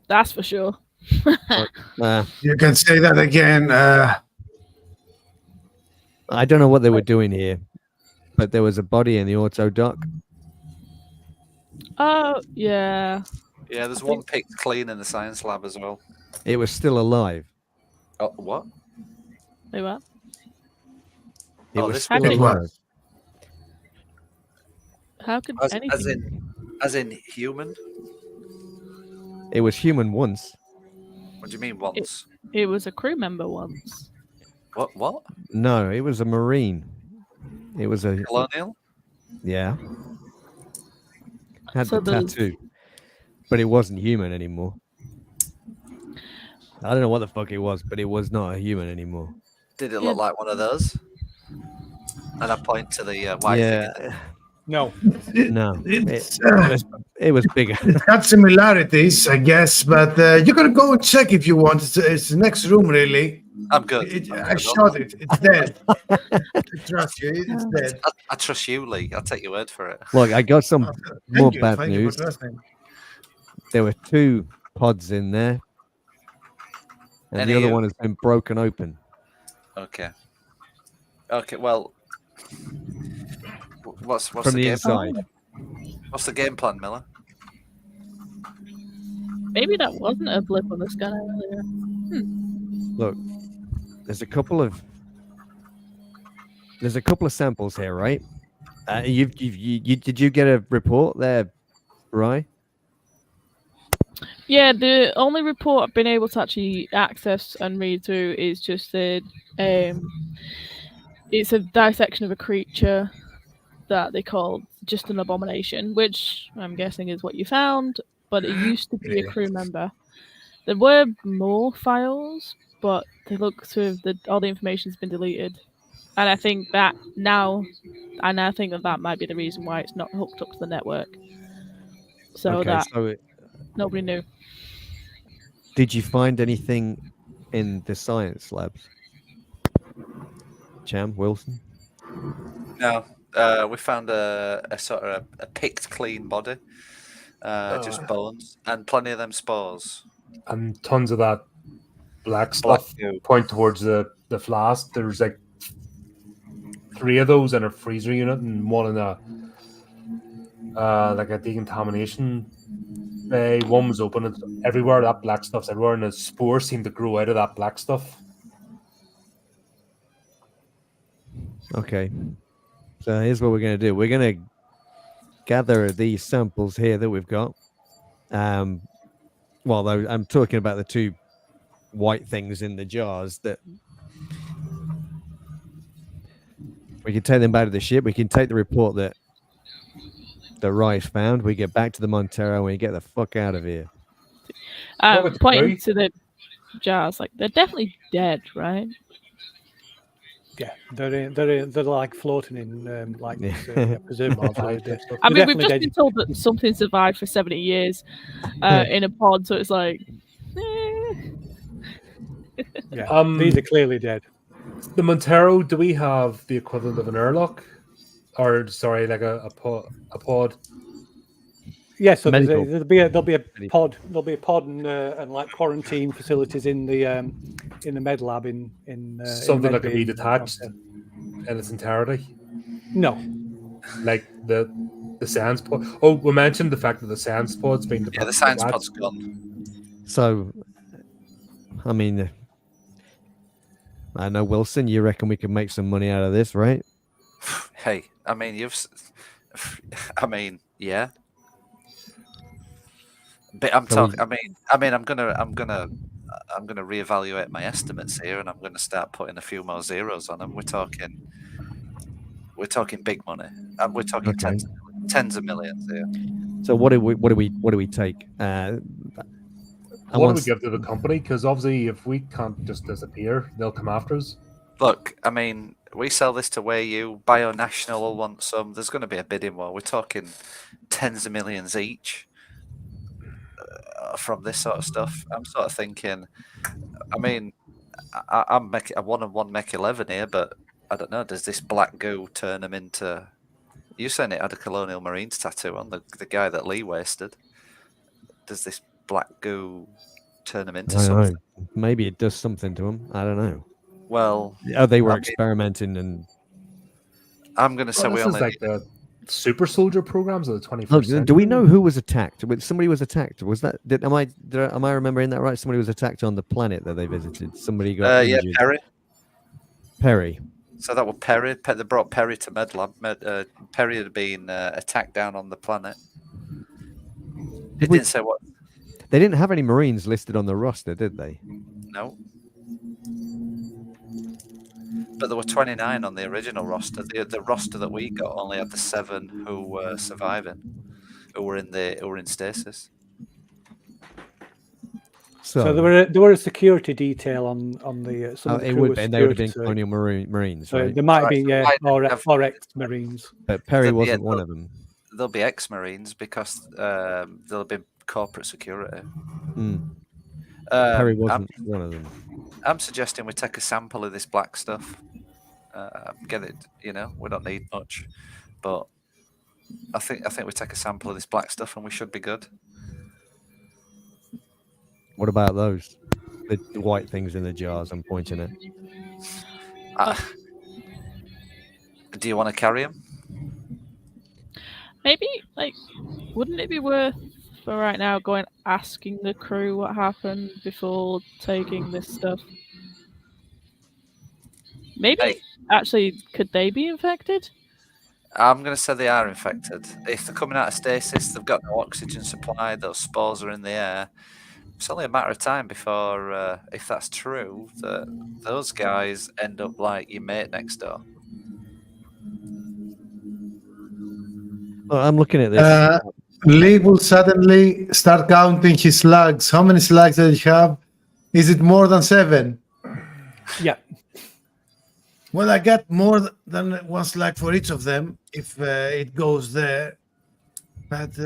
That's for sure. you can say that again. I don't know what they were doing here, but there was a body in the auto dock. Oh, yeah. Yeah, there's one picked clean in the science lab as well. It was still alive. Oh, what? Wait, what? It Oh, was this still was- alive. How could As anything... in human? It was human once. What do you mean once? It was a crew member once. What? No, it was a marine. It was a Colonial? yeah. Had So the there's- tattoo, but it wasn't human anymore. I don't know what the fuck it was, but it was not a human anymore. Did it look like one of those? And I point to the white Yeah. thing. No. No, It's, it was bigger. it's got similarities, I guess, but you can go and check if you want. It's the next room, really. I'm good. I shot it. It's dead. I trust you. It's dead. I trust you, Lee. I'll take your word for it. Look, I got some more bad Thank you news. for trusting. There were 2 pods in there, and Any the other of- one has been broken open. Okay. Okay. Well, what's From the the game inside. plan? What's the game plan, Miller? Maybe that wasn't a blip on the scanner earlier. Look, there's a couple of samples here, right? Did you get a report there, Rye? Yeah, the only report I've been able to actually access and read through is just that it's a dissection of a creature that they call just an abomination, which I'm guessing is what you found, but it used to be a crew member. There were more files, but they look to have all the information's been deleted. And I think that now that might be the reason why it's not hooked up to the network. So Okay, that so nobody knew. did you find anything in the science labs? Cham, Wilson? No. We found a sort of a picked clean body. just bones, and plenty of them spores. And tons of that black Black stuff goo. point towards the flask. There's like 3 of those in a freezer unit and one in a like a decontamination bay. One was open. It's everywhere. That black stuff's everywhere, and the spores seem to grow out of that black stuff. Okay. So here's what we're going to do. We're going to gather these samples here that we've got. Well, I'm talking about the 2 white things in the jars that we can take them back to the ship. We can take the report that Rice found. We get back to the Montero and we get the fuck out of here. Pointing to the jars, like they're definitely dead, right? Yeah, they're like floating in like preserved. I mean, we've just been told that something survived for 70 years in a pod, so it's like. Yeah, these are clearly dead. The Montero, do we have the equivalent of an airlock? Or, sorry, like a pod? Yes, so there'll be a pod. There'll be a pod and like quarantine facilities in the med lab in something that can be detached in its entirety. No, like the science pod. Oh, we mentioned the fact that the science pod's been the science pod's gone. So, I mean, I know, Wilson. You reckon we can make some money out of this, right? Hey, I mean, yeah. But I'm talking. I mean, I'm gonna reevaluate my estimates here, and I'm gonna start putting a few more zeros on them. We're talking big money. We're talking tens of millions here. So what do we take? What do we give to the company? Because obviously, if we can't just disappear, they'll come after us. Look, I mean, we sell this to Wayu. Bionational will want some. There's going to be a bidding war. We're talking tens of millions each from this sort of stuff. I'm sort of thinking. I mean, I'm a 1-on-1 mech 11 here, but I don't know. Does this black goo turn them into? You saying it had a Colonial Marines tattoo on the guy that Lee wasted? Does this black goo turn them into something? Maybe it does something to them. I don't know. Well, they were experimenting, and I'm going to say we only like the super soldier programs of the 21st century. Do we know who was attacked? Somebody was attacked. Was that? Am I remembering that right? Somebody was attacked on the planet that they visited. Somebody got injured. Yeah, Perry. So that was Perry. They brought Perry to Medlab. Perry had been attacked down on the planet. It didn't say what. They didn't have any Marines listed on the roster, did they? No. But there were 29 on the original roster. The roster that we got only had the 7 who were surviving, who were in stasis. So there were a security detail on the. Some of the it crew would was be, and they would have been security, Colonial Marines. so Right? there might be or ex-Marines. But Perry wasn't one of them. There'll be ex-Marines because there'll be corporate security. Perry wasn't one of them. I'm suggesting we take a sample of this black stuff. Get it, we don't need much, but I think we take a sample of this black stuff and we should be good. What about those? The white things in the jars I'm pointing at. Do you want to carry them? Maybe, wouldn't it be worth for right now going asking the crew what happened before taking this stuff? Maybe, actually, could they be infected? I'm going to say they are infected. If they're coming out of stasis, they've got no oxygen supply, those spores are in the air. It's only a matter of time before, if that's true, that those guys end up like your mate next door. Well, I'm looking at this. Lee will suddenly start counting his slugs. How many slugs does he have? Is it more than 7? Yeah. Well, I got more than 1 slug for each of them if it goes there. But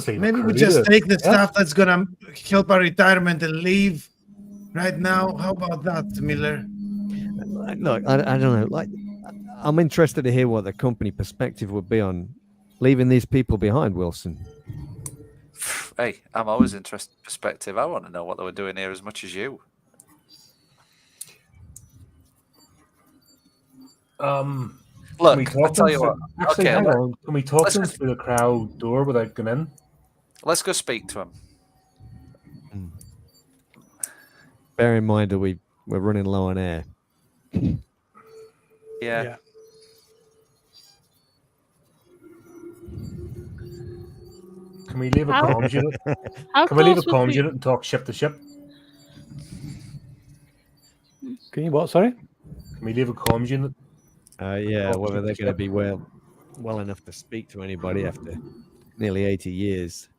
maybe we just take the stuff that's gonna help our retirement and leave right now. How about that, Miller? Look, I don't know. I'm interested to hear what the company perspective would be on leaving these people behind, Wilson? Hey, I'm always interested in perspective. I want to know what they were doing here as much as you. Can Look, we I talk tell them you through- what. Actually, Okay, hang on. Can we talk let's them just- through the crowd door without going in? let's go speak to him. Bear in mind that we're running low on air. Yeah. Can we leave a How- comms unit? How Can we leave a close would comms we- unit and talk ship to ship? Can you what? Sorry. Can we leave a comms unit? Yeah, Oh, whether they're shit. going to be well enough to speak to anybody after nearly 80 years.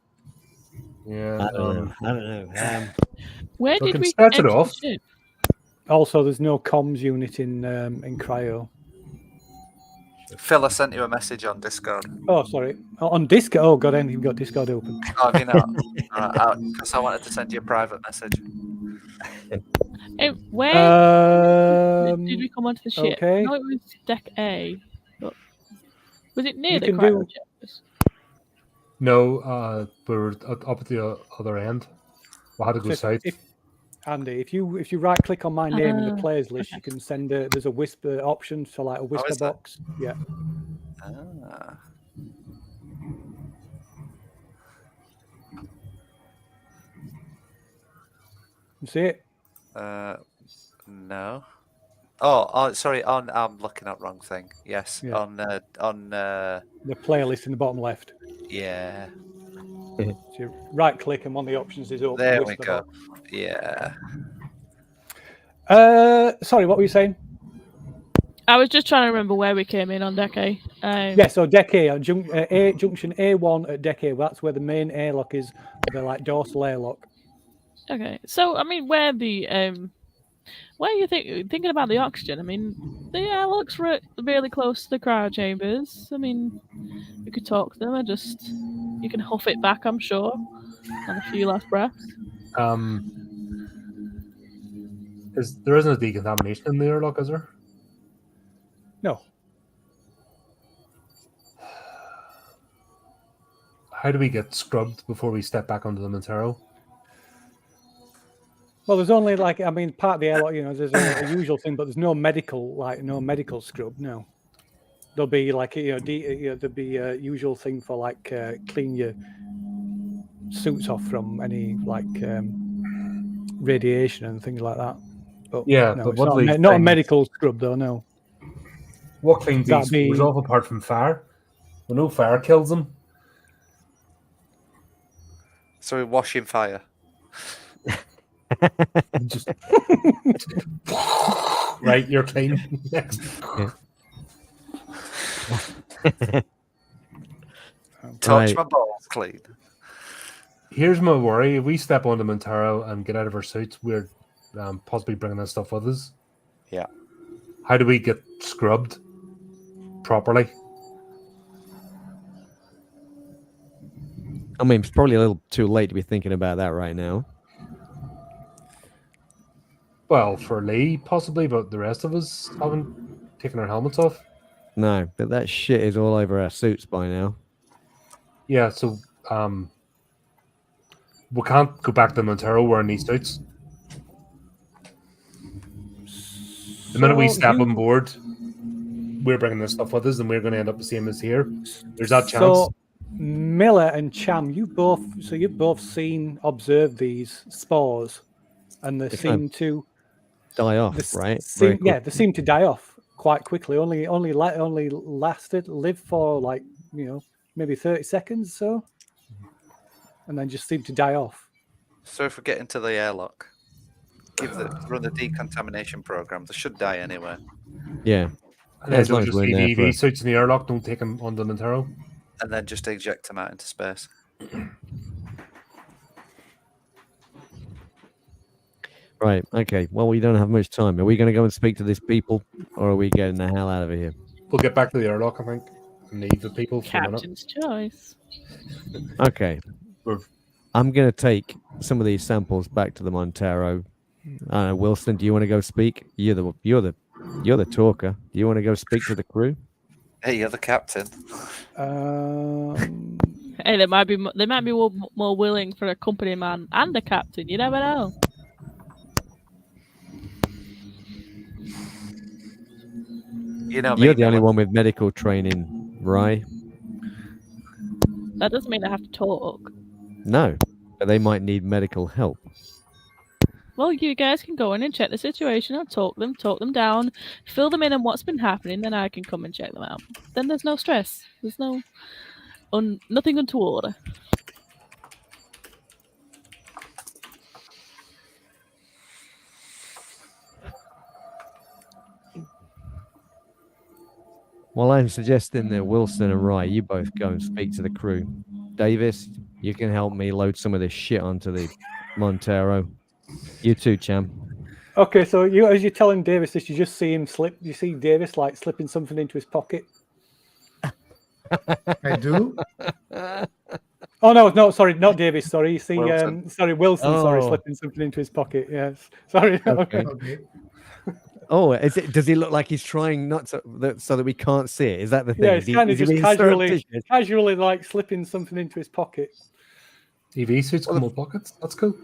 Yeah. I don't know. Where So we did can we start it enter the off. ship? Also, there's no comms unit in cryo. Phil, I sent you a message on Discord. Oh, sorry. On Discord. Oh, God, you've got Discord open. Oh, have you not? Because I wanted to send you a private message. Hey, where Um, did we come onto the ship? okay. No, it was deck A. But was it near You the can cryo do- chambers? No, we're up at the other end. We'll have to go So south. Andy, if you right click on my name in the Ah, players list, you can send there's a whisper option for like a whisper is there? box. Yeah. Ah. You see it? No. Oh, sorry. I'm looking at wrong thing. Yes. Yeah. On. The playlist in the bottom left. Yeah. So you right click and one of the options is open. There we whisper go. box. Yeah. Sorry, what were you saying? I was just trying to remember where we came in on deck A. Yeah, so deck A, junction A1 at deck A. That's where the main airlock is, the like dorsal airlock. Okay, so I mean, where are you thinking about the oxygen? I mean, the airlock's really close to the cryo chambers. I mean, you could talk to them and you can huff it back, I'm sure, on a few last breaths. There isn't a decontamination in the airlock, is there? No. How do we get scrubbed before we step back onto the Montero? Well, there's only part of the airlock, there's a usual thing, but there's no medical scrub. No, there'll be there'll be a usual thing for clean your suits off from any radiation and things like that. But Yeah, no, but it's what not, do these not a things- medical scrub though. No, What cleans That'd these spores be- off apart from fire? Well, no fire kills them. So we wash in fire. Just right, you're clean. Next. Touch Right. my balls clean. Here's my worry: if we step onto Montero and get out of our suits, we're possibly bringing that stuff with us. Yeah. How do we get scrubbed properly? I mean, it's probably a little too late to be thinking about that right now. Well, for Lee, possibly, but the rest of us haven't taken our helmets off. No, but that shit is all over our suits by now. Yeah, so we can't go back to Montero wearing these suits. The minute we So step you- on board, we're bringing this stuff with us, and we're going to end up the same as here. There's that chance. So Miller and Cham, you've both observed these spores, and they They seem kind to Die off, they right? seem, Very yeah, they seem to die off quite quickly. Only live for maybe 30 seconds or so, and then just seem to die off. So if we get into the airlock, run the decontamination program, they should die anyway. Yeah. And then as long as just we're in leave there EV for- suits in the airlock, don't take them on the Montero. And then just eject them out into space. Right. Okay. Well, we don't have much time. Are we going to go and speak to these people, or are we getting the hell out of here? We'll get back to the airlock, I think, and leave the people for a minute. Captain's choice. Okay. We're- I'm going to take some of these samples back to the Montero. Wilson, do you want to go speak? You're the talker. Do you want to go speak to the crew? Hey, you're the captain. Hey, they might be more willing for a company man and a captain. You never know. You know, You're me, the only Miller. one with medical training, Rye. That doesn't mean I have to talk. No, but they might need medical help. Well, you guys can go in and check the situation and talk them down, fill them in on what's been happening, then I can come and check them out. Then there's no stress. There's nothing untoward. Well, I'm suggesting that Wilson and Rye, you both go and speak to the crew. Davis, you can help me load some of this shit onto the Montero. You too, Cham. Okay, so as you're telling Davis this, you just see him slip. You see Davis like slipping something into his pocket. I do. Oh no, sorry, not Davis. Sorry, you see, Wilson. Wilson. Sorry, Oh. slipping something into his pocket. Yes, sorry. Okay. Okay. Oh, does he look like he's trying not to, so that we can't see it? Is that the thing? Yeah, it's kind of Is he just being surreptitious? casually like slipping something into his pocket. EV suits come with pockets. That's cool.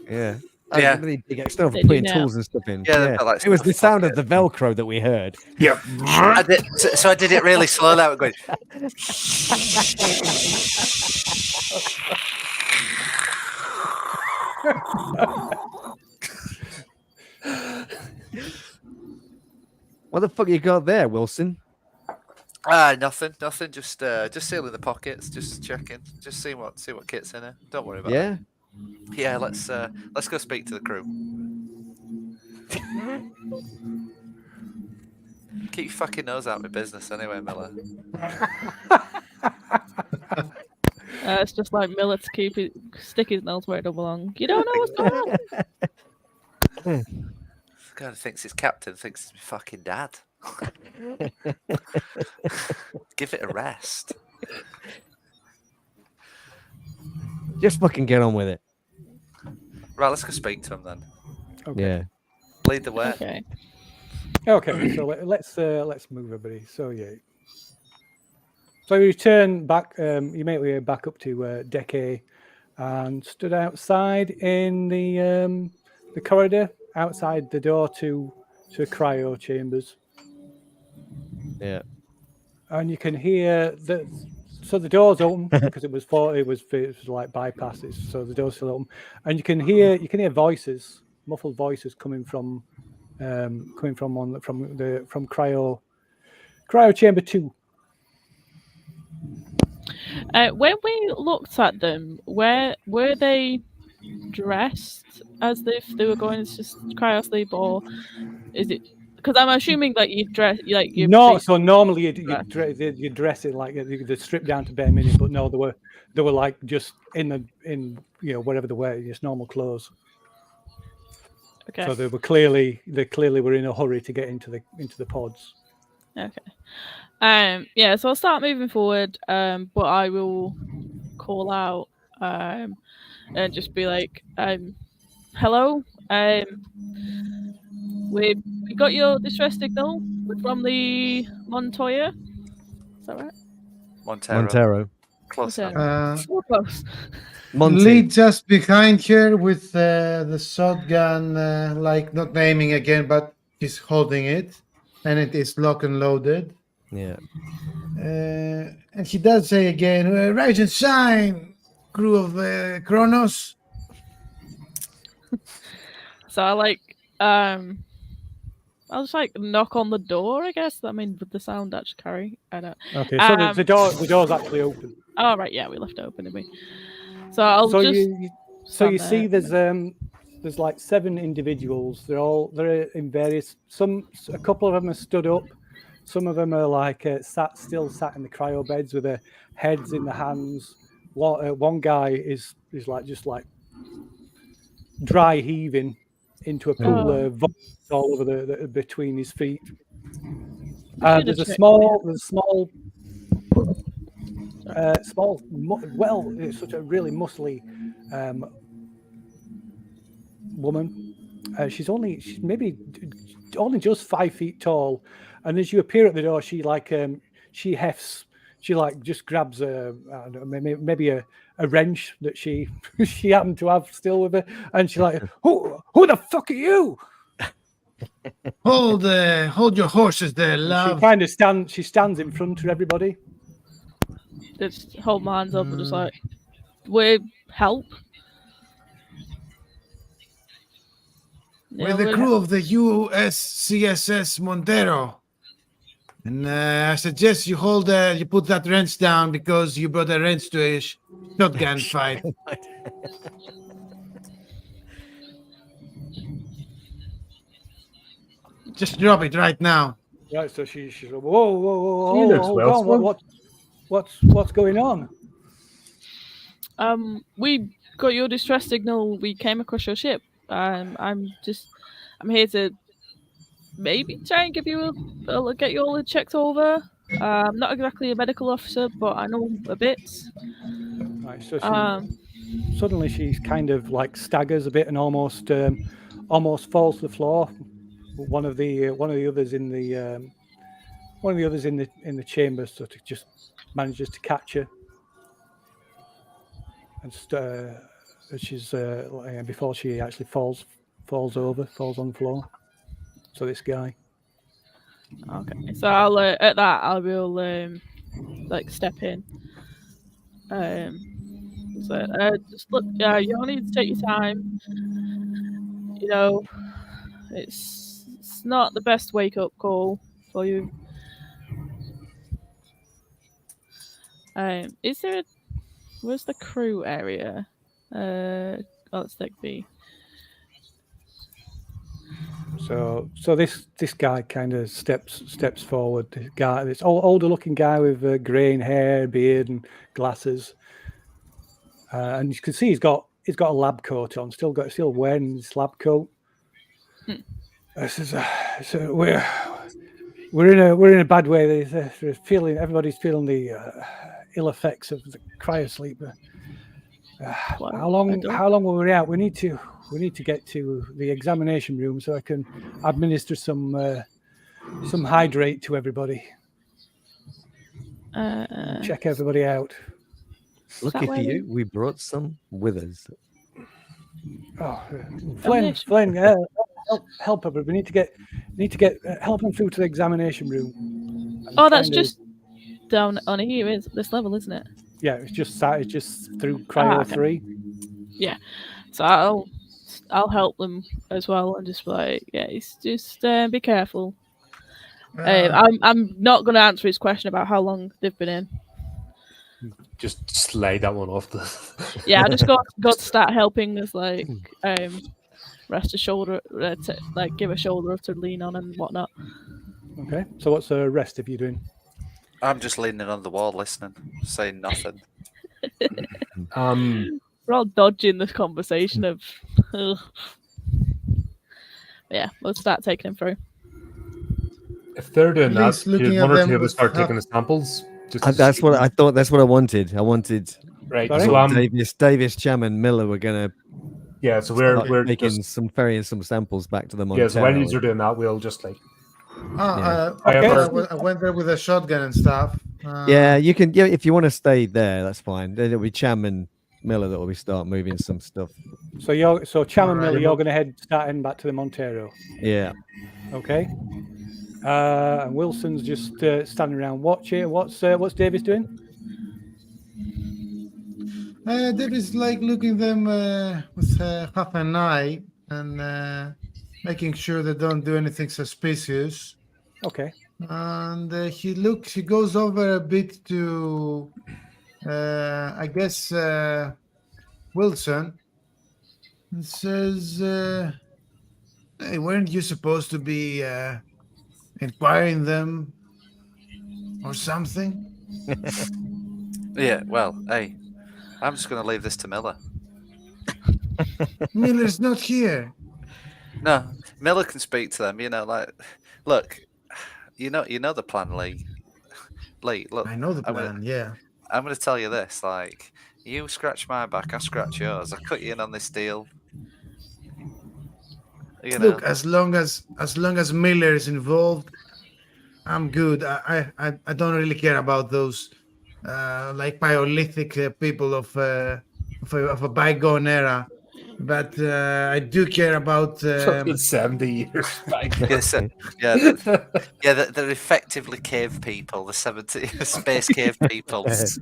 Yeah. Yeah. Really big extra They do putting now. tools and stuff in. Yeah, they've got, like, It was the stuff in sound of the Velcro that we heard. Yeah. So I did it really slow now. Going. What the fuck you got there, Wilson? Nothing. Just sealing the pockets. Just checking. Just see what kit's in it. Don't worry about Yeah. it. Yeah, let's go speak to the crew. Keep your fucking nose out of my business anyway, Miller. It's just like Miller to stick his nose where it don't belong. You don't know what's going on. God, thinks his captain thinks it's my fucking dad. Give it a rest. Just fucking get on with it. Right, let's go speak to him then. Okay. Yeah. Lead the way. Okay. Okay, so let's move everybody. So yeah. So you return back. You make your way back up to Deck A, and stood outside in the corridor outside the door to cryo chambers. Yeah. And you can hear so the door's open because it was like bypasses, so the door's still open, and you can hear voices, muffled voices coming from cryo chamber 2. When we looked at them, were they dressed as if they were going to cryo sleep, or is it? Because I'm assuming that you dress like you. No, so normally you dress it like you strip down to bare minimum, but no, they were like just in whatever they were, just normal clothes. Okay. So they clearly were in a hurry to get into the pods. Okay. Yeah, so I'll start moving forward, but I will call out and just be like, hello, we got your distress signal from the Montoya. Is that right? Montero. Close Montero. enough. So close. Monty. Lee just behind her with the shotgun, like not aiming again, but he's holding it, and it is lock and loaded. Yeah. And he does say again, "Rise and shine, crew of Kronos." So I'll just like knock on the door, I guess. I mean, would the sound actually carry? I don't. Okay, so the door's actually open. Oh right, yeah, we left it open, didn't we? So I'll So just. you see there's like 7 individuals. They're in various. A couple of them are stood up. Some of them are like still sat in the cryo beds with their heads in the hands. One guy is like just like dry heaving into a pool of vomit all over the between his feet. There's a small, it's such a really muscly woman. She's maybe only just 5 feet tall, and as you appear at the door, she she hefts. She like just grabs I don't know, maybe a wrench that she she happened to have still with her, and she like, who the fuck are you? Hold your horses there, And love. she kind of stands in front of everybody. Just hold my hands up and just like, we help. We're the crew of the USCSS Montero. And I suggest you you put that wrench down because you brought a wrench to a shotgun fight. Just drop it right now. Right, so she's like, whoa, She looks hold well on, what's going on? We got your distress signal. We came across your ship. I'm here to maybe try and give you get you all checked over. I'm not exactly a medical officer, but I know a bit. Right, so suddenly she's kind of like staggers a bit and almost falls to the floor. One of the others in the chamber sort of just manages to catch her, and she's before she actually falls on the floor. So this guy. Okay, so I'll at that I will like step in. So just look, you all need to take your time. You know, it's not the best wake up call for you. Where's the crew area? Let's take B. So this guy kind of steps forward. This guy, this older looking guy with graying hair, beard, and glasses, and you can see he's got a lab coat on. Still wearing his lab coat. So we're in a bad way. Everybody's feeling the ill effects of the cryosleep. How long were we out? We need to get to the examination room so I can administer some hydrate to everybody. Check everybody out. Lucky for you, we brought some with us. Oh, Flynn, help her. We need to get help him through to the examination room. That's just down on here. Is this level, isn't it? Yeah, it's just through cryo 3. Yeah, so I'll help them as well and just be like, yeah, it's just be careful. I'm not going to answer his question about how long they've been in. Just slide that one off the. Yeah, I just got to start helping us like rest a shoulder, like give a shoulder to lean on and whatnot. Okay, so what's the rest of you doing? I'm just leaning on the wall, listening, saying nothing. We're all dodging this conversation of. Yeah, we'll start taking him through. If they're doing that, looking one at or them two of us with start taking the samples. That's what I thought. That's what I wanted. Right. Sorry? So Davis, Cham, and Miller were gonna. Yeah. So we're making ferrying some samples back to the Montero. Yeah. So while you're doing that, we'll just like. I went there with a shotgun and stuff. Yeah, you can. Yeah, if you want to stay there, that's fine. Then it'll be Cham and Miller that will start moving some stuff. So Cham and Miller, you're going to start heading back to the Montero. Yeah. Okay. And Wilson's just standing around watching. What's Davis doing? Davis like looking them with half an eye and making sure they don't do anything suspicious. Okay. And he goes over a bit to, I guess, Wilson, and says, "Hey, weren't you supposed to be inquiring them or something?" Yeah, well, hey, I'm just going to leave this to Miller. Miller's not here. No, Miller can speak to them. You know, like, look, you know the plan, Lee. Lee, look, I know the plan. Yeah. I'm going to tell you this. Like, you scratch my back, I scratch yours. I cut you in on this deal. You know. Look, as long as Miller is involved, I'm good. I don't really care about those like Paleolithic people of a bygone era, but I do care about. Fucking 70 years back. Yes, yeah, they're effectively cave people, the 70 space cave peoples.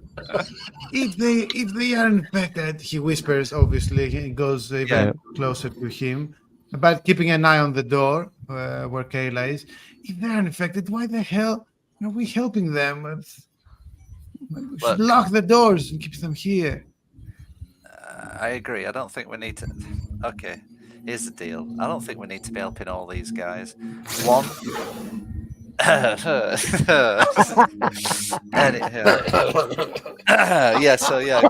If they are infected, he whispers. Obviously, he goes even Yeah. closer to him, but keeping an eye on the door where Kayla is. If they are infected, why the hell are we helping them? Maybe we should Look. lock the doors and keep them here. I agree. I don't think we need to. Okay, here's the deal. I don't think we need to be helping all these guys. One. Yeah. So yeah,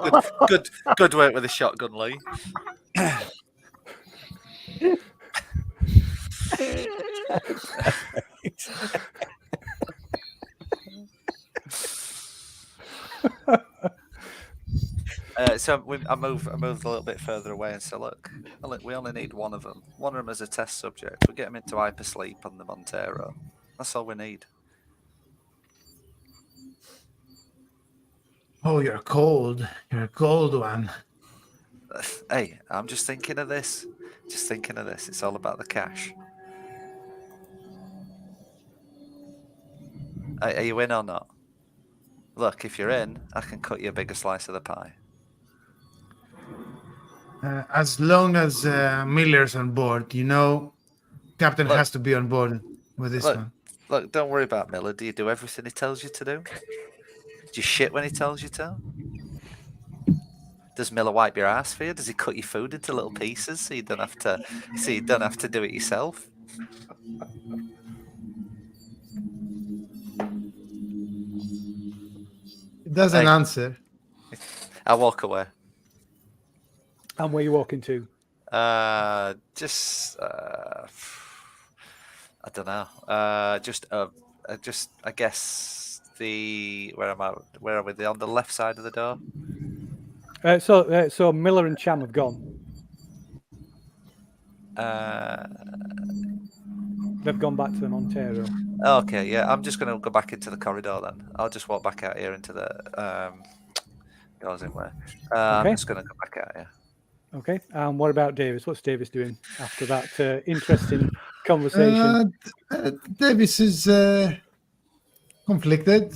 good work with the shotgun, Lee. So I moved a little bit further away and said, look, we only need one of them. One of them as a test subject. We get him into hypersleep on the Montero. That's all we need. Oh, you're cold. You're a cold one. Hey, I'm just thinking of this. It's all about the cash. Are you in or not? Look, if you're in, I can cut you a bigger slice of the pie. As long as Miller's on board, Captain Look. has to be on board with this one. Look, don't worry about Miller. Do you do everything he tells you to do? Do you shit when he tells you to? Does Miller wipe your ass for you? Does he cut your food into little pieces so you don't have to do it yourself? It doesn't Hey. answer. I walk away. And where you walking to? I don't know. I guess where am I? Where are we? On the left side of the door. So Miller and Cham have gone. They've gone back to the Montero. Okay, yeah. I'm just going to go back into the corridor then. I'll just walk back out here into the doors in where. I'm Okay. just going to go back out here. Okay. And what about Davis? What's Davis doing after that interesting conversation? Davis is conflicted.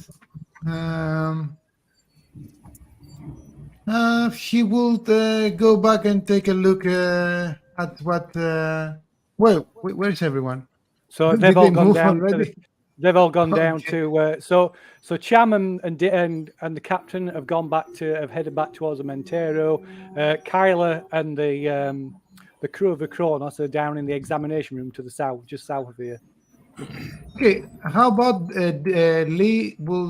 He will go back and take a look at what. Well, where's everyone? So Did they've they all gone move down. already? They've all gone down Okay. to. So Cham and the captain have headed back towards the Montero. Kyla and the crew of the Kronos are down in the examination room to the south, just south of here. Okay, how about Lee will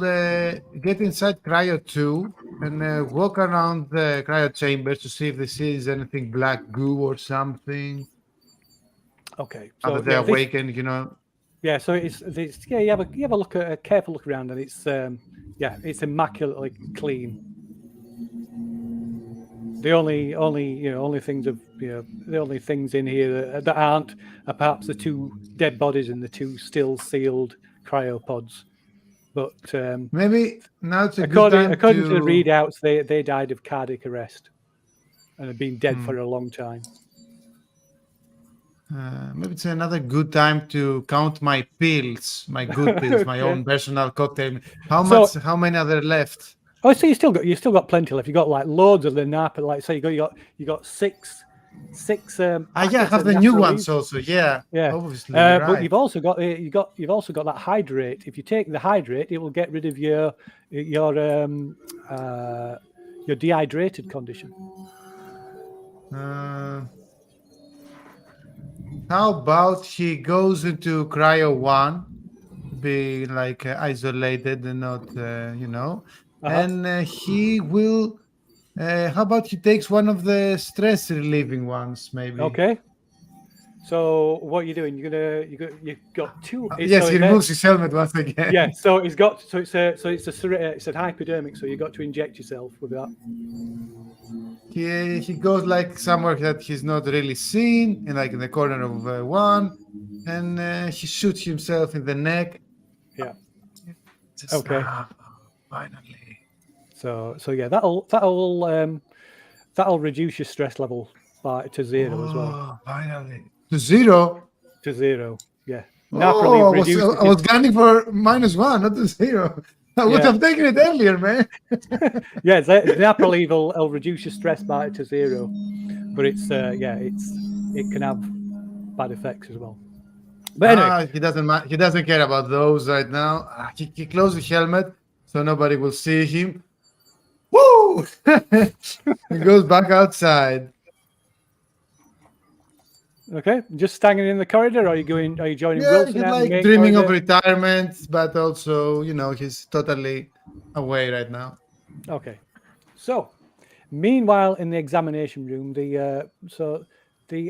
get inside Cryo 2 and walk around the cryo chambers to see if they sees anything black goo or something Okay. after So they yeah, awaken, Yeah, so it's you have a careful look around, and it's immaculately clean. The only things in here that aren't are perhaps the two dead bodies and the two still sealed cryopods. But Maybe now it's a good time according to the readouts, they died of cardiac arrest and have been dead Hmm. for a long time. Maybe it's another good time to count my pills, my good pills, my own personal cocktail. How many are there left? Oh, so you still got plenty left. You got like loads of the napa, like so you got six. Yeah, I packets have of the new Napa ones Leaf. also. Yeah, Yeah, obviously. but right. you've also got that hydrate. If you take the hydrate, it will get rid of your dehydrated condition. How about he goes into cryo 1, be like isolated and not, and he will. How about he takes one of the stress relieving ones, maybe? Okay. So what are you doing? You've got two. Yes, so he there- removes his helmet once again. Yeah. So it's a hypodermic. So you got to inject yourself with that. He goes like somewhere that he's not really seen, in the corner of one, and he shoots himself in the neck. Yeah. Just, Okay. Finally. So yeah, that'll reduce your stress level to 0 as well. Oh, finally. To 0? To 0. Yeah. Oh, Napoli I reduced was gunning for -1, not to 0. I would Yeah. have taken it earlier, man. Yeah, Napoli will reduce your stress bar to 0, but it can have bad effects as well. But anyway, He doesn't care about those right now. He closed the helmet so nobody will see him. Woo! He goes back outside. okay, just standing in the corridor. Or are you joining Yeah, Wilson he's out in the like main dreaming of corridor? retirement, but also, he's totally away right now. Okay, so meanwhile in the examination room, the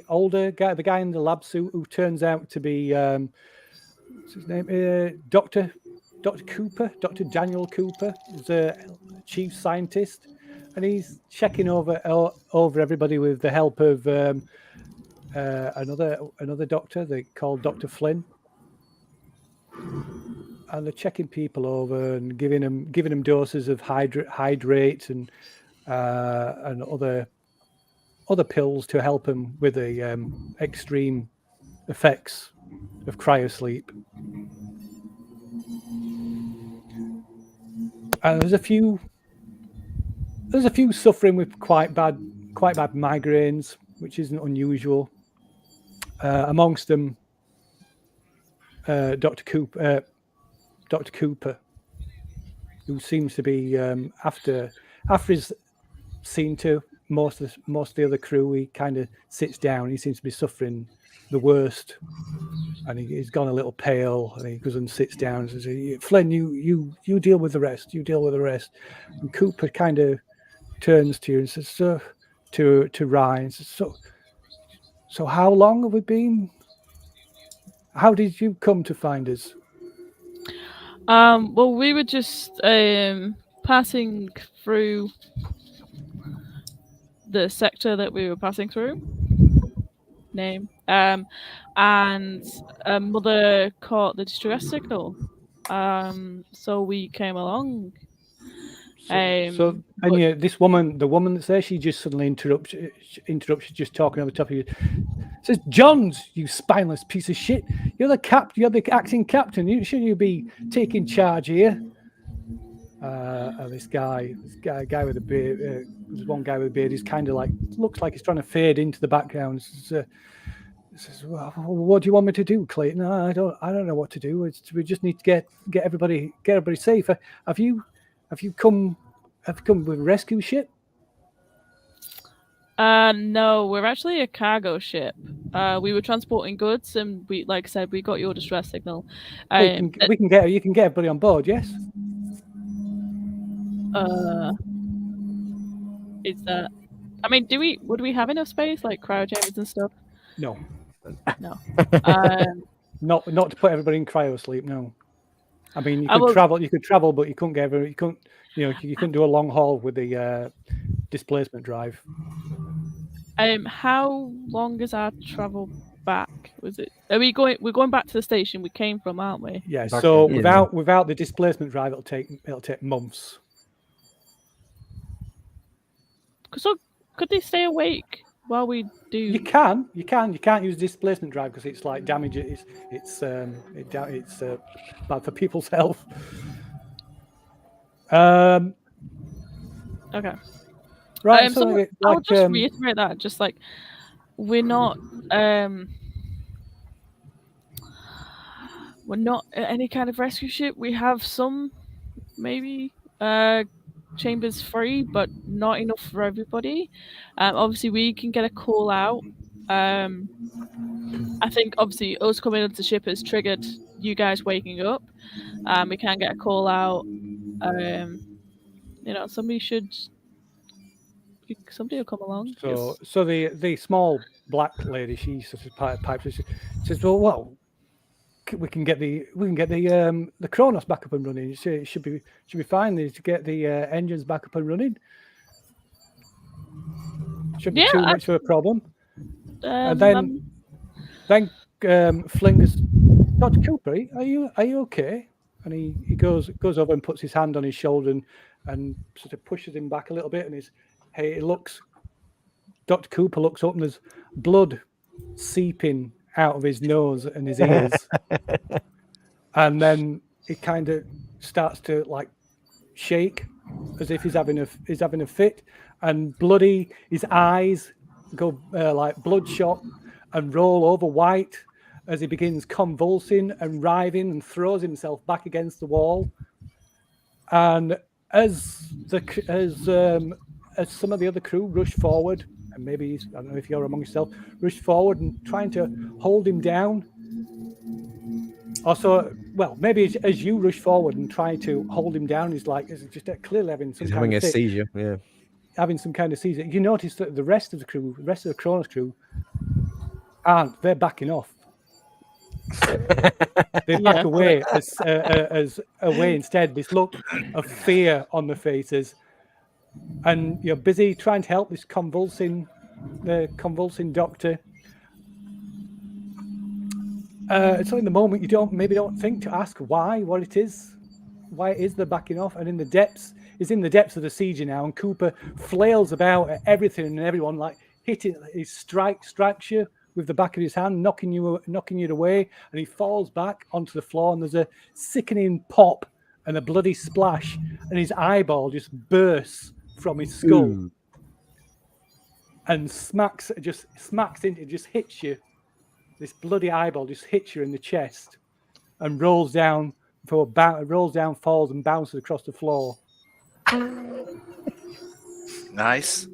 older guy, the guy in the lab suit, who turns out to be what's his name, Dr. Cooper, Dr. Daniel Cooper, is a chief scientist, and he's checking over everybody with the help of another doctor they call Dr. Flynn, and they're checking people over and giving them doses of hydrate and other pills to help them with the extreme effects of cryosleep. And there's a few suffering with quite bad migraines, which isn't unusual. Amongst them, Dr. Cooper, who seems to be after he's seen to most of the other crew, he kind of sits down. He seems to be suffering the worst, and he's gone a little pale. And he goes and sits down and says, "Flynn, you deal with the rest. You deal with the rest." And Cooper kind of turns to you and says, to Ryan, says, so how long have we been? How did you come to find us? Well, we were just passing through the sector that we were passing through. Name. And Mother caught the distress signal. So we came along. This woman, the woman that's there, she just suddenly interrupts. She's just talking over the top of you. Says, "Johns, you spineless piece of shit! You're the acting captain. Shouldn't you be taking charge here?" This guy with a beard. There's one guy with a beard. He's kind of like looks like he's trying to fade into the background. Says, "Well, what do you want me to do, Clayton? I don't know what to do. We just need to get everybody safe. Have you come with a rescue ship?" No, we're actually a cargo ship. We were transporting goods, and we, like I said, we got your distress signal. You can get everybody on board, yes? Is that? I mean, would we have enough space, like cryo chambers and stuff? No. No. Not to put everybody in cryo sleep. No. I mean, you could travel, but you couldn't get everybody. You couldn't do a long haul with the displacement drive. How long is our travel back? We're going back to the station we came from, aren't we? Yeah. So without the displacement drive, it'll take months. So could they stay awake while we do? You can't use displacement drive because it's like damage. It's bad for people's health. Okay. Right. I'll just reiterate that. Just like we're not any kind of rescue ship. We have some maybe chambers free, but not enough for everybody. Obviously, we can get a call out. I think obviously us coming into the ship has triggered you guys waking up. We can get a call out. Somebody will come along. So the small black lady, she sort of pipes. She says, "Well, we can get the Kronos back up and running. It should be fine to get the engines back up and running. Shouldn't be too much of a problem." And then Flingers, Dr. Cooper, are you okay? And he goes over and puts his hand on his shoulder and sort of pushes him back a little bit. And Dr. Cooper looks up and there's blood seeping out of his nose and his ears. And then he kind of starts to like shake as if he's having a fit, and his eyes go like bloodshot and roll over white as he begins convulsing and writhing and throws himself back against the wall. And as some of the other crew rush forward, and maybe I don't know if you're among yourself, rush forward and trying to hold him down. Also, well, maybe as you rush forward and try to hold him down, he's just clearly having some kind of seizure. Yeah, having some kind of seizure. You notice that the rest of the Kronos crew, they're backing off. They back away as away instead. This look of fear on their faces, and you're busy trying to help this convulsing doctor. So in the moment you don't think to ask what it is they're backing off, and in the depths of the siege now, and Cooper flails about at everything and everyone, like hitting, he strikes you with the back of his hand, knocking you away, and he falls back onto the floor, and there's a sickening pop and a bloody splash, and his eyeball just bursts from his skull and hits you. This bloody eyeball just hits you in the chest and rolls down, falls and bounces across the floor. Nice.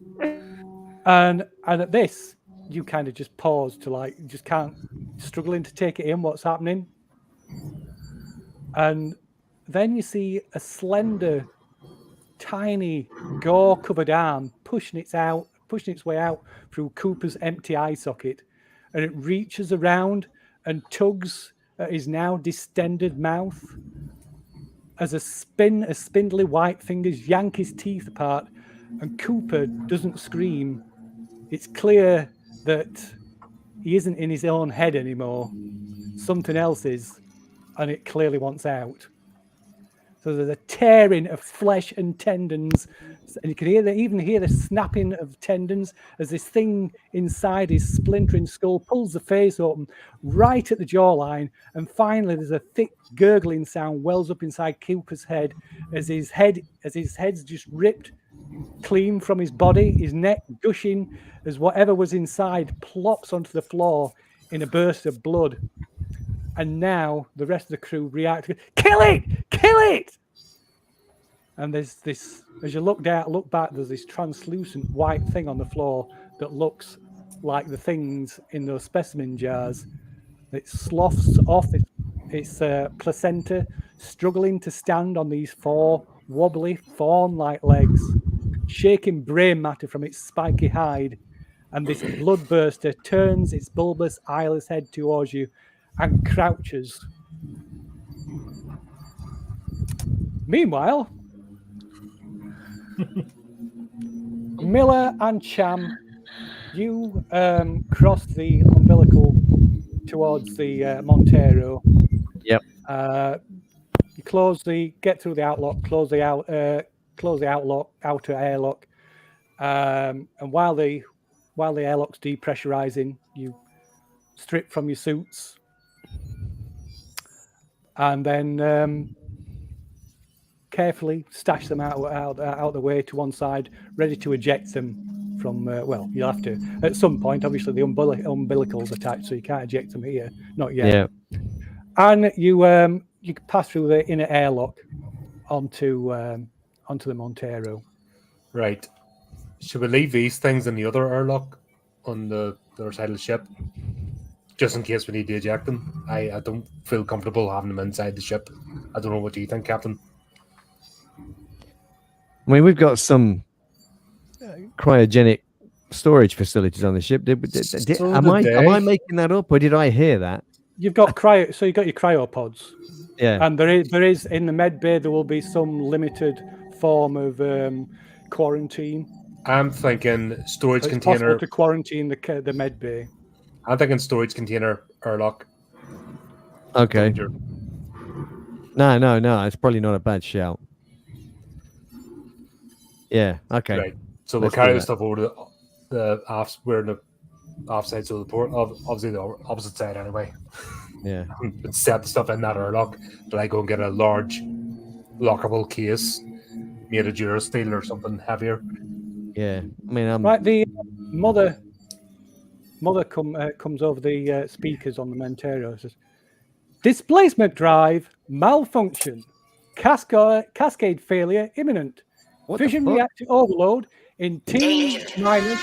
And at this, you kind of just pause to just can't, struggling to take it in what's happening. And then you see a slender, tiny, gore-covered arm pushing its way out through Cooper's empty eye socket. And it reaches around and tugs at his now distended mouth as spindly white fingers yank his teeth apart, and Cooper doesn't scream. It's clear that he isn't in his own head anymore. Something else is, and it clearly wants out. So there's a tearing of flesh and tendons, and you can even hear the snapping of tendons as this thing inside his splintering skull pulls the face open right at the jawline, and finally there's a thick gurgling sound wells up inside Cooper's head as his head's just ripped clean from his body, his neck gushing as whatever was inside plops onto the floor in a burst of blood. And now the rest of the crew react, kill it! And there's this, as you look back, there's this translucent white thing on the floor that looks like the things in those specimen jars. It sloughs off its placenta, struggling to stand on these four wobbly fawn-like legs, shaking brain matter from its spiky hide. And this bloodburster turns its bulbous, eyeless head towards you and crouches. Meanwhile, Miller and Cham, you cross the umbilical towards the Montero. Yep. You get through the outlock, close the outer airlock, and while the airlock's depressurizing, you strip from your suits. And then carefully stash them out the way to one side, ready to eject them from. You'll have to at some point. Obviously, the umbilical's attached, so you can't eject them here. Not yet. Yeah. And you pass through the inner airlock onto the Montero. Right. Should we leave these things in the other airlock on the other side of the ship? Just in case we need to eject them. I don't feel comfortable having them inside the ship. I don't know, what do you think, Captain? I mean, we've got some cryogenic storage facilities on the ship. Am I making that up, or did I hear that? You've got so you've got your cryopods. Yeah. And there is in the med bay, there will be some limited form of quarantine. I'm thinking storage It's container. possible to quarantine the med bay. I'm thinking storage container airlock. Okay. No. It's probably not a bad shout. Yeah. Okay. Right. So we'll Let's carry do the that. stuff over to the off. We're in the offside, so the port, obviously the opposite side anyway. Yeah. And set the stuff in that airlock. But I go and get a large lockable case made of Durasteel or something heavier. Yeah. I mean, Right, the mother comes over the speakers on the Montero. Says, displacement drive malfunction, cascade failure imminent, What the fission fuck? reactor overload in T Danger. minus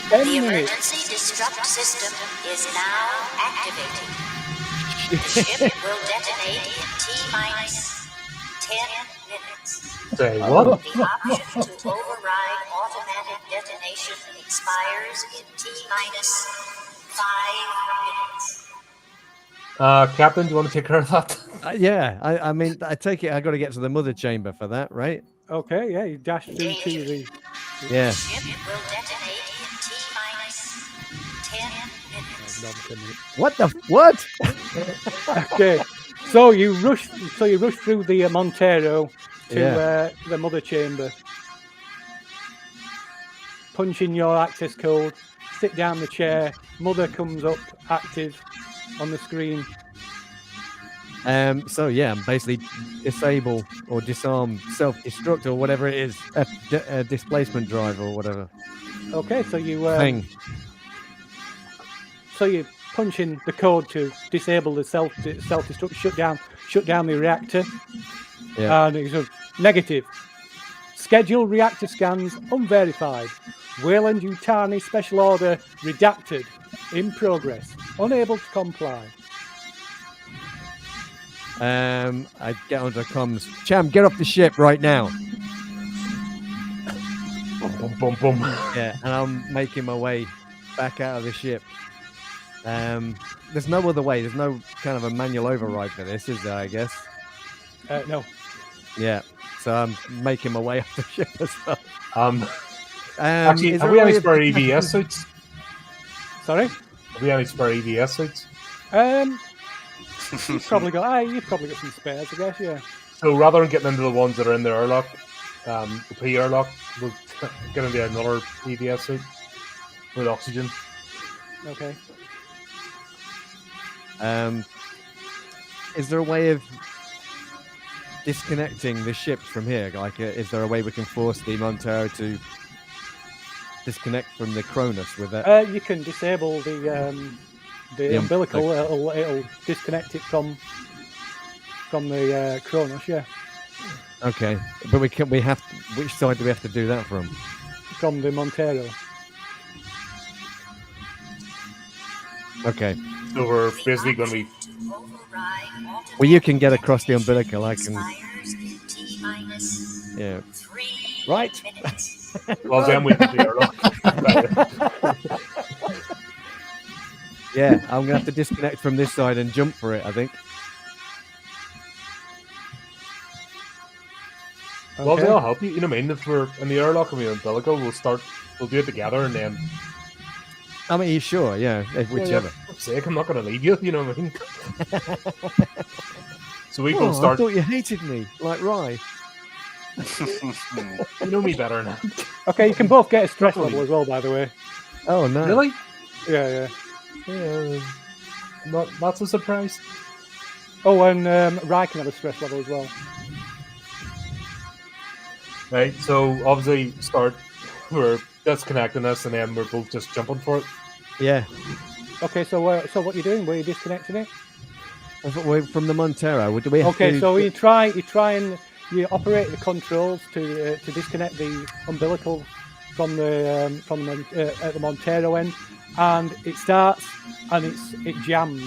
The 10 minutes. emergency disrupt system is now activated. The ship will detonate in T minus 10 minutes. Say what? The option to override automatic detonation expires in T minus 5 minutes. Captain, do you want to take care of that? Yeah. I mean, I take it I got to get to the mother chamber for that, right? Okay, yeah, you dash through to the. Yeah. The ship will detonate in T minus 10 minutes. Another 10 minutes. What the what? Okay, so you rush through the Montero to Yeah. the mother chamber. Punch in your access code. Sit down the chair. Mother comes up active on the screen. So yeah, basically disable or disarm, self-destruct or whatever it is, a displacement drive or whatever Okay, so you thing. so you punch in the code to disable the self-destruct, shut down the reactor, Yeah. and it's a negative. Schedule reactor scans unverified. Wayland Yutani special order redacted. In progress. Unable to comply. I get onto the comms. Cham, get off the ship right now. Boom, boom, boom, boom. Yeah, and I'm making my way back out of the ship. There's no other way. There's no kind of a manual override for this, is there? I guess. No. Yeah. So I'm making my way off the ship as well. Actually, is have there we a way any of- spare EVS suits? Sorry. Have we any spare EVS suits? You've probably got some spares, I guess. Yeah. So rather than getting into the ones that are in the airlock, the pre-airlock, we'll get into another EVS suit with oxygen. Okay. Is there a way of disconnecting the ship from here? Like, is there a way we can force the Montero to disconnect from the Cronus with that? You can disable the The umbilical. It'll disconnect it from the Cronus. Yeah. Okay, but we have. Which side do we have to do that from? From the Montero. Okay. So we're basically going to be. Well, you can get across the umbilical. I can. Expires in T minus Yeah. 3 Right. minutes. Well, then we can the airlock. Yeah, I'm gonna have to disconnect from this side and jump for it. I think. Well, Okay. they'll help you. You know what I mean? If we're in the airlock and we're umbilical, we'll do it together, and then. I mean, sure, yeah, whichever. For fuck's sake, I'm not going to leave you. You know what I mean? So we Oh, can I start. thought you hated me, like Rye. You know me better now. Okay, you can both get a stress level as well, by the way. Oh no! Really? Yeah. Yeah. Not a surprise. Oh, and Rye can have a stress level as well. Right. So obviously, we're disconnecting this, and then we're both just jumping for it. Yeah, Okay, so what you're doing? Were you disconnecting it? from the Montero. Do we have Okay, to? so you try and you operate the controls to disconnect the umbilical from the at the Montero end, and it starts and it jams.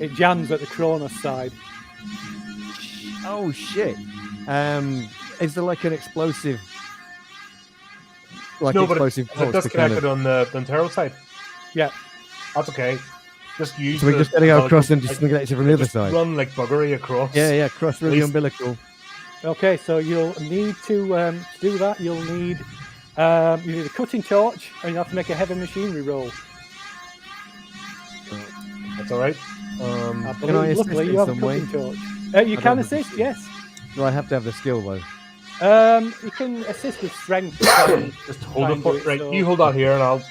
It jams at the Cronus side. Oh shit! Is there like an explosive? Like No, but explosive it's pulse to kind disconnected of. on the Montero side. Yeah. That's okay. Just use. So we the just gotta go across and umbilical- disconnect it from the other just side. Run like buggery across. Yeah, cross through the Please. umbilical. Okay, so you'll need to do that. You'll need you need a cutting torch, and you have to make a heavy machinery roll. That's all right. I Can I believe, assist luckily, in you have a some way? cutting torch. You I can don't have the assist, skill. yes. Do I have to have the skill though? You can assist with strength. to try and- Just try hold and it do for it, right. so- You hold on here, and I'll.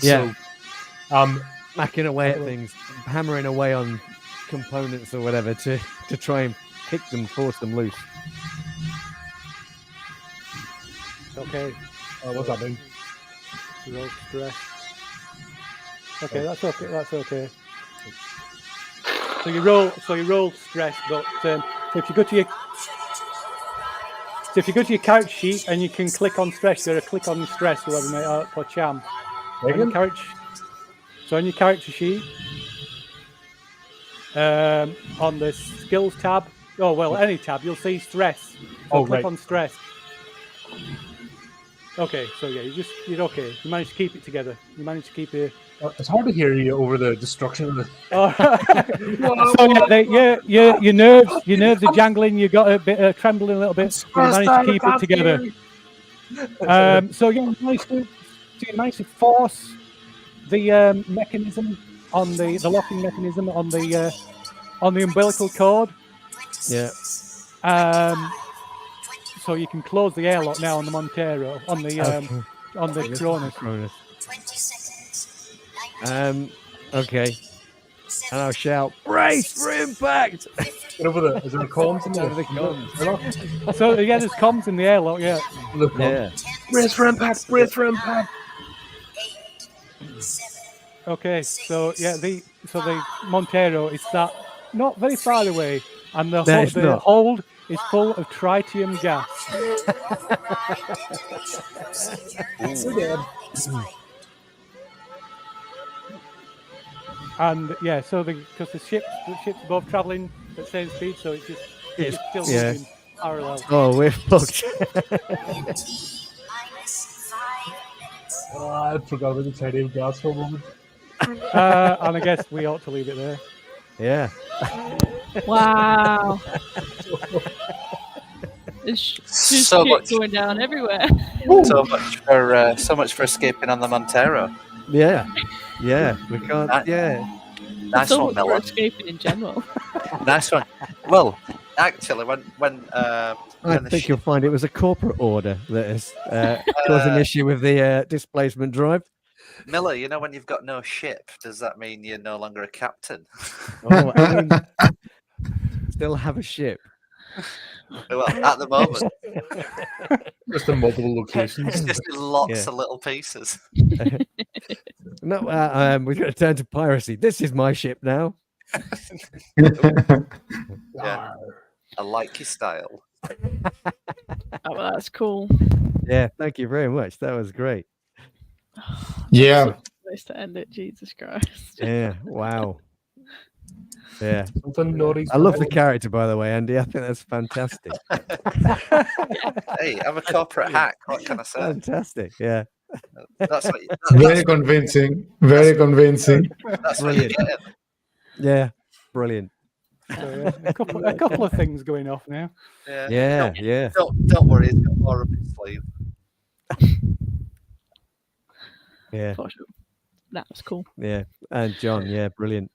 Yeah. So, Smacking away at things, hammering away on components or whatever to try and kick them, force them loose. Okay. what's that mean? Roll stress. Okay, that's okay. That's okay. So you roll stress, but so if you go to your character sheet and you can click on stress, you got to click on stress, whoever made out for Cham. On your character sheet, on the skills tab. Oh well, any tab, you'll see stress. So click on stress. Okay, so yeah, you're okay. You managed to keep it together. You managed to keep it. It's hard to hear you over the destruction of the. So your nerves are jangling. You got a bit trembling a little bit. But you managed to keep it together. So you managed to force the mechanism on the locking mechanism on the umbilical cord. Yeah. So you can close the airlock now on the Montero, on the Cronus. 20 seconds. Okay. And I'll shout, brace for impact! Get over there. Is there a comms in there? Over the comms. So yeah, there's comms in the airlock. Yeah. Yeah. Brace for impact. Brace for impact. 8, 7, Okay. So yeah, the Montero is that not very far away, and the No, it's not. hold is full of tritium gas. override detonation procedure has now expired. And yeah, so because the ships are both traveling at the same speed, so it's still yeah. moving parallel. Oh, we're fucked. -5 minutes. I forgot about the tiny gas for a moment. And I guess we ought to leave it there. Yeah. Wow. There's just So shit much. going down everywhere. So much for escaping on the Montero. Yeah. Yeah. We can't. That- Yeah. Nice so one, much for Miller. escaping in general. Nice one. Well, actually, when I the think you'll find it was a corporate order that has caused an issue with the displacement drive. Miller, you know when you've got no ship, does that mean you're no longer a captain? Oh, I mean, still have a ship. Well, at the moment, Just in multiple locations. it's just in lots Yeah. of little pieces. No, we're going to turn to piracy. This is my ship now. Yeah. I like your style. Oh, well, that's cool. Yeah, thank you very much. That was great. Yeah. Nice to end it. Jesus Christ. Yeah, wow. Yeah, Something naughty. I love the character, by the way, Andy. I think that's fantastic. Hey, I'm a corporate hack. What can I say? Fantastic. Yeah, That's what. Very convincing. Very convincing. That's what you Brilliant. get. yeah, brilliant. So, yeah, a couple of things going off now. Yeah, yeah. Don't worry. It's got more up his sleeve. Yeah, For sure. That was cool. yeah. And John, yeah, brilliant.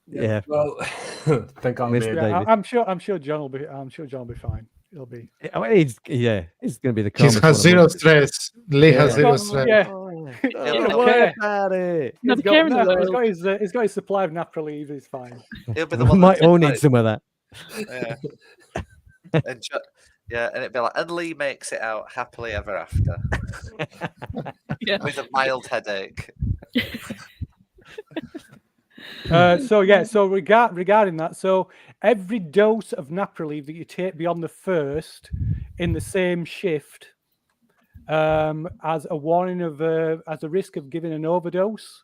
Yeah, Well, think I'll Mr. be. David. I'm sure John will be. I'm sure John will be fine. He'll be. I mean, he's going to be the He calmest has one zero amongst us. stress. Lee has Yeah. zero Oh, stress. yeah. Don't don't worry care. about it. No, He's the care in the got, world. he's got his supply of napra leave. He's fine. He'll be the We one. might that all did need it. some of that. Yeah. And it'd be like, and Lee makes it out happily ever after Yeah. with a mild headache. So regarding that, so every dose of napra leave that you take beyond the first in the same shift, as a warning of as a risk of giving an overdose.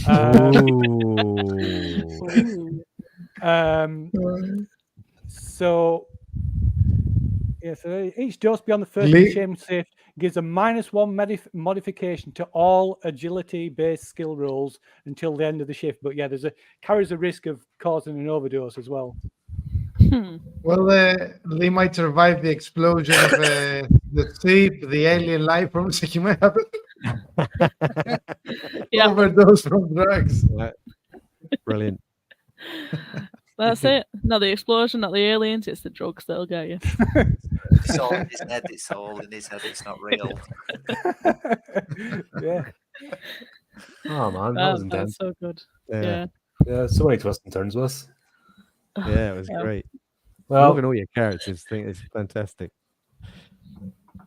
Ooh. So each dose beyond the first Lee- shame shift gives a -1 modification to all agility-based skill rolls until the end of the shift. But yeah, carries a risk of causing an overdose as well. Well, Lee might survive the explosion of the ship, the alien life forms. He might have Yeah. overdose from drugs. Brilliant. That's it. Not the explosion, not the aliens. It's the drugs that'll get you. It's all in his head. It's all in his head. It's not real. Yeah. Oh man, that was That's intense. so good. Yeah, Yeah. Yeah, so many twists and turns with us. yeah, it was Yeah. great. Well, Loving all your characters. I think it's fantastic.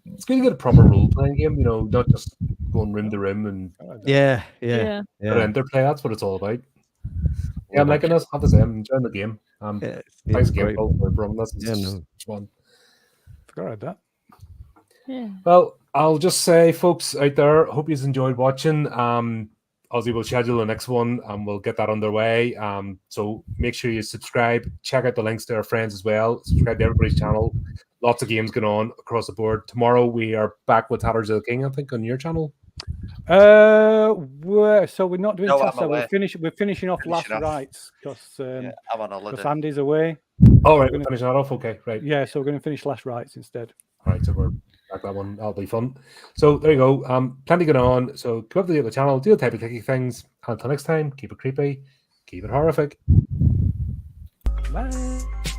it's good to get a proper role playing game. You know, not just going room to room and Yeah, Yeah. interplay. That's what it's all about. Yeah, All I'm about liking this. Have to say, I'm enjoying the game. Yeah, Thanks it's again, great. Paul, for running this. It's Yeah, just no. fun. Forgot about that. Yeah. Well, I'll just say, folks out there, hope you've enjoyed watching. Obviously, we'll schedule the next one and we'll get that underway. So make sure you subscribe. Check out the links to our friends as well. Subscribe to everybody's channel. Lots of games going on across the board. Tomorrow we are back with Tatters of the King, I think, on your channel. So we're not doing No, I'm Tossa. away. We're finishing off last Finishing off. rites because Yeah, I'm on holiday. Andy's away. All right, We're we're gonna- finishing that off. Okay, right. Yeah, so we're going to finish last rites instead. All right, so we're back that one. That'll be fun. So there you go. Plenty going on. So keep up to date with the channel. Do the type of clicky things. Until next time, keep it creepy, keep it horrific. Bye.